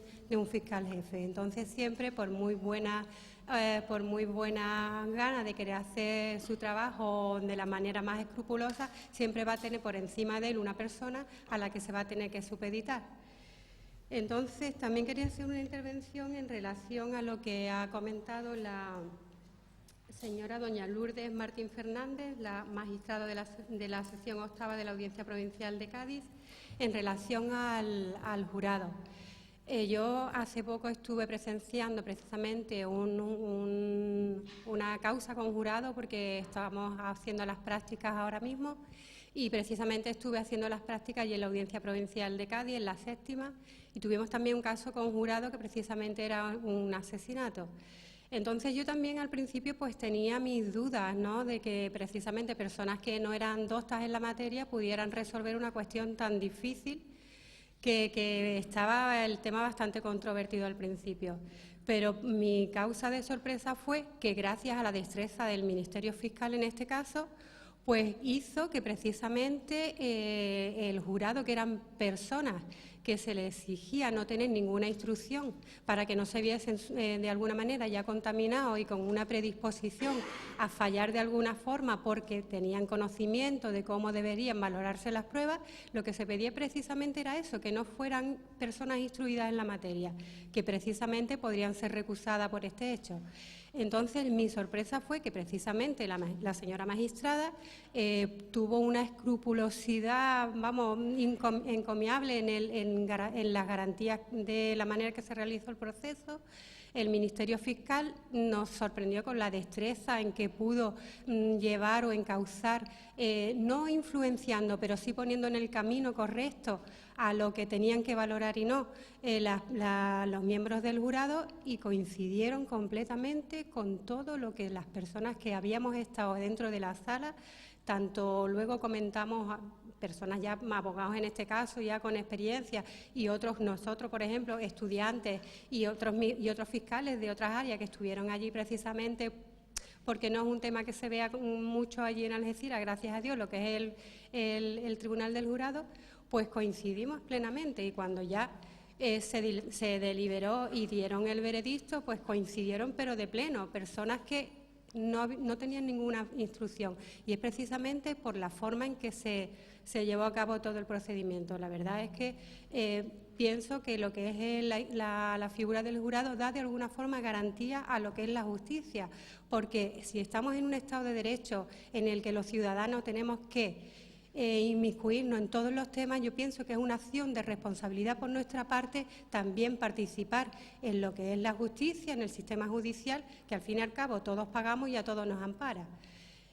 fiscal jefe. Entonces, siempre, por muy buena gana de querer hacer su trabajo de la manera más escrupulosa, siempre va a tener por encima de él una persona a la que se va a tener que supeditar. Entonces, también quería hacer una intervención en relación a lo que ha comentado la señora doña Lourdes Martín Fernández, la magistrada de la sección octava de la Audiencia Provincial de Cádiz, en relación al jurado. Yo hace poco estuve presenciando precisamente una causa con jurado porque estábamos haciendo las prácticas ahora mismo y precisamente estuve haciendo las prácticas y en la Audiencia Provincial de Cádiz, en la 7ª, y tuvimos también un caso con jurado que precisamente era un asesinato. Entonces yo también al principio pues tenía mis dudas, ¿no?, de que precisamente personas que no eran doctas en la materia pudieran resolver una cuestión tan difícil que estaba el tema bastante controvertido al principio. Pero mi causa de sorpresa fue que gracias a la destreza del Ministerio Fiscal en este caso, pues hizo que precisamente el jurado, que eran personas que se les exigía no tener ninguna instrucción para que no se viesen de alguna manera ya contaminados y con una predisposición a fallar de alguna forma porque tenían conocimiento de cómo deberían valorarse las pruebas, lo que se pedía precisamente era eso, que no fueran personas instruidas en la materia, que precisamente podrían ser recusadas por este hecho. Entonces, mi sorpresa fue que precisamente la señora magistrada tuvo una escrupulosidad, vamos, encomiable en las garantías de la manera que se realizó el proceso. El Ministerio Fiscal nos sorprendió con la destreza en que pudo llevar o encauzar, no influenciando, pero sí poniendo en el camino correcto a lo que tenían que valorar y no los miembros del jurado, y coincidieron completamente con todo lo que las personas que habíamos estado dentro de la sala, tanto luego comentamos personas ya abogados en este caso, ya con experiencia, y otros, nosotros, por ejemplo, estudiantes y otros fiscales de otras áreas que estuvieron allí precisamente, porque no es un tema que se vea mucho allí en Algeciras, gracias a Dios, lo que es el Tribunal del Jurado, pues coincidimos plenamente, y cuando ya se deliberó y dieron el veredicto, pues coincidieron pero de pleno, personas que no tenían ninguna instrucción, y es precisamente por la forma en que se llevó a cabo todo el procedimiento. La verdad es que pienso que lo que es la figura del jurado da de alguna forma garantía a lo que es la justicia, porque si estamos en un Estado de Derecho en el que los ciudadanos tenemos que inmiscuirnos en todos los temas, yo pienso que es una acción de responsabilidad por nuestra parte también participar en lo que es la justicia, en el sistema judicial, que al fin y al cabo todos pagamos y a todos nos ampara.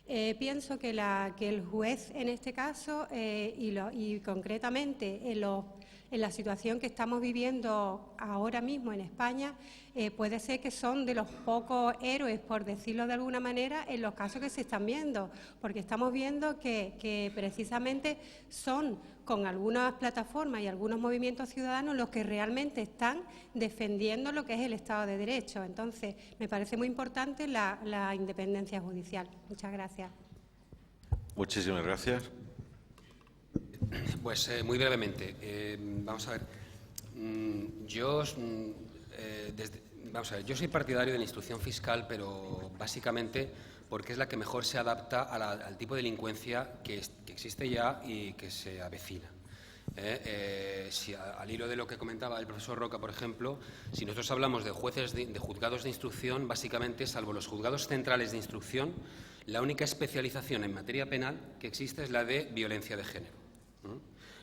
Pienso que el juez en este caso y concretamente en la situación que estamos viviendo ahora mismo en España, puede ser que son de los pocos héroes, por decirlo de alguna manera, en los casos que se están viendo, porque estamos viendo que precisamente son con algunas plataformas y algunos movimientos ciudadanos los que realmente están defendiendo lo que es el Estado de Derecho. Entonces, me parece muy importante la independencia judicial. Muchas gracias. Muchísimas gracias. Pues muy brevemente, vamos a ver, yo soy partidario de la instrucción fiscal, pero básicamente porque es la que mejor se adapta al tipo de delincuencia que existe ya y que se avecina. Si al hilo de lo que comentaba el profesor Roca, por ejemplo, si nosotros hablamos de juzgados de instrucción, básicamente, salvo los juzgados centrales de instrucción, la única especialización en materia penal que existe es la de violencia de género.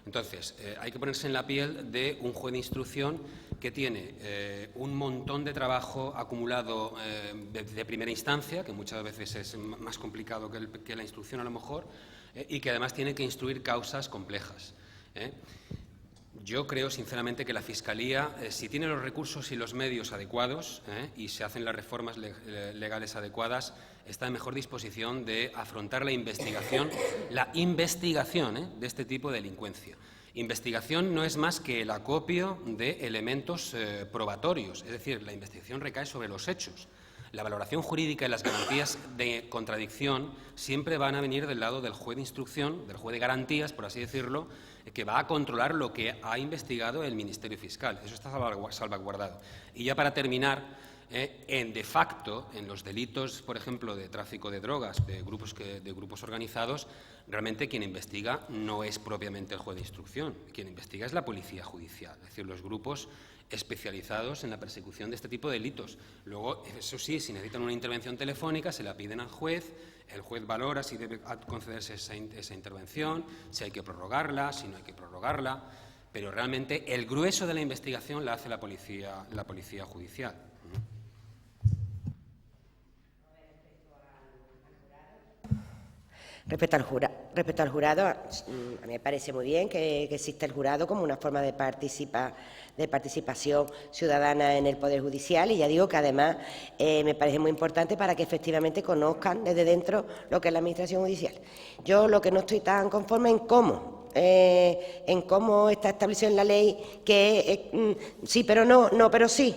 Entonces, hay que ponerse en la piel de un juez de instrucción que tiene un montón de trabajo acumulado de primera instancia, que muchas veces es más complicado que la instrucción a lo mejor, y que además tiene que instruir causas complejas. Yo creo, sinceramente, que la Fiscalía, si tiene los recursos y los medios adecuados y se hacen las reformas legales adecuadas, está en mejor disposición de afrontar la investigación de este tipo de delincuencia. Investigación no es más que el acopio de elementos probatorios, es decir, la investigación recae sobre los hechos. La valoración jurídica y las garantías de contradicción siempre van a venir del lado del juez de instrucción, del juez de garantías, por así decirlo, que va a controlar lo que ha investigado el Ministerio Fiscal. Eso está salvaguardado. Y ya para terminar, de facto, en los delitos, por ejemplo, de tráfico de drogas, de grupos organizados, realmente quien investiga no es propiamente el juez de instrucción. Quien investiga es la policía judicial. Es decir, los grupos especializados en la persecución de este tipo de delitos. Luego, eso sí, si necesitan una intervención telefónica, se la piden al juez, el juez valora si debe concederse esa intervención, si hay que prorrogarla, si no hay que prorrogarla, pero realmente el grueso de la investigación la hace la policía judicial. Respecto al jurado, a mí me parece muy bien que exista el jurado como una forma de participación ciudadana en el Poder Judicial, y ya digo que además me parece muy importante para que efectivamente conozcan desde dentro lo que es la Administración Judicial. Yo lo que no estoy tan conforme en cómo está establecido en la ley que sí pero no, no pero sí.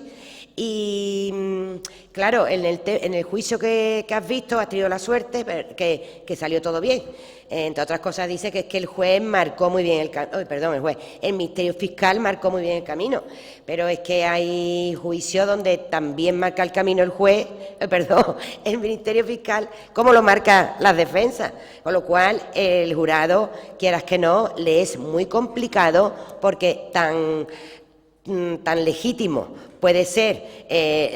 Y claro, en el juicio que has visto has tenido la suerte que salió todo bien. Entre otras cosas dice que es que el juez marcó muy bien el Ministerio Fiscal marcó muy bien el camino, pero es que hay juicios donde también marca el camino el juez, el Ministerio Fiscal, como lo marca las defensas, con lo cual el jurado, quieras que no, le es muy complicado porque tan legítimo puede ser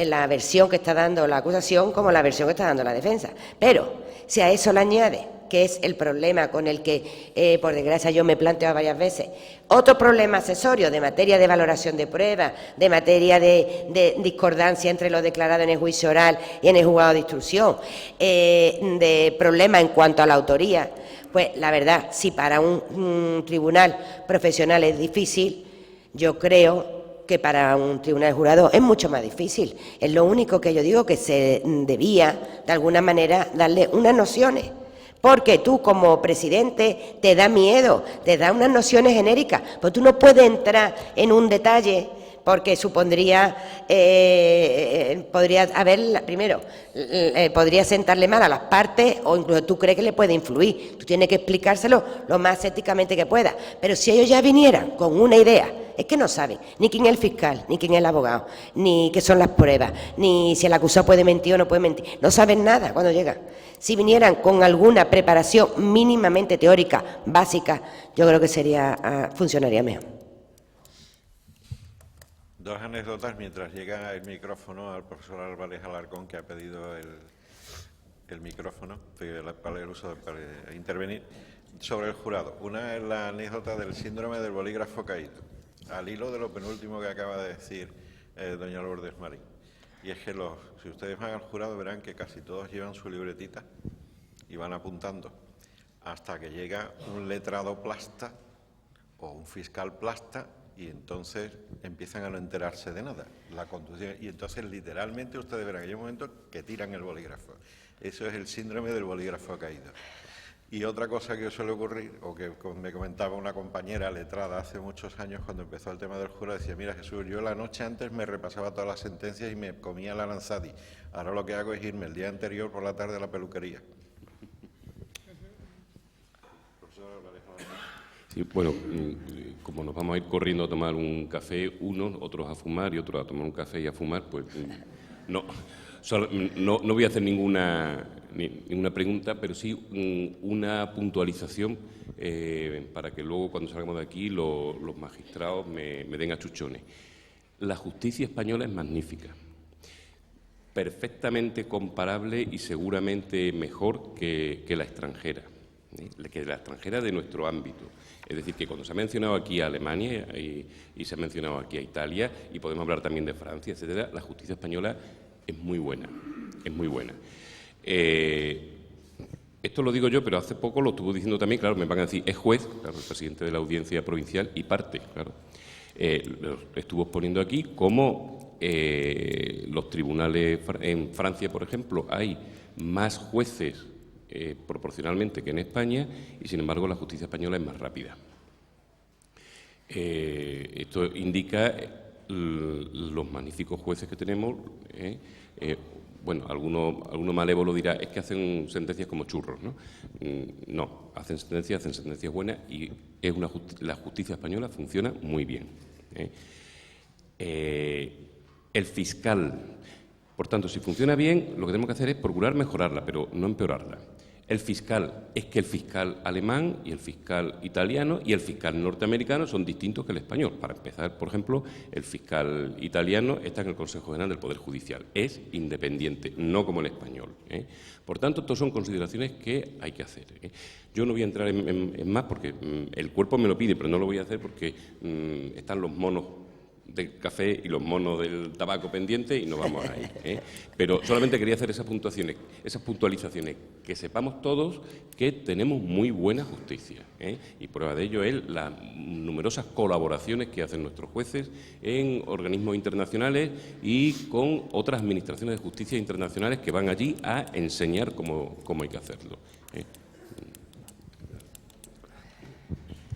la versión que está dando la acusación como la versión que está dando la defensa. Pero si a eso le añade, que es el problema con el que, por desgracia, yo me he planteado varias veces, otro problema accesorio de materia de valoración de pruebas, de materia de discordancia entre lo declarado en el juicio oral y en el juzgado de instrucción, de problemas en cuanto a la autoría, pues la verdad, si para un tribunal profesional es difícil, yo creo que para un tribunal jurado es mucho más difícil. Es lo único que yo digo que se debía, de alguna manera, darle unas nociones. Porque tú, como presidente, te da miedo, te da unas nociones genéricas, pues tú no puedes entrar en un detalle porque supondría, podría sentarle mal a las partes o incluso tú crees que le puede influir. Tú tienes que explicárselo lo más éticamente que puedas. Pero si ellos ya vinieran con una idea, es que no saben ni quién es el fiscal, ni quién es el abogado, ni qué son las pruebas, ni si el acusado puede mentir o no puede mentir. No saben nada cuando llegan. Si vinieran con alguna preparación mínimamente teórica, básica, yo creo que funcionaría mejor. Dos anécdotas mientras llega el micrófono al profesor Álvarez Alarcón, que ha pedido el micrófono para el uso para intervenir, sobre el jurado. Una es la anécdota del síndrome del bolígrafo caído, al hilo de lo penúltimo que acaba de decir doña Lourdes Marín. Y es que si ustedes van al jurado verán que casi todos llevan su libretita y van apuntando hasta que llega un letrado plasta o un fiscal plasta y entonces empiezan a no enterarse de nada. La conducción, y entonces literalmente ustedes verán que hay un momento que tiran el bolígrafo. Eso es el síndrome del bolígrafo caído. Y otra cosa que suele ocurrir, o que me comentaba una compañera letrada hace muchos años cuando empezó el tema del jurado, decía, mira Jesús, yo la noche antes me repasaba todas las sentencias y me comía la lanzadi. Ahora lo que hago es irme el día anterior por la tarde a la peluquería. Sí, bueno, como nos vamos a ir corriendo a tomar un café, unos, otros a fumar y otros a tomar un café y a fumar, pues no voy a hacer ninguna pregunta, pero sí una puntualización para que luego cuando salgamos de aquí los magistrados me den achuchones. La justicia española es magnífica, perfectamente comparable y seguramente mejor que la extranjera, que la extranjera de nuestro ámbito. Es decir, que cuando se ha mencionado aquí a Alemania y se ha mencionado aquí a Italia, y podemos hablar también de Francia, etcétera, la justicia española es muy buena, es muy buena. Esto lo digo yo, pero hace poco lo estuvo diciendo también, claro, me van a decir, es juez, claro, el presidente de la audiencia provincial y parte, claro. Lo estuvo exponiendo aquí cómo los tribunales en Francia, por ejemplo, hay más jueces proporcionalmente que en España y, sin embargo, la justicia española es más rápida. Esto indica los magníficos jueces que tenemos. Bueno, alguno malévolo dirá, es que hacen sentencias como churros, ¿no? No, hacen sentencias buenas y la justicia española funciona muy bien. El fiscal, por tanto, si funciona bien, lo que tenemos que hacer es procurar mejorarla, pero no empeorarla. el fiscal, es que el fiscal alemán y el fiscal italiano y el fiscal norteamericano son distintos que el español. Para empezar, por ejemplo, el fiscal italiano está en el Consejo General del Poder Judicial, es independiente, no como el español. Por tanto, estas son consideraciones que hay que hacer. Yo no voy a entrar en más porque el cuerpo me lo pide, pero no lo voy a hacer porque están los monos del café y los monos del tabaco pendientes y no vamos a ir. Pero solamente quería hacer esas puntualizaciones, que sepamos todos que tenemos muy buena justicia. Y prueba de ello es las numerosas colaboraciones que hacen nuestros jueces en organismos internacionales y con otras administraciones de justicia internacionales que van allí a enseñar cómo hay que hacerlo.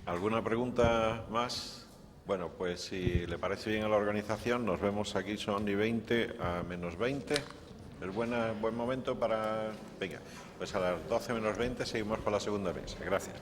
¿Alguna pregunta más? Bueno, pues si le parece bien a la organización, nos vemos aquí, son y 20 a menos 20. Es buen momento para... Venga, pues a las 12 menos 20 seguimos con la segunda mesa. Gracias.